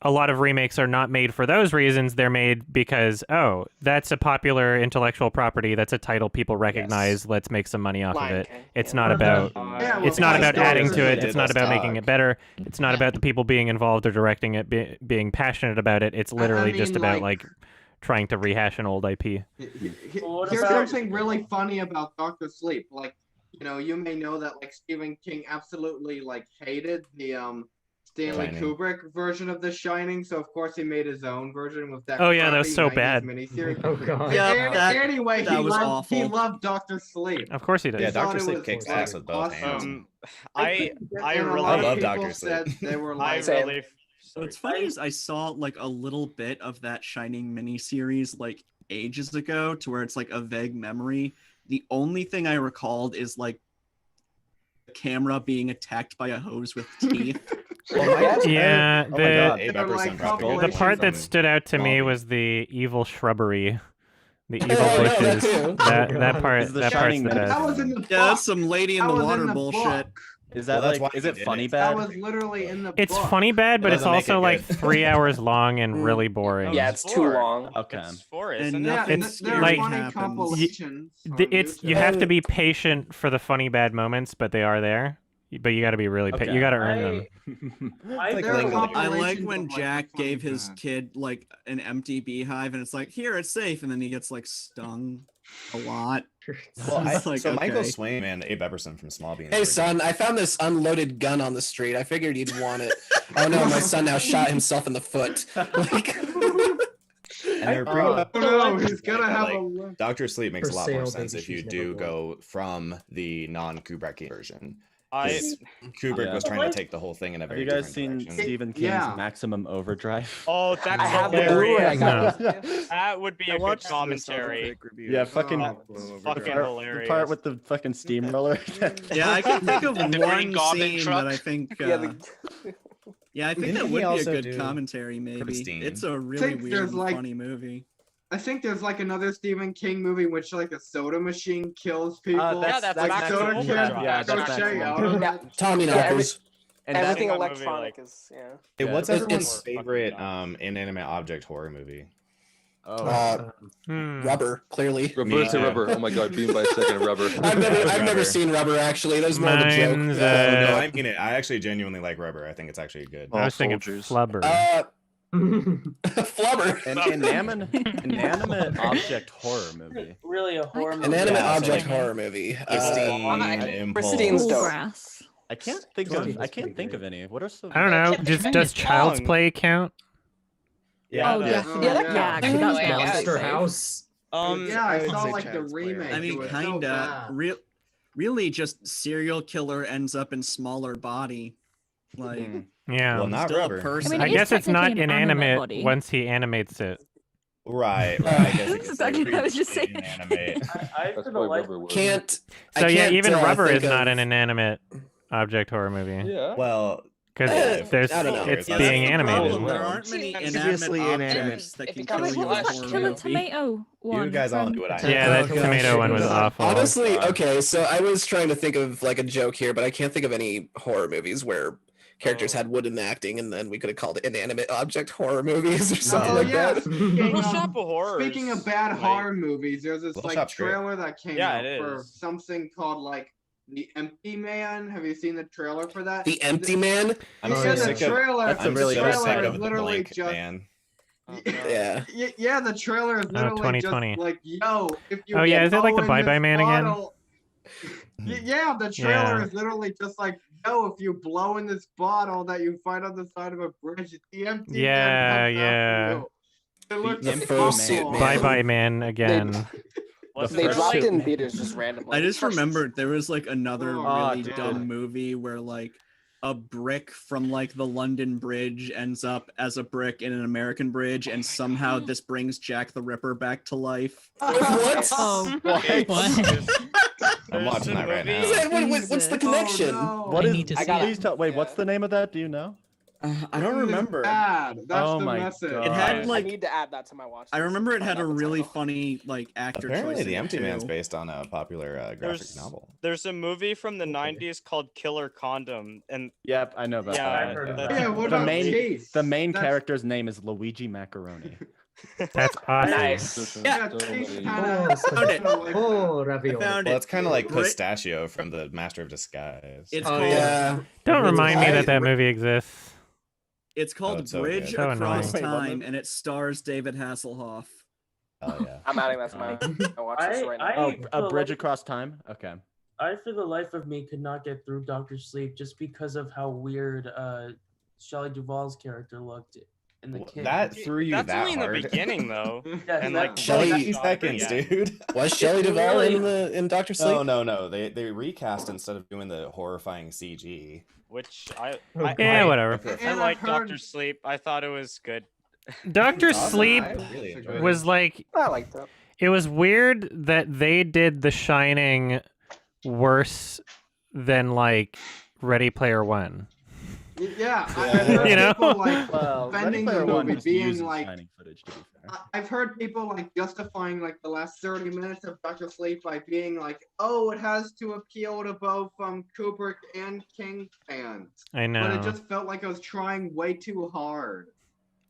a lot of remakes are not made for those reasons. They're made because, oh, that's a popular intellectual property. That's a title people recognize. Let's make some money off of it. It's not about it's not about adding to it. It's not about making it better. It's not about the people being involved or directing it being passionate about it. It's literally just mean, about like- trying to rehash an old IP. Here's something really funny about Doctor Sleep. Like, you know, you may know that like Stephen King absolutely like hated the Stanley Shining. Kubrick version of The Shining, so of course he made his own version with that. Oh, yeah, that was crappy so bad. 90s miniseries. Oh god. Yeah, Anyway, that was he awful. loved Doctor Sleep. Of course he does. Yeah, He thought Dr. it Sleep was, kicks like, ass with both awesome. hands. I And a really lot of love people Dr. Sleep. said they were I like, really What's funny is I saw like a little bit of that Shining miniseries like ages ago, to where it's like a vague memory. The only thing I recalled is like the camera being attacked by a hose with teeth. Yeah, Oh my God, Abe They're Epperson like brought the compilations part that from stood out to me Smallville. was the evil shrubbery, the evil Oh, no, that bushes. too. that part, Is the that part's Shining the minute. best. that was in the book. Yeah, that's some lady in That the was water in the bullshit. book. Is that Well, that's like? why Is he it did funny it. That bad? was literally in the It's book. funny bad, but It it's doesn't make also it like good. 3 hours long and really boring. Yeah, it's too long. Okay. It's 4, And isn't nothing it? It's there are like- funny happens. compilations. on It's you YouTube. have to be patient for the funny bad moments, but they are there. But you got to be really Okay. you got to earn them. Like There are Lingo. I like compilations when of, like, Jack the funny gave his bad. kid like an empty beehive, and it's like, here, it's safe, and then he gets like stung a lot. Well, It's like, so Michael okay. Swain and Abe Epperson from Smallville. Hey son, I found this unloaded gun on the street. I figured you'd want it. Oh no, my son now shot himself in the foot. Like, And they're bringing up No, he's gonna that, have like, a look. Dr. Sleep makes For a lot more sale, sense baby if you shoes do never go from the non-Kubrickian version. I 'Cause Kubrick Yeah. was trying to take the whole thing in a Have very you guys different seen direction. Stephen King's Yeah. Maximum Overdrive? Oh, that's I have the hilarious. Blu-ray. I got That would be a good commentary. Yeah, fucking Fucking the hilarious. part with the fucking steamroller. Yeah, I can think of The Green one Goblin scene truck. that I think. Yeah, I think Didn't that he would be a also good do commentary. Maybe Christine? it's a I really think weird, there's and like funny movie. I think there's like another Stephen King movie in which like a soda machine kills people. that's like Maximum soda Overdrive. can Yeah, that's ricochet Maximum out of Overdrive. it. Tommy Yeah, knockers. And Everything that movie, electronic like- is Hey, Yeah, what's it's- everyone's it's- favorite inanimate object horror movie? Oh, Rubber, clearly. Roberto Yeah. Rubber. Oh my god, being by a second Rubber. I've never Rubber. seen Rubber actually. That was more of a joke. Mine's, No, I mean it. I actually genuinely like Rubber. I think it's actually good. I was thinking soldiers. flubber. Flubber. an inanimate object horror movie. really a horror movie. Inanimate Yeah, so object like- horror movie. Christine, Impulse. Christine's dope. Grass. I can't think of any. What are some? I don't know. Does Child's Kong. Play count? Yeah, Oh, that- yeah. Oh, Yeah, yeah. yeah, actually, that's Yeah, one. Monster House. Yeah, I would saw say like the Child's Play, remake. right? I It mean, was so kinda. bad. Really, just serial killer ends up in smaller body. Like, Yeah. Well, not still a Rubber. person. I mean, I it is guess it's not technically an animate inanimate body. once he animates it. Right. I guess you That's could exactly say what I was just previously saying. inanimate. I That's feel why like Rubber was. Can't. So I yeah, can't, even Rubber think is not of- an inanimate object horror movie. Yeah. Well, Because there's I don't know. it's Yeah, being that's the animated. problem. There aren't many Previously inanimate inanimate. objects that It can becomes kill you in a flesh. horror Kill the movie. tomato one. you guys all from- knew what I Yeah, that Oh, gosh. tomato one was awful. Honestly, God. okay, so I was trying to think of like a joke here, but I can't think of any horror movies where characters had wooden acting, and then we could have called it inanimate object horror movies or something Oh like yeah. that. Little Shop of Horrors. Speaking of bad like- horror movies, there's this Little like Shop's great. trailer that came Yeah, out it for is. something called like The Empty Man. Have you seen the trailer for that? The Empty Man. I'm Yeah, so the sick of. trailer. I'm the really so trailer sick is of the literally blank just. man. Yeah. Yeah, the trailer is literally 2020. just like, yo, if you Oh, yeah, get is it like the in Bye Bye this Man again? bottle- Yeah, the trailer Yeah. is literally just like, yo, if you blow in this bottle that you find on the side of a bridge, it's the empty Yeah, man. comes yeah. after you. It looks The fursuit awful. man. Bye bye man again. They dropped it in theaters just randomly. I just remembered there was like another Oh, really dude. dumb movie where like a brick from like the London Bridge ends up as a brick in an American bridge, and somehow this brings Jack the Ripper back to life. What? Oh, What? I'm watching that right now. What's the connection? What is? Please tell. Wait, what's the name of that? Do you know? I don't remember. Bad. That's Oh the my message. God. It had I like need to add that to my watch. I remember it had a really funny like actor Apparently, choice. The in it, Empty Man's too. based on a popular graphic There's novel. there's a movie from the '90s called Killer Condom, and Yep, I know about yeah, that. I've heard of that's- that. Yeah, what The about main Chase? the main That's- character's name is Luigi Macaroni. That's awesome. Nice. Yeah, Chase kinda Found it. Oh, I ravioli. found Well, it. it's kind of like Brit- Pistachio from the Master of Disguise. It's Oh, called yeah. Don't remind me I- that that movie exists. It's called it's so Bridge good. So Across annoying. Wait, what Time, movie? and it stars David Hasselhoff. Oh yeah. I'm adding that to my watch list right now. Oh, feel A Bridge like- Across Time. Okay. I, for the life of me, could not get through Doctor Sleep just because of how weird Shelley Duvall's character looked in the kid. That threw you That's that only in the hard. beginning, though. Yeah, and that- like Shelley- 60 seconds, Yeah. dude. Was Shelley Duvall in Doctor Sleep? No. They recast instead of doing the horrifying CG. Which Yeah, whatever. I And like I've heard- Doctor Sleep. I thought it was good. Doctor Awesome. Sleep I really enjoyed was it. like I like that. it was weird that they did The Shining worse than like Ready Player One. Yeah, Yeah. I've heard You know? people like Well, Ready defending Player the One movie just being uses like Shining footage. To be fair. I've heard people like justifying like the last 30 minutes of Doctor Sleep by being like, oh, it has to appeal to both Kubrick and King fans. I know. But it just felt like I was trying way too hard.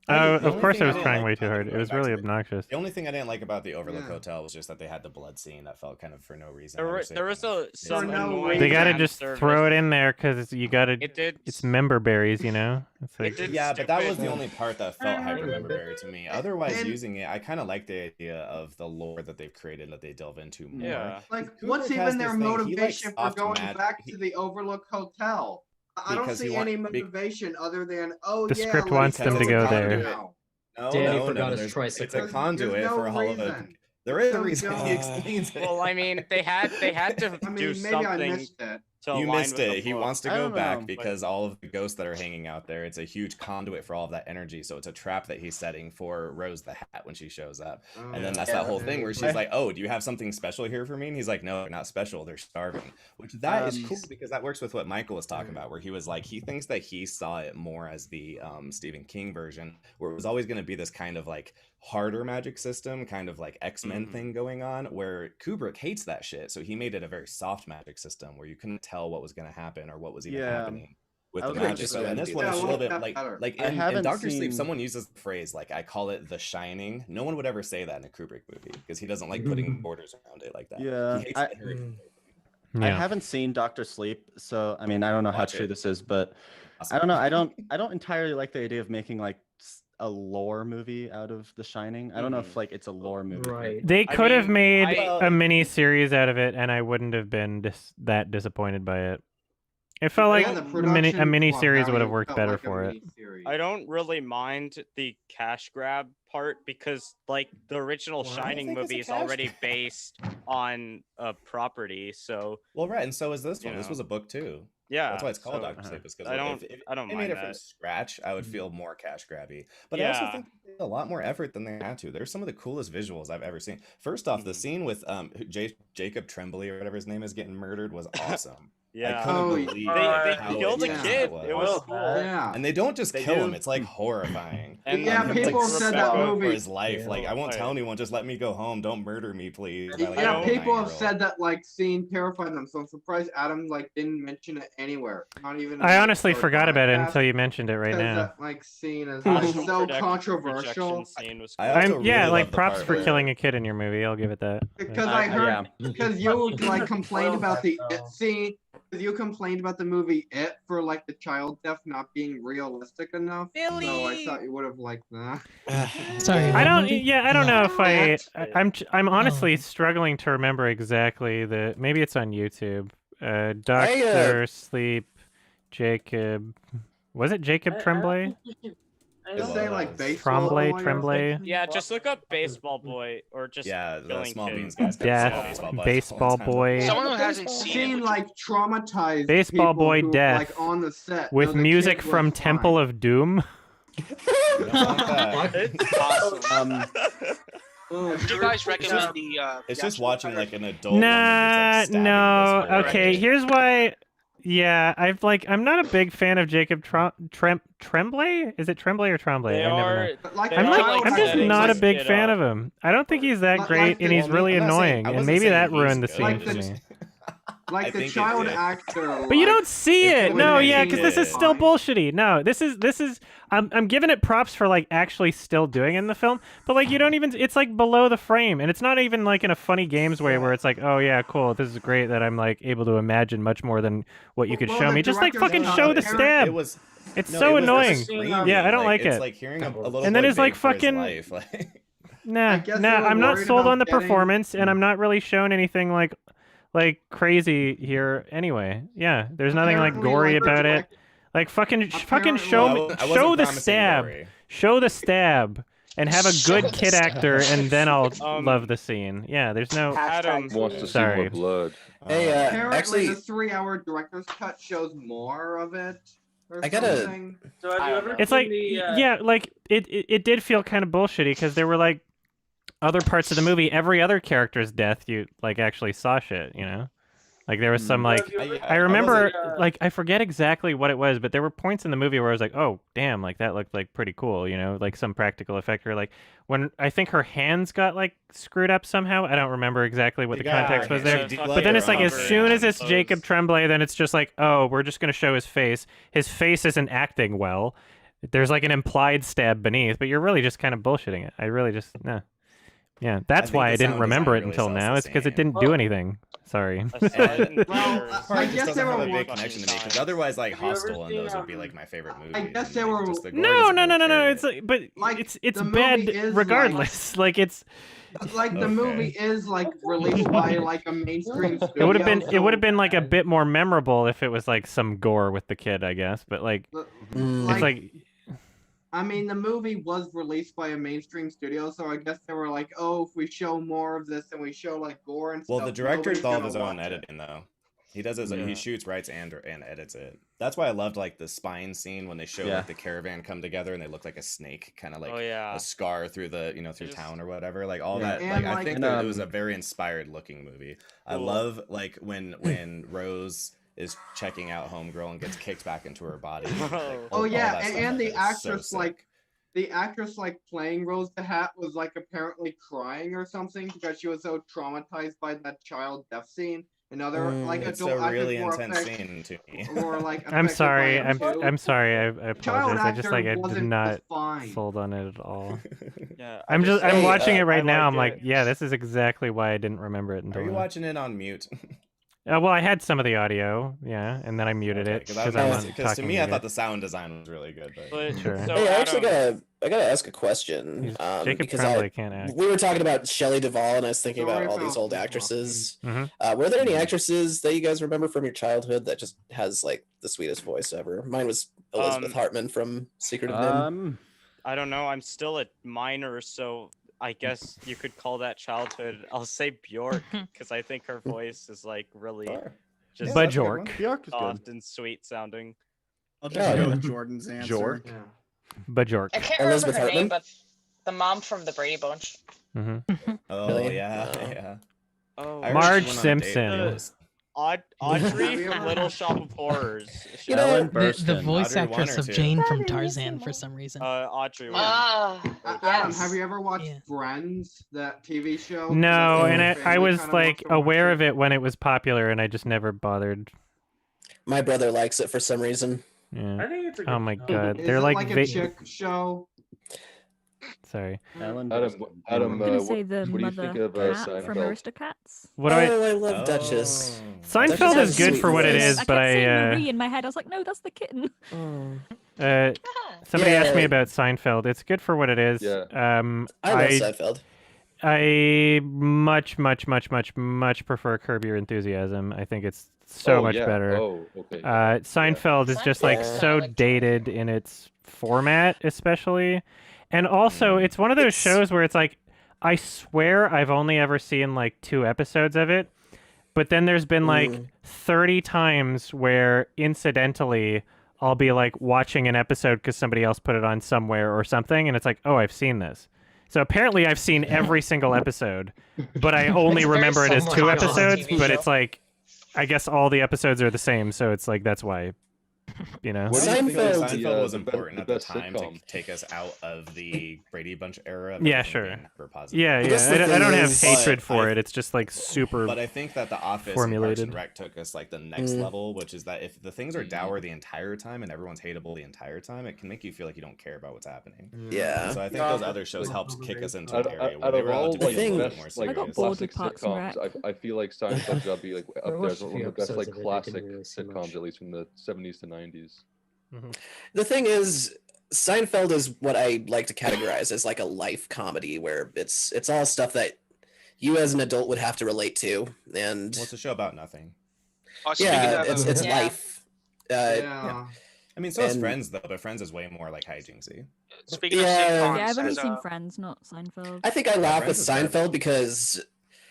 Oh, The of only course thing I I was didn't trying like way too about hard. it, It was going really back to obnoxious. The only thing I didn't like about the Overlook Yeah. Hotel was just that they had the blood scene that felt kind of for no reason. There, I were, wish they there was kind of- a some For no annoying They gotta fan just service. throw it in there because you gotta. It did. It's member berries, you know. It's It like did Yeah, but that was stupid. the only part that felt hyper member to me. Otherwise, And- using it, I kind of like the idea of the lore that they've created that they delve into more. Yeah. Like, Kubrick what's has even their this thing, he likes motivation for soft going mag- back he- to the Overlook Hotel? I don't Because he see want- any be- motivation other than, oh The yeah, script let's wants them to go there. now. No, Danny no, forgot no. his It's tricycle. a conduit There's no for all of it. reason. There is a So reason. He dumb. explains it. Well, I mean, they had to I mean, do maybe I something missed it. to You align missed with the it. He book. wants to I go don't back know. because all of the ghosts that are hanging out there, it's a huge conduit for all of that energy. So it's a trap that he's setting for Rose the Hat when she shows up. Oh, And then that's yeah. that whole thing where she's like, "Oh, do you have something special here for me?" And he's like, "No, they're not special. They're starving." Which that is cool because that works with what Michael was talking about, where he was like, he thinks that he saw it more as the Stephen King version, where it was always going to be this kind of like harder magic system, kind of like X-Men thing going on, where Kubrick hates that shit. So he made it a very soft magic system where you couldn't tell what was going to happen or what was even Yeah. happening with I the was gonna magic. say So in that. this one, Yeah, it's I a little like bit that like better. like I in haven't Doctor Sleep, seen- someone uses the phrase like, I call it The Shining. No one would ever say that in a Kubrick movie because he doesn't like putting borders around it like that. Yeah, He hates I- the heritage. I Yeah. haven't seen Doctor Sleep, so I mean, I don't know how Watch true it. this is, but Awesome. I don't know. I don't entirely like the idea of making like a lore movie out of The Shining. I don't know if like it's a lore movie. Right. They I could have mean, made I- a mini series out of it, and I wouldn't have been that disappointed by it. It felt like Yeah, the a mini production series would have value worked felt better like a for it. miniseries. I don't really mind the cash grab part because, like, the original Well, I Shining think it's a movie is cash already grab. based on a property, so Well, right, and so is this You one. This know. was a book too. yeah. That's why it's called so Doctor Sleep. Is because I don't they made mind it from that. scratch, I would feel more cash grabby. But I also Yeah. think they did a lot more effort than they had to. There's some of the coolest visuals I've ever seen. First off, the scene with Jacob Tremblay or whatever his name is getting murdered was awesome. Yeah. I couldn't Oh, believe They how killed a yeah. kid. was. It was cool. Yeah. And they don't just They kill do. him; it's like horrifying. And Yeah, him, people like, said that struggle movie- for his life. Like, I won't Yeah. tell anyone. Just let me go home. Don't murder me, please. By, like, Yeah, a people have 9-year-old. said that like scene terrified them, so I'm surprised Adam like didn't mention it anywhere. Not even. in, I like, honestly our forgot about it podcast, until you mentioned it right because now. That like scene is Astral so projection controversial. scene was I cool. also Yeah, really like love the props part for where- killing a kid in your movie. I'll give it that. Because I heard, yeah. because you like complained about the though. It scene, because you complained about the movie It for like the child death not being realistic enough. So I Billy! thought you would have liked that. Sorry. I what don't. movie? Yeah, I don't know if I'm Oh. honestly struggling to remember exactly the. Maybe it's on YouTube. Doctor Sleep, Jacob. Was it Jacob Tremblay? Just say like baseball Tremblay, boy or Tremblay. something. Yeah, just look up baseball boy or just Yeah, the killing small kid. beans guys. Death, baseball boy. Someone who hasn't Seen like traumatized Baseball people boy who, death like on the set with know the music kid from was Temple of Doom. It's awesome. Would you guys recommend the? It's just watching like an adult. Nah, woman no. that's, like, Okay, here's why. Yeah, I'm not a big fan of Jacob Tremblay. Is it Tremblay or Tremblay? They I never are. know. Like I'm just not a big it fan up. of him. I don't think he's that Like great, the- and he's really I'm not saying- annoying, I and wasn't maybe saying that he's ruined the good, scene Like for the- me. Like I the think it child did. actor. But you like, don't see it. it No, would've yeah, made because this it is still fine. bullshitty. No, this is. I'm giving it props for like actually still doing it in the film, but like you don't even. It's like below the frame, and it's not even like in a funny games way where it's like, oh yeah, cool, this is great that I'm like able to imagine much more than what you could Well, show the me. Just like director's fucking cut show the apparently- stab. It was. It's no, so it was annoying. screaming. Yeah, I don't like it's it. like hearing a little And then boy it's like beg for his fucking- life, like- Nah, guess nah, they were I'm not worried sold about on the getting- performance, and I'm not really shown anything like crazy here anyway. Yeah, there's nothing like Apparently, gory like, the about it. direct- Like fucking Apparently- show No, me, I wasn't show the promising stab, gory. show the stab, and have a Show good the kid stab. actor, and then I'll Um, love the scene. Yeah, there's no. Adam Wants to see Sorry. more blood. Hey, Apparently, actually, the 3-hour director's cut shows more of it. Or I gotta- something. So have you ever It's seen like the, yeah, like it did feel kind of bullshitty because there were like other parts of the movie. Every other character's death, you like actually saw shit. You know, like there was some like. I remember, like, I forget exactly what it was, but there were points in the movie where I was like, "Oh, damn! Like that looked like pretty cool," you know, like some practical effect, or like when I think her hands got like screwed up somehow. I don't remember exactly what the Yeah, context was there, she but then it's like as declared soon as her it's Jacob Tremblay, then it's just like, "Oh, we're just gonna show his face. His face isn't acting well. There's like an implied stab beneath, but you're really just kind of bullshitting it. I really just nah." Yeah, that's think why the I didn't sound remember it design really until sells now. the It's because it scene. didn't do anything. Sorry. I saw it in Well, theaters. I Part just guess doesn't they have were a big more- connection to me because otherwise, like Have you ever Hostel and seen, those would be like my favorite movies. I guess and, they like, were- just the gore No, doesn't no, no, really no, no. carry It's it. like, but Like, it's the bad movie is, regardless. Like it's Like the Okay. movie is like released by like a mainstream studio. it would have been so, like a bit more memorable if it was like some gore with the kid, I guess. But like it's like I mean, the movie was released by a mainstream studio, so I guess they were like, "Oh, if we show more of this and we show like gore and Well, stuff." the director does nobody's all of gonna his own watch it." editing though. He does his Yeah. he shoots, writes, and edits it. That's why I loved like the spine scene when they show Yeah. like the caravan come together and they look like a snake, kind of like Oh, yeah. a scar through the through Just- town or whatever. Like all Yeah. that. And, Like I like- think And, that it was a very inspired looking movie. I Cool. love like when Rose is checking out Homegirl and gets kicked back into her body. Like, Oh all yeah, that stuff and I the think is so actress sick. the actress playing Rose the Hat was like apparently crying or something because she was so traumatized by that child death scene. And other like It's adult a really actors were intense affect- scene to me. were, like, I'm affected sorry. by it, too. I'm sorry. I Child apologize. I just actor like I did wasn't not defined. sold on it at all. Yeah, I'm just I'm Hey, watching it I right now. like I'm like, it. yeah, this is exactly why I didn't remember it until Are you now. watching it on mute? Well, I had some of the audio, yeah, and then I muted it Because because I'm on to talking me, I muted. thought the sound design was really good. But Sure. So Hey, I actually Adam, gotta ask a question. Jacob Because Tremblay can't act. we were talking about Shelley Duvall, and I was thinking Sorry about all about these old the actresses. Mhm. Were there any actresses that you guys remember from your childhood that just has like the sweetest voice ever? Mine was Elizabeth Hartman from Secret of NIMH. I don't know. I'm still a minor, so I guess you could call that childhood. I'll say Bjork because I think her voice is like really just But Bjork. Bjork is good. soft and sweet sounding. I'll just go with Jordan's answer. Jork. Bajork. I can't Elizabeth remember her name, Hartman? but the mom from the Brady Bunch. Mm-hmm. Oh Really? yeah, Oh. yeah. Oh, I Marge actually went on a date Simpson. with this. Audrey from Little Shop of Horrors. You know, Ellen The Burstyn. voice Audrey one actress or of two. Jane from Tarzan for some reason. Audrey. Ah, Adam, yes. have you ever watched Yeah. Friends, that TV show? No, That's and my I family was kinda like wants to watch aware it. of it when it was popular, and I just never bothered. My brother likes it for some reason. Yeah. I think it's a good Oh my show. god, Is they're it like, like a chick show? Sorry. Ellen Adam, Burstyn. I'm gonna what, say the what do you mother think of cat from Seinfeld? Aristocats. What do I? Oh, I love Duchess. Seinfeld Duchess has is a good sweet for what it voice. is, I but kept saying I Marie in my head. I was like, no, that's the kitten. somebody asked me Yeah. about Seinfeld. It's good for what it is. I love Seinfeld. I much prefer Curb Your Enthusiasm. I think it's so much better. Oh, okay. Seinfeld is just like so dated in its format, especially, and also it's one of those shows where it's like, I swear I've only ever seen like 2 episodes of it, but then there's been like 30 times where incidentally I'll be like watching an episode because somebody else put it on somewhere or something, and it's like, oh, I've seen this. So apparently I've seen every single episode, but I only remember it as 2 episodes, but it's like, I guess all the episodes are the same, so it's like, that's why, you know. Seinfeld was important at the time to take us out of the Brady Bunch era. Yeah, sure. Yeah. I don't have hatred for it. It's just like super. But I think that The Office formulated. and Parks and Rec took us like the next level, which is that if the things are dour the entire time and everyone's hateable the entire time, it can make you feel like you don't care about what's happening. Yeah. So I think those other shows helped kick us into an area where Out they of were all allowed to like be a the little best more like serious. classic sitcoms, I feel like Seinfeld's got to be like up there as one of the best like classic sitcoms, at least from the 70s to 90s. The thing is, Seinfeld is what I like to categorize as like a life comedy, where it's all stuff that you as an adult would have to relate to, and well, it's a show about nothing. Yeah, it's life. I mean, so is Friends though, but Friends is way more like hijinksy. Speaking of sitcoms, I've only seen Friends, not Seinfeld. I think I laugh with Friends is Seinfeld because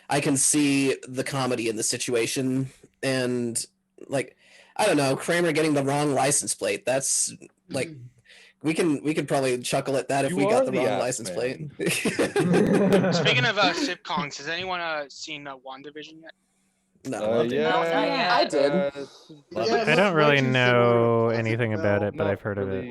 I can see the comedy in the situation, and like, I don't know, Kramer getting the wrong license plate. That's like, we could probably chuckle at that if we got the wrong license plate. Speaking of sitcoms, has anyone seen WandaVision yet? No. I did. I don't really know anything about it, but I've heard of it.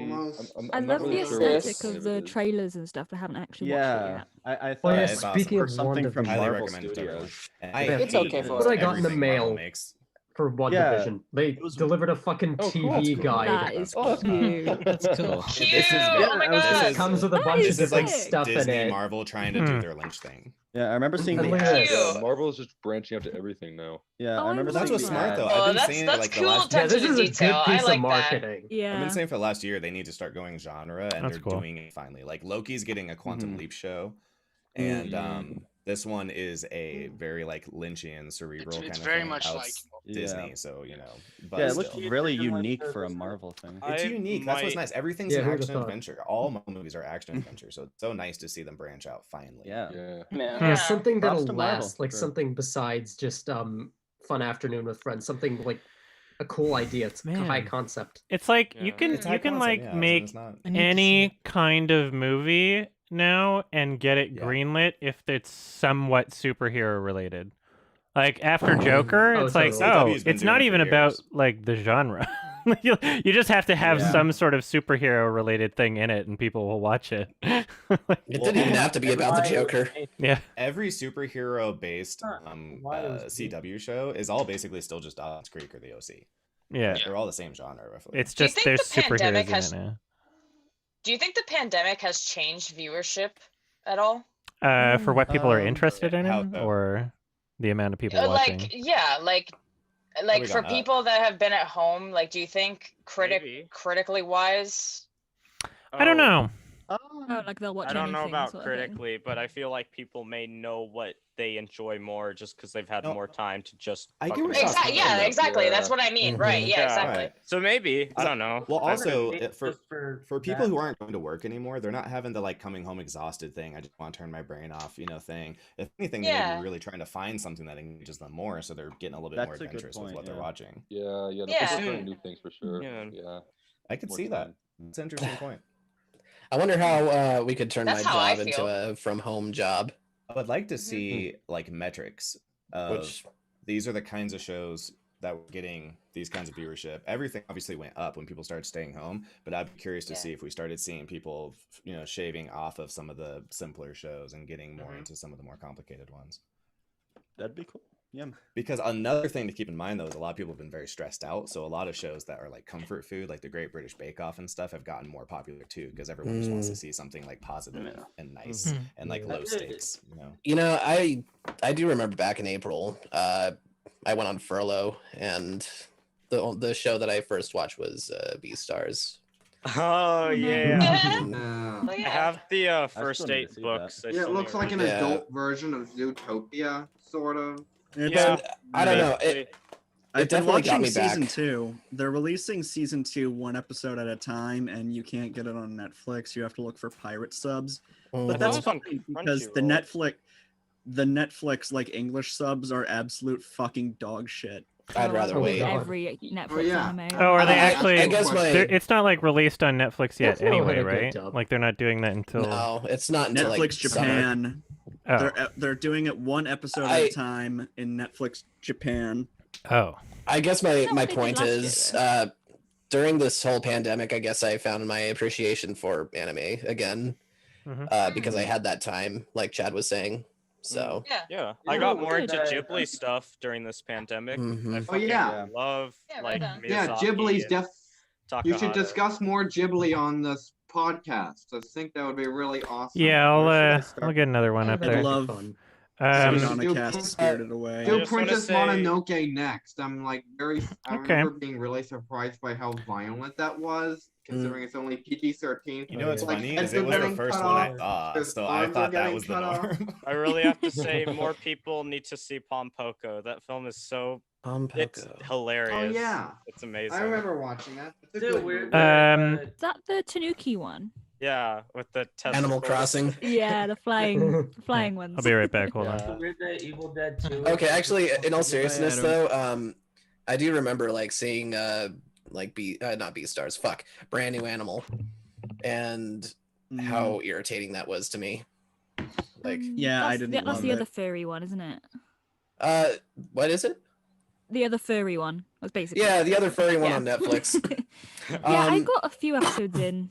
I love the aesthetic of the trailers and stuff, but I haven't actually watched it yet. I thought speaking of something from Highly Marvel recommend it to everyone. Studios. It's okay for What I got in the everything mail Marvel makes. for WandaVision. They delivered a fucking TV guide. That is cute. That's cool. This is Oh my God. It comes with a bunch of This is like different stuff in Disney it. Marvel trying to do their Lynch thing. Yeah, I remember seeing the Look at ads. this. Yeah, Marvel is just branching out to everything now. Yeah, Oh, I remember I That's seeing what's the smart ads. though. Oh, I've been saying it that's like the cool last. Yeah, attention this to is a detail. good I piece like of that. marketing. Yeah. I've been saying for the last year they need to start going genre, and That's they're cool. doing it finally. Like Loki's getting a Quantum Leap show, and this one is a very like Lynchian, cerebral kind It's of very thing. much How like it's Disney, so you know. But Yeah, it looks still. really unique for a Marvel thing. It's unique. That's what's might- nice. Everything's Yeah, an who'd have action thought? adventure. All Marvel movies are action adventure, so it's so nice to see them branch out finally. Yeah. Yeah. Yeah, something Props that'll to Marvel last, like for- something besides just fun afternoon with friends. Something like a cool idea. It's a high Man. concept. It's like Yeah. you can It's high concept, like yeah, so make it's not- I need to see any kind of movie now and get it Yeah. greenlit if it's somewhat superhero related. Like after Joker, Oh, it's like, totally. oh, CW's been it's doing not it for even about years. like the genre. You just have to have Yeah. some sort of superhero related thing in it, and people will watch it. It didn't even have to be about the Joker. Yeah. Every superhero based Why it was CW show is all basically still just Dawson's Creek or the OC. Yeah. They're all the same genre, roughly. It's Do you just think there's the pandemic superheroes has- in it now. Do you think the pandemic has changed viewership at all? For what people are interested in how it, so? or the amount of people watching. Like, yeah, like Probably for gone up. people that have been at home, like, do you think Maybe. critically wise? I don't know. Oh, like they'll watch I don't know anything about sort of thing. critically, but I feel like people may know what they enjoy more just because they've had No, more time to just. I get fucking what you're watch talking Exactly. Yeah, about. exactly. That's what I mean. Right. Yeah, Yeah. exactly. Right. So maybe I don't know. Well, I- also Maybe for just for people that. who aren't going to work anymore, they're not having the like coming home exhausted thing. I just want to turn my brain off, thing. If anything, they may Yeah. be really trying to find something that engages them more, so they're getting a little bit more That's a good adventurous with point, what they're yeah. watching. Yeah, yeah. Yeah. They're trying new things for sure. Yeah. Yeah. I could More see that. time. That's an interesting point. I wonder how we could turn That's my how I job into feel. a from home job. I would like to see like metrics of Which- these are the kinds of shows that were getting these kinds of viewership. Everything obviously went up when people started staying home, but I'd be curious to Yeah. see if we started seeing people, shaving off of some of the simpler shows and getting more into some of the more complicated ones. That'd be cool. Yeah. Because another thing to keep in mind though is a lot of people have been very stressed out. So a lot of shows that are like comfort food, like the Great British Bake Off and stuff, have gotten more popular too because everyone just wants to see something like positive and nice and like low stakes. You know, I do remember back in April, I went on furlough, and the show that I first watched was Beastars. Oh yeah. Yeah. I have the I first still need 8 to see books. I Yeah, it still looks need to like an read adult version of Zootopia, sort of. Yeah, I don't know. basically. I've been definitely got watching me season back. 2. They're releasing season 2 one episode at a time, and you can't get it on Netflix. You have to look for pirate subs. But that's thought it was on fine because the Netflix like English subs are absolute fucking dog shit. I'd rather With wait. every Netflix anime. Oh, are they I actually? guess my- It's not like released on Netflix yet, Let's know how anyway, to get right? dub. Like they're not doing that until. No, it's not until Netflix like Japan. Oh. They're doing it one episode at a time in Netflix Japan. Oh. I guess my what they did point last is during this whole pandemic, I guess I found my appreciation for anime again because I had that time, like Chad was saying. So Yeah, I got more into good. Ghibli stuff during this pandemic. Mhm. I Oh, fucking yeah. love like Yeah, Miyazaki Ghibli's and You should Takahata. discuss more Ghibli on this podcast. I think that would be really awesome. Yeah, I'll get another one up there. I'd love Do cast Spirited Away. Do I just wanna Princess say- Mononoke next. I'm like I Okay. remember being really surprised by how violent that was, considering it's only PG-13. You know what's Like, funny heads is it are was the getting first cut one I off, saw, their so I arms are thought that getting was the cut off. norm. I really have to say more people need to see Pompoko. That film is so it's hilarious. Oh yeah, It's amazing. I remember watching that. It's a Still good weird. movie. Is that the Tanuki one? Yeah, with the Animal testicles. Crossing. Yeah, the flying ones. I'll be right back. Hold on. Weird that Evil Dead 2. Okay, actually, in all seriousness Adam. though, I do remember like seeing like not Beastars, Brand New Animal, and how irritating that was to me. Like, Yeah, I That's didn't That's love the it. other furry one, isn't it? what is it? The other furry one. Was basically. Yeah, the other furry one Yeah. on Netflix. Yeah, I Um, got a few episodes in.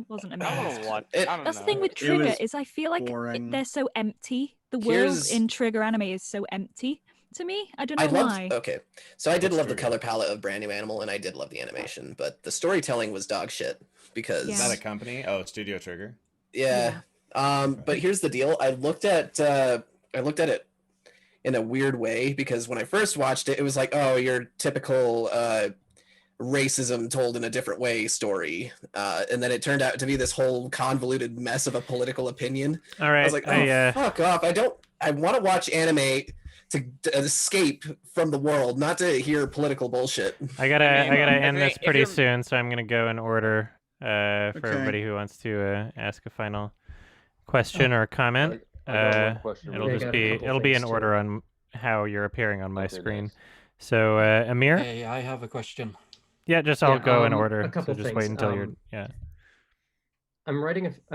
Wasn't I want amazed. to watch. It- I don't That's know. the thing with It Trigger was is I feel like boring. they're so empty. The world Here's- in Trigger anime is so empty to me. I don't know I loved. why. Okay, so I did What's love the Trigger? color palette of Brand New Animal, and I did love the animation, but the storytelling was dog shit because. Is that a company? Oh, Studio Trigger. Yeah. But here's the deal. I looked at it in a weird way because when I first watched it, it was like, oh, your typical racism told in a different way story. And then it turned out to be this whole convoluted mess of a political opinion. All right. I was like, oh, fuck off. I want to watch anime to escape from the world, not to hear political bullshit. I gotta end this if pretty you're- soon, so I'm gonna go in order for Okay. everybody who wants to ask a final question or comment. I got one question It'll really just quick. be I got a couple it'll be in things, order on how you're appearing on my Okay, screen. nice. So Amir, Hey, I have a question. yeah, just I'll Yeah, go in a order. couple So just wait things, until you're yeah. I'm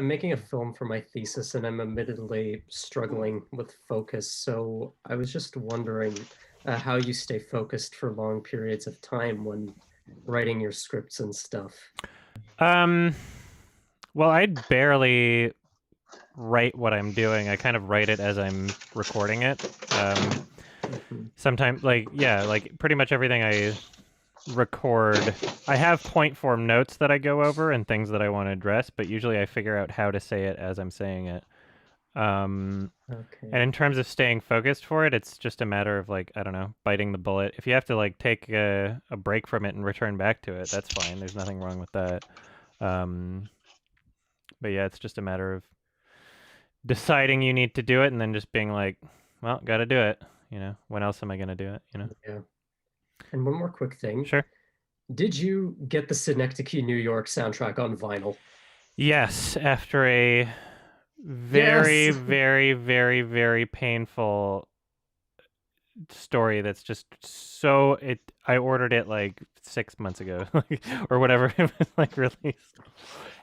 making a film for my thesis, and I'm admittedly struggling with focus. So I was just wondering how you stay focused for long periods of time when writing your scripts and stuff. Well, I barely write what I'm doing. I kind of write it as I'm recording it. Sometimes, like pretty much everything I record, I have point form notes that I go over and things that I want to address, but usually I figure out how to say it as I'm saying it. And in terms of staying focused for it, it's just a matter of like, I don't know, biting the bullet. If you have to like take a break from it and return back to it, that's fine. There's nothing wrong with that. But yeah, it's just a matter of deciding you need to do it and then just being like, well, gotta do it. You know, when else am I gonna do it? You know? Yeah. And one more quick thing. Sure. Did you get the Synecdoche, New York soundtrack on vinyl? Yes, after a very, Yes! very, very, very painful story that's just so I ordered it like 6 months ago or whatever it was like released,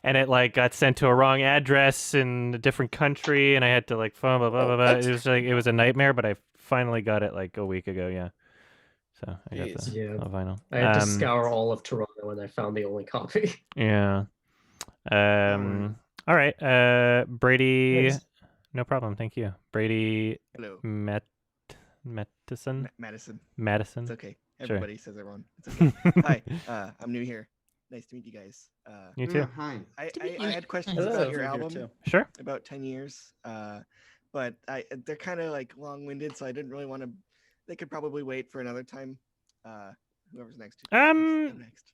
and it like got sent to a wrong address in a different country, and I had to like phone blah blah blah blah. It was like it was a nightmare, but I finally got it like a week ago. Yeah, so I got the vinyl. I had to scour all of Toronto, and I found the only copy. Yeah. All right. Brady. Thanks. No problem. Thank you, Brady. Hello. Madison. Madison. It's okay. Everybody says it wrong. It's okay. Hi. I'm new here. Nice to meet you guys. You too. Hi. I had questions Hello. about your You're here album. too. Sure. About 10 years. But they're kind of like long-winded, so I didn't really want to. They could probably wait for another time. Whoever's next. Next.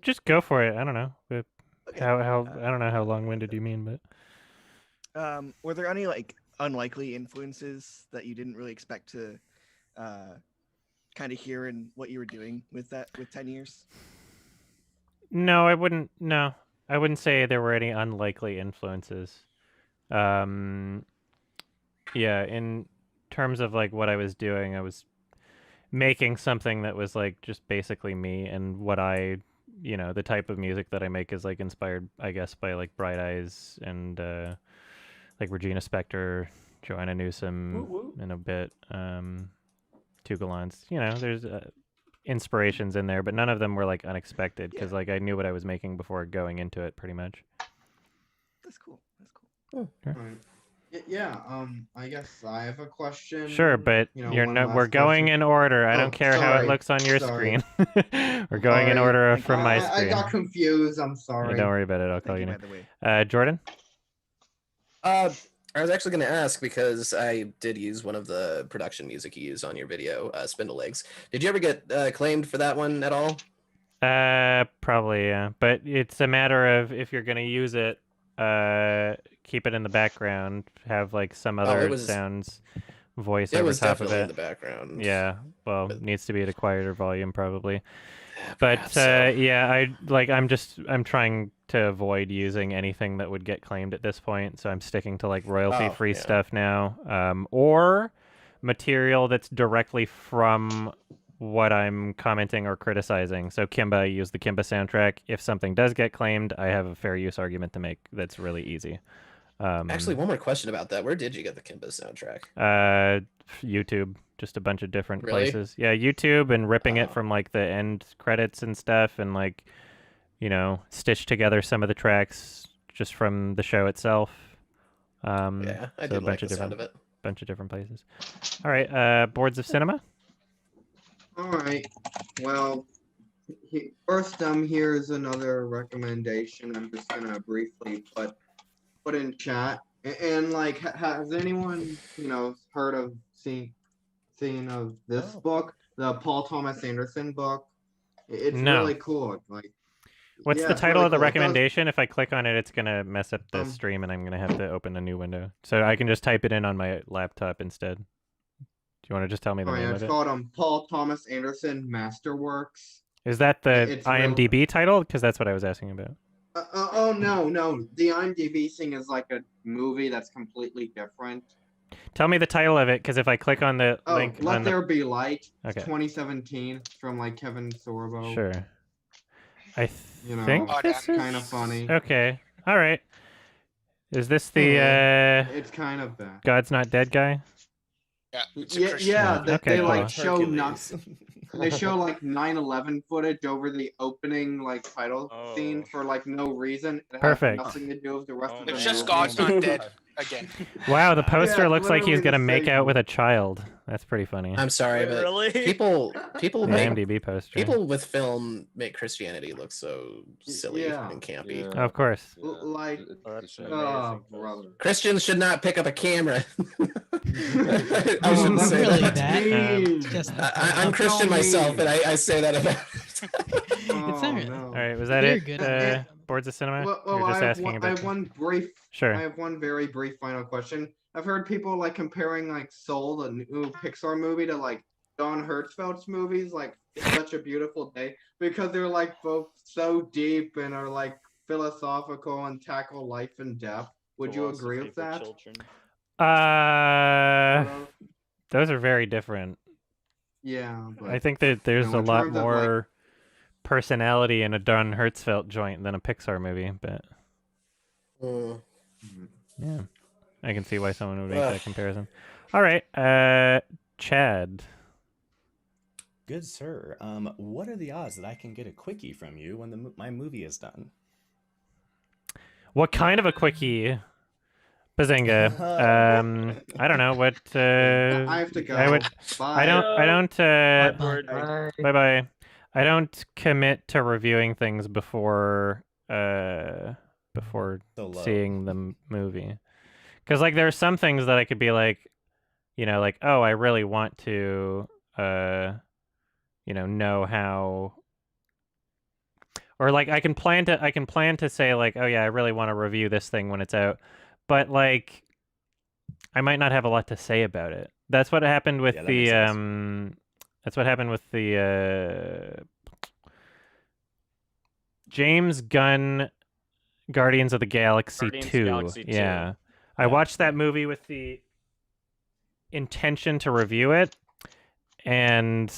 just go for it. I don't know. How I don't know how long-winded you mean, but Were there any like unlikely influences that you didn't really expect to kind of hear in what you were doing with 10 years? no, I wouldn't. No, I wouldn't say there were any unlikely influences. Yeah, in terms of like what I was doing, I was making something that was like just basically me, and what the type of music that I make is like inspired, I guess, by like Bright Eyes and like Regina Spektor, Joanna Newsom in a bit, Two Galants. There's inspirations in there, but none of them were like unexpected because like I knew what I was making before going into it, pretty much. That's cool. Sure. Yeah, I guess I have a question. Sure, but we're going in order. I don't care how it looks on your screen. We're going in order from my screen. I got confused. I'm sorry. Yeah, don't worry about it. I'll call you name. Jordan? I was actually going to ask because I did use one of the production music you used on your video, Spindle Legs. Did you ever get claimed for that one at all? Probably, yeah. But it's a matter of if you're going to use it, keep it in the background, have like some other sounds voice over top of it. In the background. Yeah, well, needs to be at a quieter volume probably. But yeah, I'm trying to avoid using anything that would get claimed at this point, so I'm sticking to like royalty-free stuff now, or material that's directly from what I'm commenting or criticizing. So Kimba, I use the Kimba soundtrack. If something does get claimed, I have a fair use argument to make that's really easy. Actually, one more question about that. Where did you get the Kimba soundtrack? YouTube, just a bunch of different places. Yeah, YouTube, and ripping it from like the end credits and stuff, and like, stitch together some of the tracks just from the show itself. Yeah, I did like the sound of it. Bunch of different places. All right, Boards of Cinema. All right. Well, first, here's another recommendation. I'm just gonna briefly put in chat. And like, has anyone heard of seen of this book, the Paul Thomas Anderson book? It's really cool. Like, what's the title of the recommendation? If I click on it, it's gonna mess up the stream, and I'm gonna have to open a new window. So I can just type it in on my laptop instead. Do you want to just tell me the name of it? It's called Paul Thomas Anderson Masterworks. Is that the IMDb title? Because that's what I was asking about. Oh no. The IMDb thing is like a movie that's completely different. Tell me the title of it, because if I click on the link, Let There Be Light. Okay. 2017 from like Kevin Sorbo. Sure. I think this is kind of funny. Okay. All right. Is this the It's kind of bad. God's Not Dead guy? Yeah. They cool. like show they show like 9/11 footage over the opening like title scene for like no reason. It Perfect. has nothing to do with the rest of the It's just movie. God's Not Dead again. Wow, the poster Yeah, looks like he's literally gonna the make same. out with a child. That's pretty funny. I'm sorry, but people The make IMDb poster. people with film make Christianity look so silly Yeah. and campy. Of course. Like, brother. Christians should not pick up a camera. I shouldn't not say really that. Just I'm Christian myself, and I say that about. It's all right. All right, was that You're it? good. Boards of Cinema? Well, You're just asking I about. have one brief. Sure. I have one very brief final question. I've heard people like comparing like Soul, the new Pixar movie, to like Don Hertzfeldt's movies, like It's Such a Beautiful Day, because they're like both so deep and are like philosophical and tackle life and death. Would you agree with that? Those are very different. Yeah. But, I think that there's you know, a in lot terms of, more personality in a Don Hertzfeldt joint than a Pixar movie, but yeah, I can see why someone would make that comparison. All right, Chad. Good sir. What are the odds that I can get a quickie from you when my movie is done? What kind of a quickie? Bazinga. I don't know what. I have to go. Bye. I don't. Bye. Bye. I don't commit to reviewing things before seeing the movie, because like there are some things that I could be like, like, oh, I really want to know how. Or like I can plan to say like, oh yeah, I really want to review this thing when it's out, but like I might not have a lot to say about it. That's what happened with Yeah, that the makes sense. that's what happened with the James Gunn Guardians of the Galaxy Guardians of 2. the Galaxy 2. Yeah. I watched that movie with the intention to review it and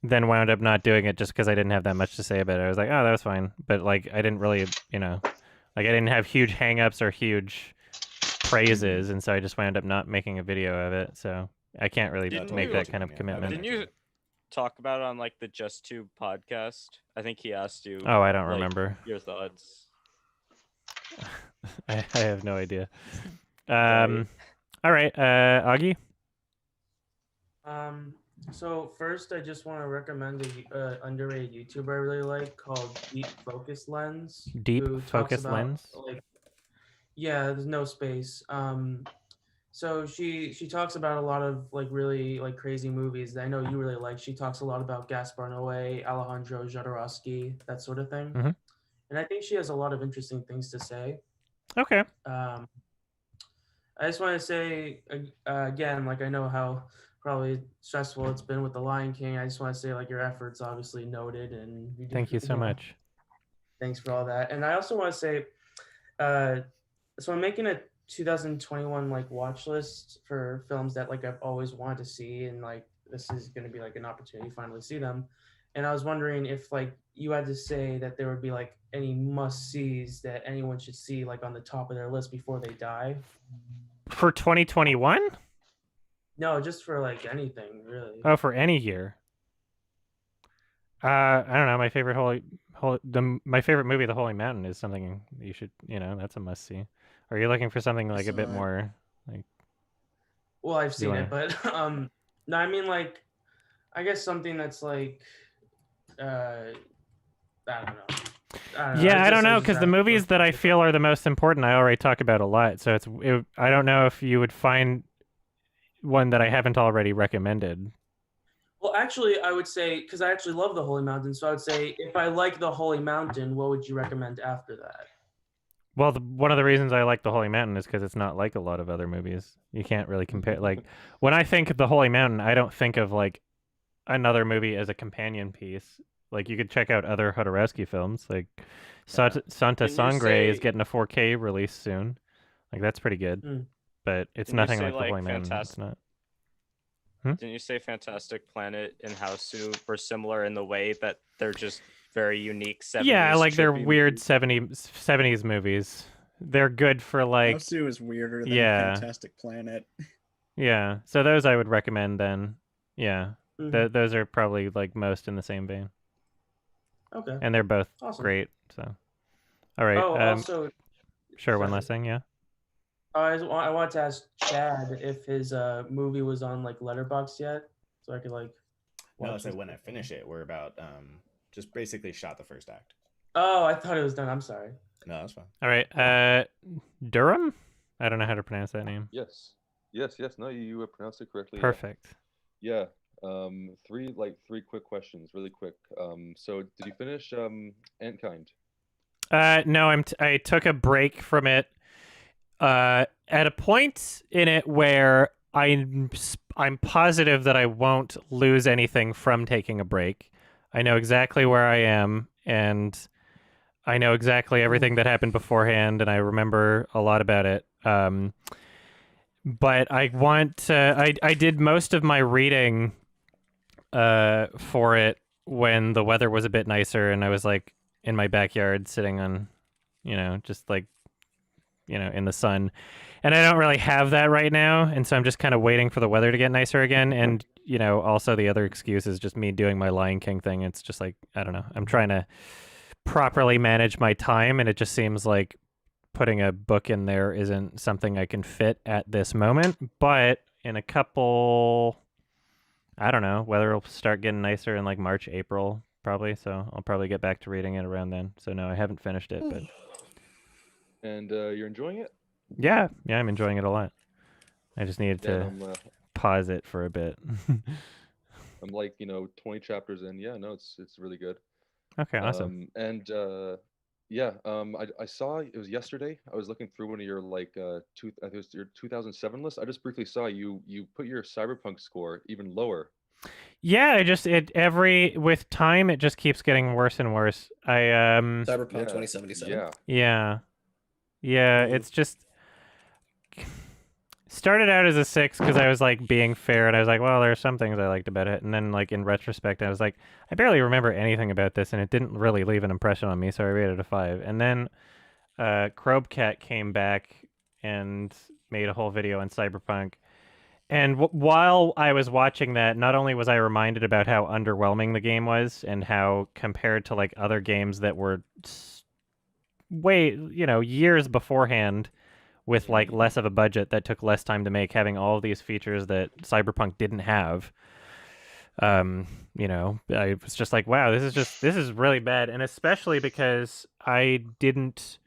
then wound up not doing it just because I didn't have that much to say about it. I was like, oh, that was fine. But like I didn't really, like I didn't have huge hang-ups or huge praises, and so I just wound up not making a video of it. So I can't really make that kind of commitment. Didn't you talk about it on like the Just Tube podcast? I think he asked you. Oh, I don't like, remember. your thoughts. I have no idea. All right, Augie. So first, I just want to recommend a underrated YouTuber I really like called Deep Focus Lens. Deep who talks Focus about, Lens? Like, yeah, there's no space. So she talks about a lot of like really like crazy movies that I know you really like. She talks a lot about Gaspar Noé, Alejandro Jodorowsky, that sort of thing. Mhm. And I think she has a lot of interesting things to say. Okay. I just want to say again, like I know how probably stressful it's been with The Lion King. I just want to say like your efforts obviously noted, and you Thank you so know, much. Thanks for all that. And I also want to say, so I'm making a 2021 like watch list for films that like I've always wanted to see, and like this is going to be like an opportunity to finally see them. And I was wondering if like you had to say that there would be like any must sees that anyone should see like on the top of their list before they die. For 2021? No, just for like anything really. Oh, for any year. I don't know. My favorite my favorite movie, The Holy Mountain, is something you should, that's a must see. Are you looking for something like a bit more like? Well, I've seen wanna- it, but no, I mean like, I guess something that's like, I don't know. Yeah, I don't know, because the movies that I feel are the most important, I already talk about a lot. So I don't know if you would find one that I haven't already recommended. Well, actually, I would say, because I actually love The Holy Mountain, so I would say, if I like The Holy Mountain, what would you recommend after that? Well, one of the reasons I like The Holy Mountain is because it's not like a lot of other movies. You can't really compare. Like, when I think of The Holy Mountain, I don't think of like another movie as a companion piece. Like, you could check out other Jodorowsky films. Like, Santa Sangre is getting a 4K release soon. Like, that's pretty good. But it's Didn't you nothing say, like The Holy Mountain. It's not. Didn't you say Fantastic Planet and House were similar in the way that they're just very unique 70s? Yeah, like they're trippy weird 70s movies. They're good for like. House is weirder than Yeah. Fantastic Planet. Yeah, so those I would recommend then. Yeah, Mhm. those are probably like most in the same vein. Okay. And they're both Awesome. great. So, all right. Oh, also, sure. One sorry. last thing. Yeah. I wanted to ask Chad if his movie was on like Letterboxd yet, so I could like. No, watch so his- when I finish it, we're about just basically shot the first act. Oh, I thought it was done. I'm sorry. No, that's fine. All right. Durham. I don't know how to pronounce that name. Yes. No, you pronounced it correctly. Perfect. Yeah. Three quick questions, really quick. So did you finish Antkind? No, I took a break from it. At a point in it where I'm positive that I won't lose anything from taking a break. I know exactly where I am, and I know exactly everything that happened beforehand, and I remember a lot about it. But I want to. I did most of my reading for it when the weather was a bit nicer, and I was like in my backyard sitting on, just like, in the sun. And I don't really have that right now, and so I'm just kind of waiting for the weather to get nicer again. And also the other excuse is just me doing my Lion King thing. It's just like, I don't know. I'm trying to properly manage my time, and it just seems like putting a book in there isn't something I can fit at this moment. But in a couple, I don't know, weather will start getting nicer in like March, April, probably. So I'll probably get back to reading it around then. So no, I haven't finished it, but. And you're enjoying it? Yeah, I'm enjoying it a lot. I just needed Yeah, to pause it for a bit. I'm like 20 chapters in. Yeah, no, it's really good. Okay, awesome. And yeah, I saw it was yesterday. I was looking through one of your like I think it was your 2007 list. I just briefly saw you put your Cyberpunk score even lower. Yeah, with time it just keeps getting worse and worse. Cyberpunk 2077. Yeah. Yeah, it's just started out as a 6 because I was like being fair and I was like, well, there's some things I liked about it, and then like in retrospect I was like, I barely remember anything about this and it didn't really leave an impression on me, so I rated it a 5. And then Krobcat came back and made a whole video on Cyberpunk. And while I was watching that, not only was I reminded about how underwhelming the game was and how compared to like other games that were years beforehand with like less of a budget that took less time to make, having all of these features that Cyberpunk didn't have. I was just like, wow, this is really bad. And especially because I didn't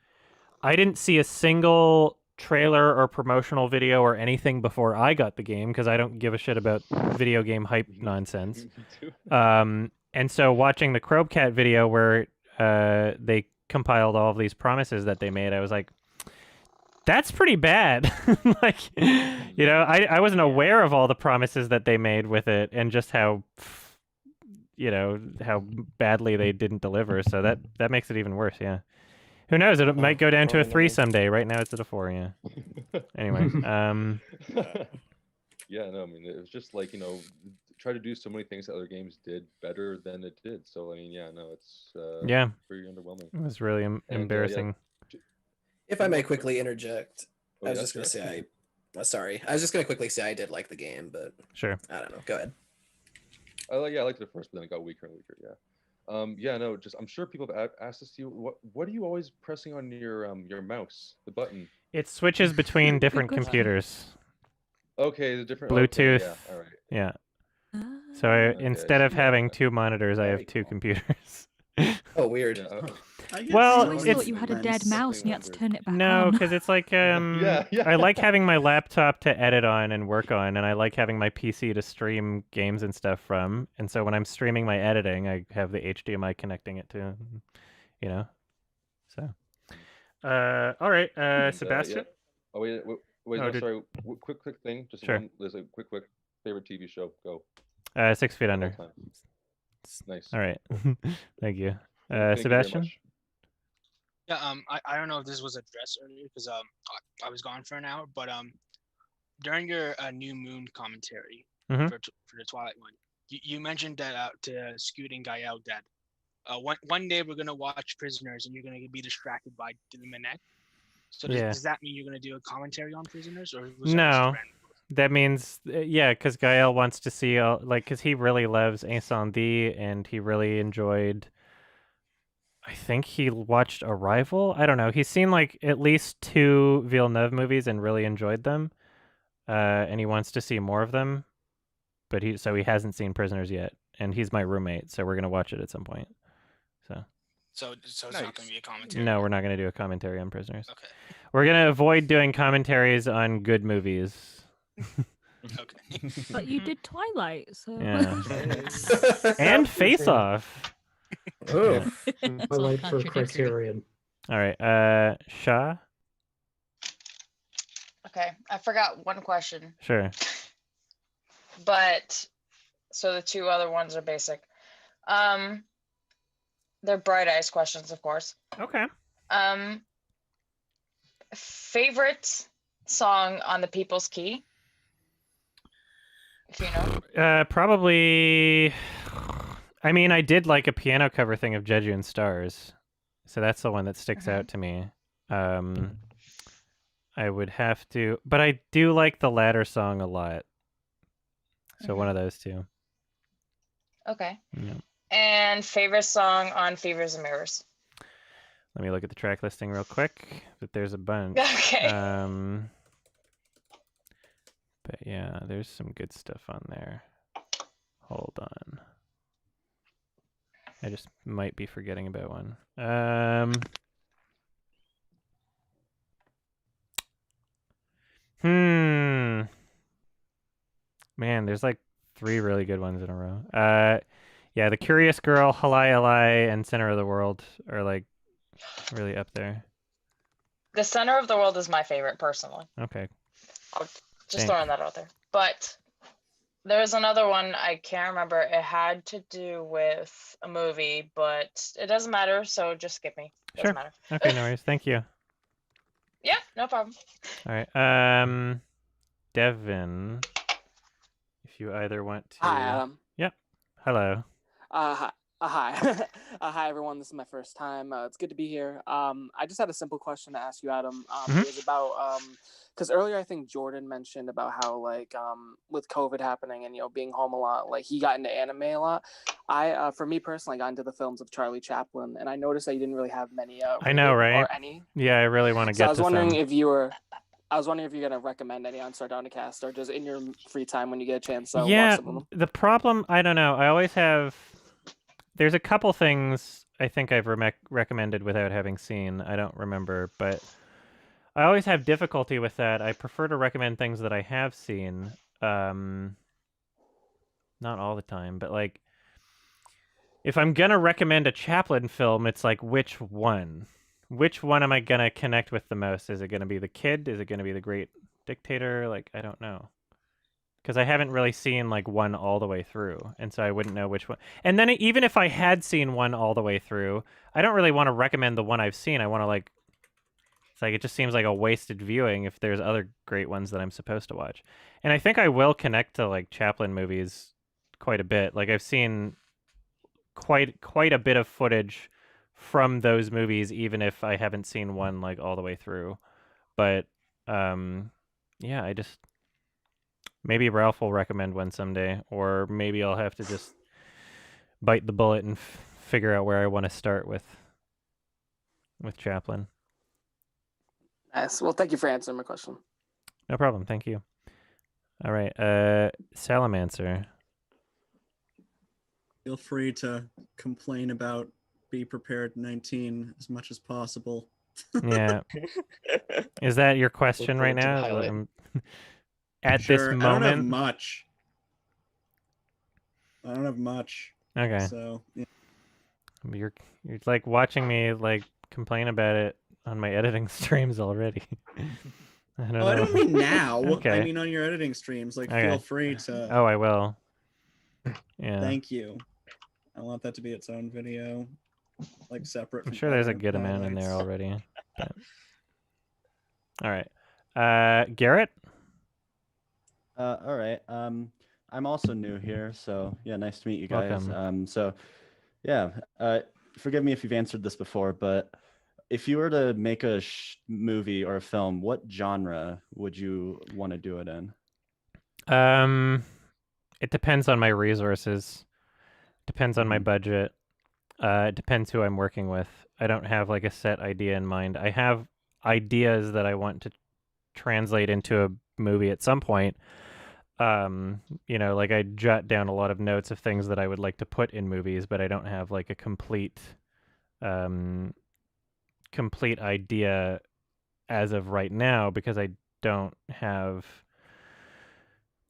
see a single trailer or promotional video or anything before I got the game because I don't give a shit about video game hype nonsense. And so watching the Krobcat video where they compiled all of these promises that they made, I was like, that's pretty bad. Like, I wasn't aware of all the promises that they made with it and just how badly they didn't deliver. So that makes it even worse. Yeah. Who knows? It might go down to a 3 someday. Right now it's at a 4, yeah. Anyway, Yeah, no, I mean, it was just like, try to do so many things that other games did better than it did. So, I mean, yeah, no, it's pretty underwhelming. It was really embarrassing. If I may quickly interject, Oh, I was yeah, just going to sure. say sorry. I was just going to quickly say I did like the game, but sure. I don't know. Go ahead. I liked it at first, but then it got weaker and weaker. Yeah. No, just I'm sure people have asked this to you. What are you always pressing on your mouse, the button? It switches between different computers. Okay, the different Bluetooth. Okay, yeah, all right. Yeah. So instead of having 2 monitors, I have 2 computers. Oh, weird. Well, I always thought you had a dead mouse and you had to turn it back No, on. because it's like I like having my laptop to edit on and work on, and I like having my PC to stream games and stuff from. And so when I'm streaming my editing, I have the HDMI connecting it to, So, all right, Sebastian. Yeah. Oh wait, Oh, sorry. Quick thing. Just Sure. one. There's a quick favorite TV show. Go. 6 Feet Under. Nice. All right. Thank you. Thank you very Sebastian. much. Yeah, I don't know if this was addressed earlier because I was gone for an hour, but during your New Moon commentary Mhm. for the Twilight one, you mentioned that to Scoot and Gael that one day we're gonna watch Prisoners and you're gonna be distracted by the Minette. So does that mean you're gonna do a commentary on Prisoners, or was that just No, random? that means because Gael wants to see because he really loves Incendie and he really enjoyed. I think he watched Arrival. I don't know. He's seen like at least 2 Villeneuve movies and really enjoyed them, and he wants to see more of them. But he hasn't seen Prisoners yet, and he's my roommate, so we're gonna watch it at some point. So it's not gonna be a commentary. No, we're not gonna do a commentary on Prisoners. Okay. We're gonna avoid doing commentaries on good movies. Okay. But you did Twilight, so. Yeah. And Face Off. Oh, Yeah. Twilight for Criterion. All right, Shah. Okay, I forgot one question, Sure. but so the 2 other ones are basic. They're Bright Eyes questions, of course. Okay. Favorite song on the People's Key? If you know. Probably. I mean, I did like a piano cover thing of Jeju and Stars, so that's the one that sticks out to me. I would have to, but I do like the latter song a lot. So one of those 2. Okay. Yeah. And favorite song on Fevers and Mirrors? Let me look at the track listing real quick. But there's a bunch. Okay. But yeah, there's some good stuff on there. Hold on. I just might be forgetting about one. Man, there's like 3 really good ones in a row. Yeah, The Curious Girl, Halai Alai, and Center of the World are like really up there. The Center of the World is my favorite personally. Okay. I'll just Thanks. throwing that out there. But there's another one I can't remember. It had to do with a movie, but it doesn't matter. So just skip me. Doesn't Sure. matter. Okay, no worries. Thank you. Yeah, no problem. All right. Devin, if you either want to. Hi, Adam. Yep. Hello. Hi. Hi. Hi, everyone. This is my first time. It's good to be here. I just had a simple question to ask you, Adam. It was about because earlier I think Jordan mentioned about how like with COVID happening and being home a lot, like he got into anime a lot. I for me personally got into the films of Charlie Chaplin, and I noticed that you didn't really have many. I know, right? Or any. Yeah, I really want to So get I was to wondering some. if you were. I was wondering if you're gonna recommend any on Sardonicast or just in your free time when you get a chance. Watch Yeah, some of them. the problem, I don't know. I always have. There's a couple things I think I've recommended without having seen. I don't remember, but I always have difficulty with that. I prefer to recommend things that I have seen. Not all the time, but like if I'm gonna recommend a Chaplin film, it's like which one? Which one am I gonna connect with the most? Is it gonna be The Kid? Is it gonna be The Great Dictator? Like I don't know. Because I haven't really seen like one all the way through, and so I wouldn't know which one. And then even if I had seen one all the way through, I don't really want to recommend the one I've seen. I want to like, it's like it just seems like a wasted viewing if there's other great ones that I'm supposed to watch. And I think I will connect to like Chaplin movies quite a bit. Like I've seen quite a bit of footage from those movies, even if I haven't seen one like all the way through. But yeah, I just. Maybe Ralph will recommend one someday, or maybe I'll have to just bite the bullet and figure out where I want to start with Chaplin. Nice. Well, thank you for answering my question. No problem. Thank you. All right. Salamancer. Feel free to complain about Be Prepared 19 as much as possible. Yeah. Is that your question right now? At this moment, I don't have much. Okay. So yeah. You're like watching me like complain about it on my editing streams already. I don't know. I don't mean now. Okay. I mean on your editing streams. Like Okay. feel free to. Oh, I will. Yeah. Thank you. I want that to be its own video, like separate. I'm from sure there's a other good amount in there highlights. already. But... All right. Garrett. All right. I'm also new here, so yeah, nice to meet you guys. Welcome. So yeah, forgive me if you've answered this before, but if you were to make a movie or a film, what genre would you want to do it in? It depends on my resources. Depends on my budget. It depends who I'm working with. I don't have like a set idea in mind. I have ideas that I want to translate into a movie at some point. Like I jot down a lot of notes of things that I would like to put in movies, but I don't have like a complete idea as of right now because I don't have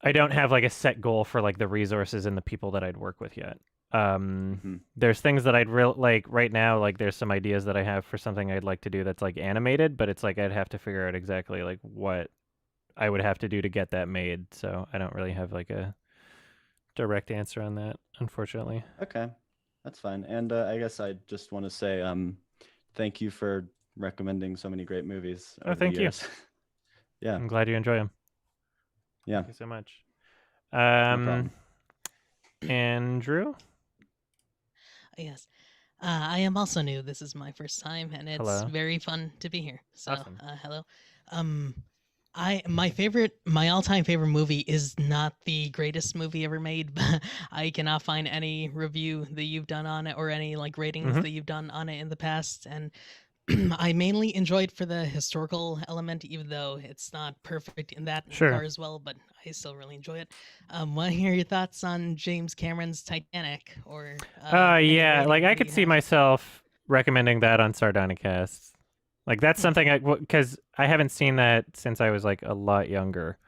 like a set goal for like the resources and the people that I'd work with yet. There's things that I'd like right now, like there's some ideas that I have for something I'd like to do that's like animated, but it's like I'd have to figure out exactly like what I would have to do to get that made. So I don't really have like a direct answer on that, unfortunately. Okay, that's fine. And I guess I just want to say thank you for recommending so many great movies. Oh, thank you. Yeah, I'm glad you enjoy them. Yeah, thank you so much. No problem. Andrew. Yes. I am also new. This is my first time, and it's Hello. very fun to be here. So, Awesome. Hello. My all-time favorite movie is not the greatest movie ever made, but I cannot find any review that you've done on it or any like ratings that you've done on it in the past, and I mainly enjoyed for the historical element, even though it's not perfect in that Sure. regard as well, but I still really enjoy it. Want to hear your thoughts on James Cameron's Titanic or? Yeah, like I could see myself recommending that on Sardonicast. Like that's something because I haven't seen that since I was like a lot younger,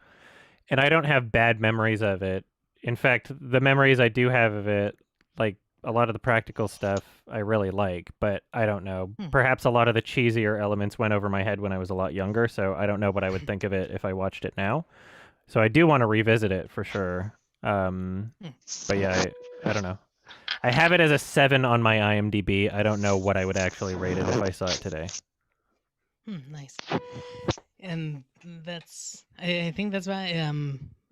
and I don't have bad memories of it. In fact, the memories I do have of it, like a lot of the practical stuff I really like, but I don't know. Hmm. Perhaps a lot of the cheesier elements went over my head when I was a lot younger, so I don't know what I would think of it if I watched it now. So I do want to revisit it for sure. But yeah, I don't know. I have it as a 7 on my IMDb. I don't know what I would actually rate it if I saw it today. Nice. And I think that's why.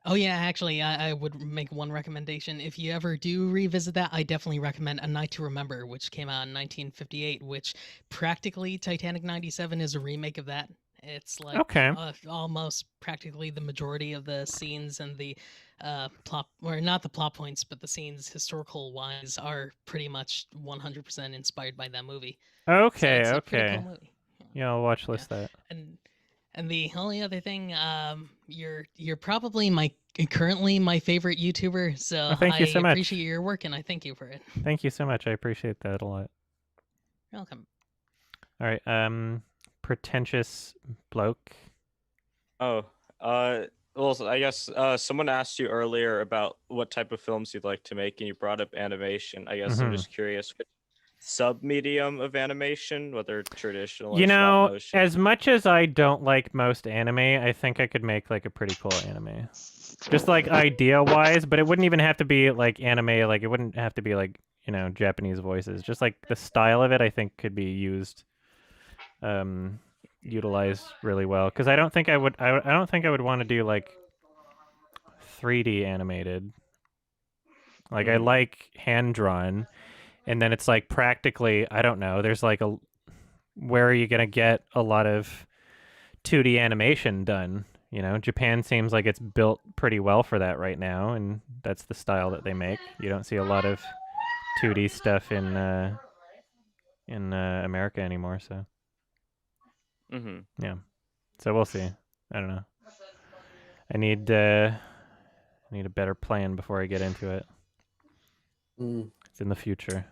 Oh yeah, actually, I would make one recommendation. If you ever do revisit that, I definitely recommend A Night to Remember, which came out in 1958. Which practically Titanic '97 is a remake of that. It's like Okay. Almost practically the majority of the scenes and the plot, or not the plot points, but the scenes historical wise are pretty much 100% inspired by that movie. Okay, so it's a pretty okay. cool movie. Yeah, I'll watch list that. And the only other thing, you're probably currently my favorite YouTuber, so Oh, thank you so I much. appreciate your work and I thank you for it. Thank you so much. I appreciate that a lot. You're welcome. All right, pretentious bloke. Oh, well, so I guess someone asked you earlier about what type of films you'd like to make, and you brought up animation. I guess I'm Mhm. just curious, which sub-medium of animation, whether traditional or You know, stop motion. as much as I don't like most anime, I think I could make like a pretty cool anime. Just like idea-wise, but it wouldn't even have to be like anime, like it wouldn't have to be like, you know, Japanese voices. Just like the style of it, I think could be utilized really well. Because I don't think I don't think I would want to do like 3D animated. Like I like hand-drawn, and then it's like practically, I don't know, there's like where are you going to get a lot of 2D animation done? You know, Japan seems like it's built pretty well for that right now, and that's the style that they make. You don't see a lot of 2D stuff in America anymore, so. Yeah. So we'll see. I don't know. I need a better plan before I get into it. It's in the future.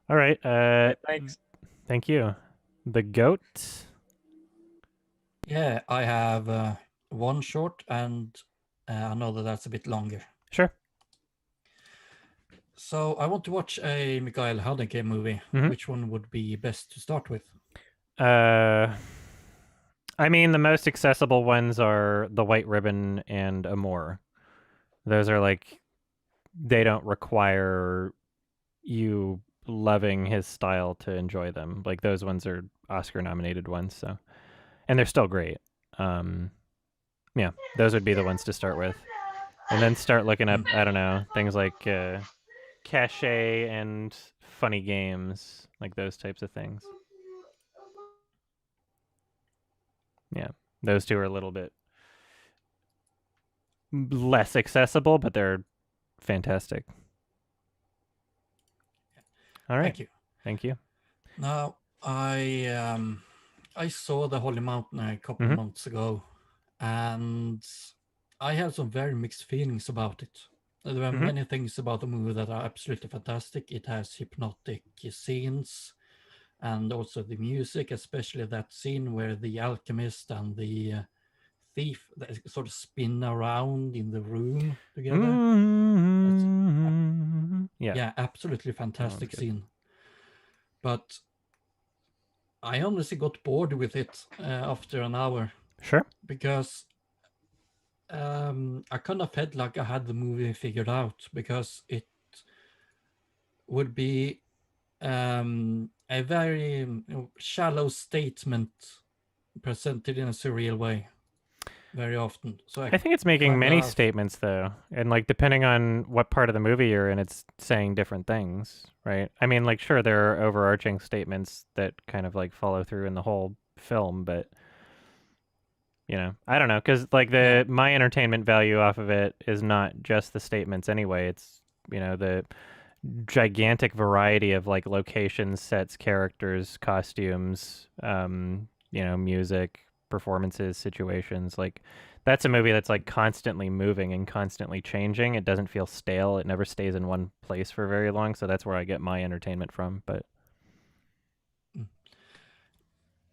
All right. Thanks. Thank you. The goat. Yeah, I have one short and another that's a bit longer. Sure. So I want to watch a Mikael Haneke movie. Mhm. Which one would be best to start with? I mean, the most accessible ones are The White Ribbon and Amour. Those are like, they don't require you loving his style to enjoy them. Like those ones are Oscar-nominated ones, so, and they're still great. Yeah, those would be the ones to start with, and then start looking up, I don't know, things like Cachet and Funny Games, like those types of things. Yeah, those two are a little bit less accessible, but they're fantastic. All right. Thank you. Thank you. Now, I saw The Holy Mountain a couple of months ago, and I have some very mixed feelings about it. There are many things about the movie that are absolutely fantastic. It has hypnotic scenes, and also the music, especially that scene where the alchemist and the thief sort of spin around in the room together. Yeah, absolutely fantastic scene. But I honestly got bored with it after an hour. Sure. Because I kind of felt like I had the movie figured out, because it would be a very shallow statement presented in a surreal way very often. So I think it's making many statements though, and like depending on what part of the movie you're in, it's saying different things, right? I mean, like sure there are overarching statements that kind of like follow through in the whole film, but you know, I don't know, because like my entertainment value off of it is not just the statements anyway. It's, you know, the gigantic variety of like locations, sets, characters, costumes, you know, music, performances, situations. Like that's a movie that's like constantly moving and constantly changing. It doesn't feel stale. It never stays in one place for very long. So that's where I get my entertainment from. But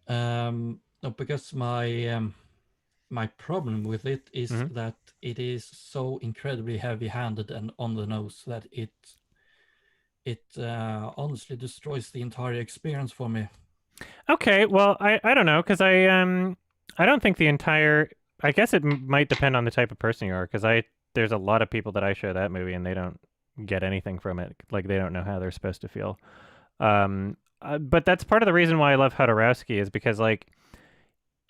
no, because my my problem with it is that it is so incredibly heavy-handed and on the nose that it honestly destroys the entire experience for me. Okay, well, I don't know, because I don't think the entire. I guess it might depend on the type of person you are, because there's a lot of people that I show that movie and they don't get anything from it. Like, they don't know how they're supposed to feel. But that's part of the reason why I love Jodorowsky, is because, like,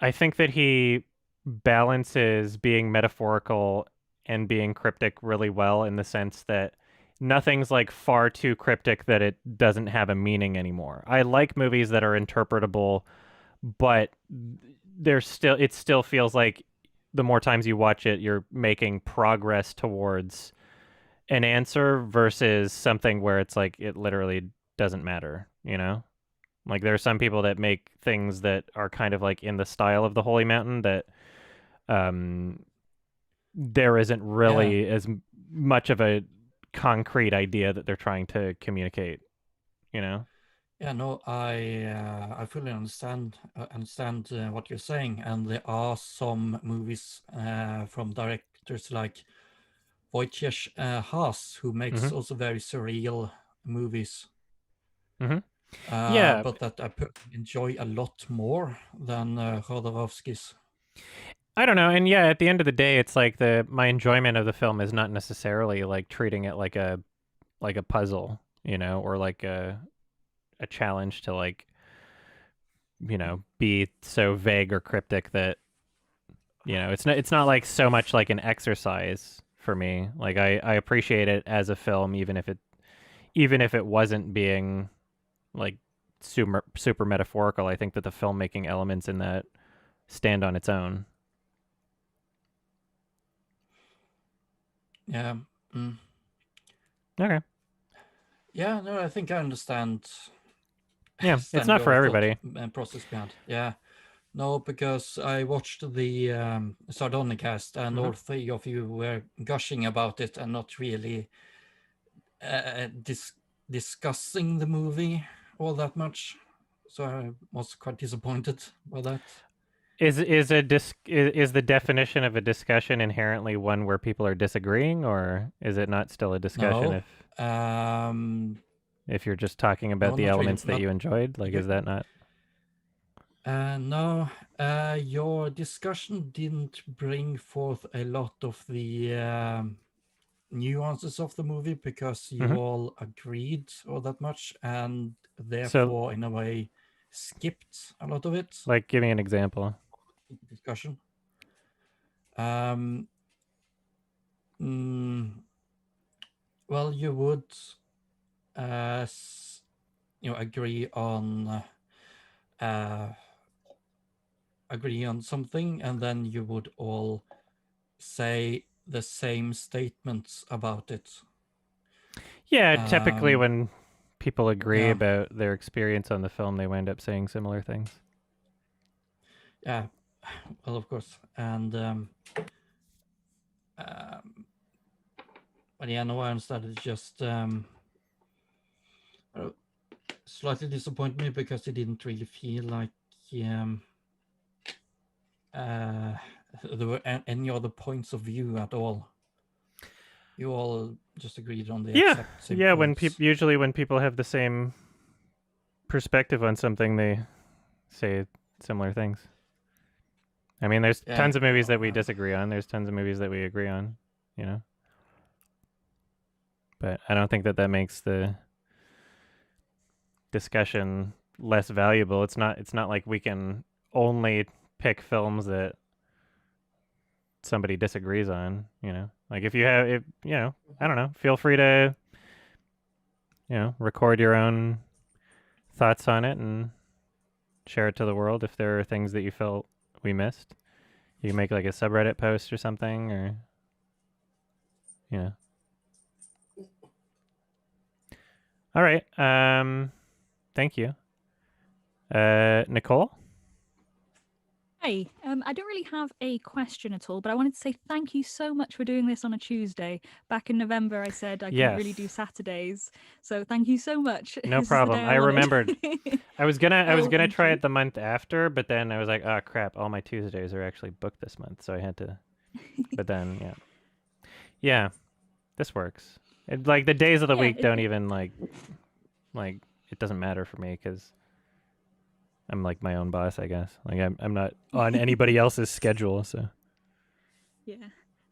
I think that he balances being metaphorical and being cryptic really well, in the sense that nothing's like far too cryptic that it doesn't have a meaning anymore. I like movies that are interpretable, but it still feels like the more times you watch it, you're making progress towards an answer, versus something where it's like it literally doesn't matter, you know? Like, there are some people that make things that are kind of like in the style of The Holy Mountain that there isn't really as much of a concrete idea that they're trying to communicate, you know? Yeah, no, I fully understand what you're saying, and there are some movies from directors like Wojciech Haas, who makes also very surreal movies. Yeah, but that I enjoy a lot more than Jodorowsky's. I don't know, and yeah, at the end of the day, it's like my enjoyment of the film is not necessarily like treating it like a puzzle, you know, or like a challenge to, like, you know, be so vague or cryptic that, you know, it's not like so much like an exercise for me. Like, I appreciate it as a film, even if it wasn't being like super metaphorical. I think that the filmmaking elements in that stand on its own. Yeah. Okay. Yeah, no, I think I understand. Yeah, it's not for everybody. Process behind. Yeah. No, because I watched the Sardonicast, and all three of you were gushing about it and not really discussing the movie all that much. So I was quite disappointed by that. Is the definition of a discussion inherently one where people are disagreeing, or is it not still a discussion if you're just talking about the elements that you enjoyed? Like, is that not? No, your discussion didn't bring forth a lot of the nuances of the movie, because you all agreed all that much, and therefore, in a way, skipped a lot of it. Like, give me an example. Discussion. Well, you would, agree on something, and then you would all say the same statements about it. Yeah, typically when people agree about their experience on the film, they wind up saying similar things. Yeah, well, of course, and but yeah, no, I understand. It's just slightly disappointed me because it didn't really feel like there were any other points of view at all. You all just agreed on the exact same points. Usually when people have the same perspective on something, they say similar things. I mean, there's tons of movies that we disagree on. There's tons of movies that we agree on, you know. But I don't think that makes the discussion less valuable. It's not like we can only pick films that somebody disagrees on, you know. Like, if you know, I don't know, feel free to, you know, record your own thoughts on it and share it to the world if there are things that you felt we missed. You can make like a subreddit post or something, or, you know. All right. Thank you. Nicole? Hi. I don't really have a question at all, but I wanted to say thank you so much for doing this on a Tuesday. Back in November, I said I couldn't really do Saturdays, so thank you so much. No problem. I remembered. I was gonna try it the month after, but then I was like, oh crap, all my Tuesdays are actually booked this month, so I had to But then, yeah, this works. Like the days of the week don't even like it doesn't matter for me because I'm like my own boss, I guess. Like I'm not on anybody else's schedule, so. Yeah.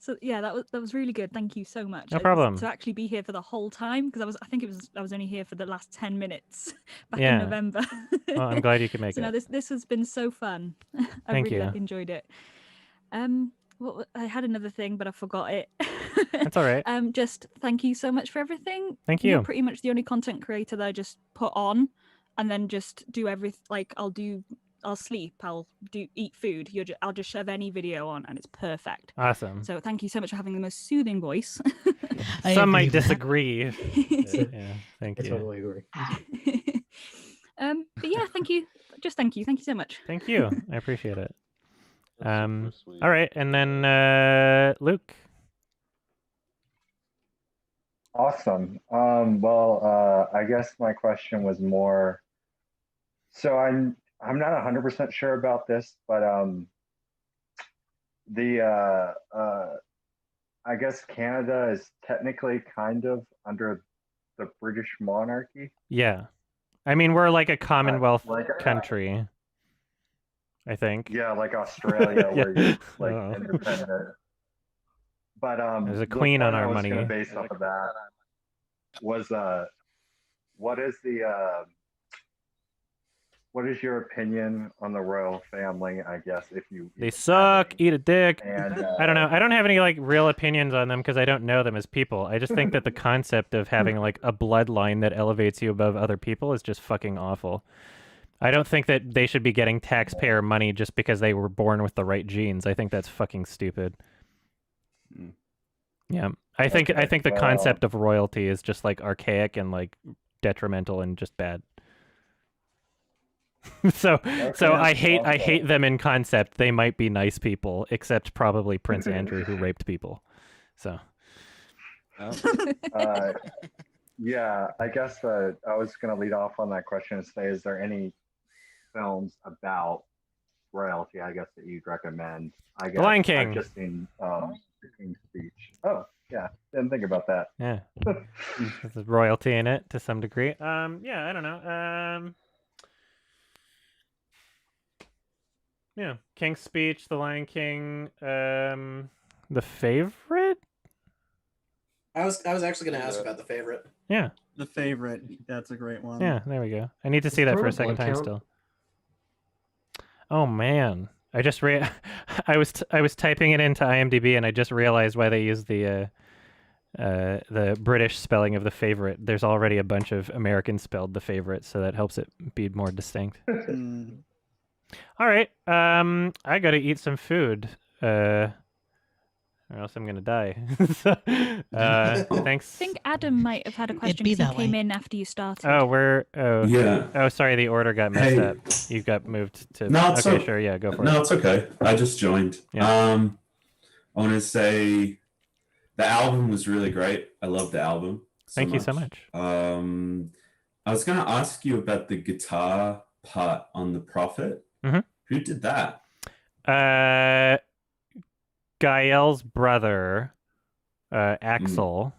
So yeah, that was really good. Thank you so much. No problem. To actually be here for the whole time because I was only here for the last 10 minutes back Yeah. in November. Well, I'm glad you could make so it. No, this has been so fun. I Thank really you. enjoyed it. I had another thing, but I forgot it. That's all right. Just thank you so much for everything. Thank You're you. pretty much the only content creator that I just put on, and then just do everything. Like I'll sleep, eat food. I'll just shove any video on, and it's perfect. Awesome. So thank you so much for having the most soothing voice. Some might disagree. Yeah, thank I you. totally agree. But yeah, thank you. Just thank you. Thank you so much. Thank you. I appreciate it. All right, and then Luke. Awesome. I guess my question was more. So I'm not 100% sure about this, but I guess Canada is technically kind of under the British monarchy. Yeah, I mean we're like a Commonwealth country. I think. Yeah, like Australia, Yeah. where you're like Oh. independent. But There's a the queen on point I our was money. gonna base off of that was what is your opinion on the royal family? I guess if you They suck. Eat a dick. And, I don't know. I don't have any like real opinions on them because I don't know them as people. I just think that the concept of having like a bloodline that elevates you above other people is just fucking awful. I don't think that they should be getting taxpayer money just because they were born with the right genes. I think that's fucking stupid. Yeah. I think the concept of royalty is just like archaic and like detrimental and just bad. so I hate them in concept. They might be nice people, except probably Prince Andrew who raped people. So yeah, I guess I was going to lead off on that question and say, is there any films about royalty, I guess, that you'd recommend? I guess The Lion King. I've just seen The King's Speech. Oh, yeah, didn't think about that. Yeah. There's royalty in it to some degree. Yeah, I don't know. Yeah, King's Speech, The Lion King, The Favorite? I was actually going to ask about The Favorite. Yeah. The Favorite. That's a great one. Yeah, there we go. I need to see that for a second time still. Oh man, I just I was typing it into IMDb and I just realized why they use the British spelling of The Favorite. There's already a bunch of American spelled The Favorite, so that helps it be more distinct. All right, I gotta eat some food, or else I'm gonna die. So, thanks. I think Adam might have had a question be because that he came way. in after you started. Yeah. Oh, sorry, the order got messed Hey. up. You got moved to. No, it's okay, sure, yeah, go for it. No, it's okay. I just joined. Yeah. I want to say the album was really great. I love the album. Thank you so much. I was gonna ask you about the guitar part on The Prophet. Mhm. Who did that? Gael's brother, Axel,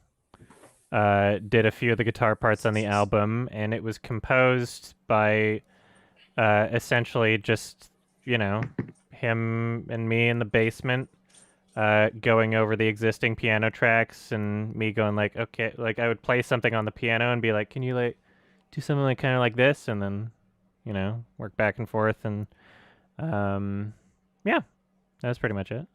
did a few of the guitar parts on the album, and it was composed by essentially just, him and me in the basement going over the existing piano tracks and me going like, okay, like I would play something on the piano and be like, can you like do something like kind of like this? And then, work back and forth. And yeah, that was pretty much it.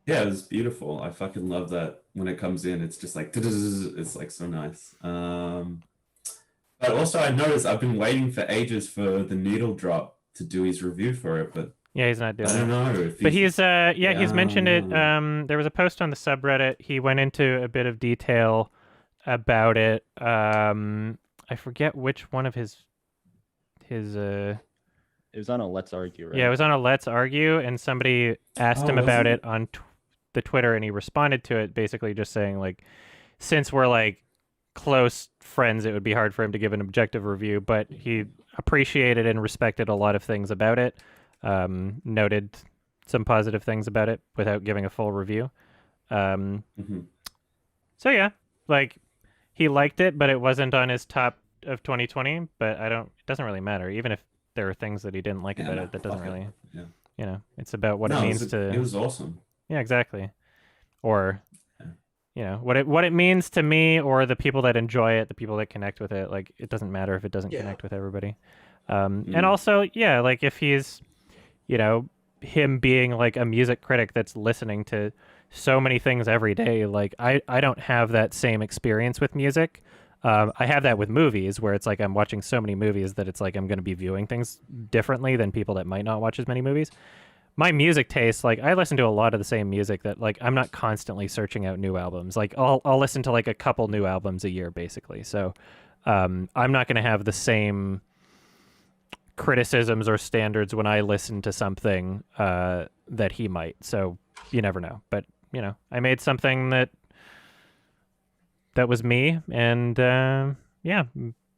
Yeah, it was beautiful. I fucking love that when it comes in. It's just like it's like so nice. But also, I noticed I've been waiting for ages for the Needle Drop to do his review for it, but yeah, he's not doing I don't know. If but he's he's mentioned it. There was a post on the subreddit. He went into a bit of detail about it. I forget which one of his. It was on a Let's Argue, right? Yeah, it was on a Let's Argue, and somebody asked him about it on the Twitter, and he responded to it basically just saying like, since we're like close friends, it would be hard for him to give an objective review, but he appreciated and respected a lot of things about it. Noted some positive things about it without giving a full review. So yeah, like he liked it, but it wasn't on his top of 2020. But it doesn't really matter. Even if there are things that he didn't like about it, that doesn't really, you know, it's about what it means to. It was awesome. Yeah, exactly. Or, you know, what it means to me or the people that enjoy it, the people that connect with it. Like, it doesn't matter if it doesn't connect with everybody. And also, yeah, like if he's, you know, him being like a music critic that's listening to so many things every day. Like I don't have that same experience with music. I have that with movies where it's like I'm watching so many movies that it's like I'm going to be viewing things differently than people that might not watch as many movies. My music taste, like I listen to a lot of the same music that like I'm not constantly searching out new albums. Like I'll listen to like a couple new albums a year basically. So I'm not going to have the same criticisms or standards when I listen to something that he might. So you never know. But you know, I made something that was me, and yeah,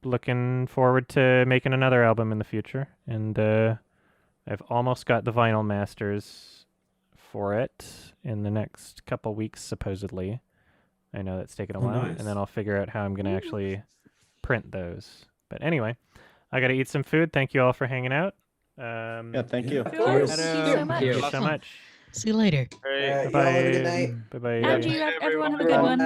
looking forward to making another album in the future. And I've almost got the vinyl masters for it in the next couple weeks, supposedly. I know that's taken a while, nice. and then I'll figure out how I'm going to actually print those. But anyway, I got to eat some food. Thank you all for hanging out. Yeah, thank you. Of course. Thank you so much. Thank you so much. See you later. Bye-bye. Bye-bye. And you, everyone have a good one.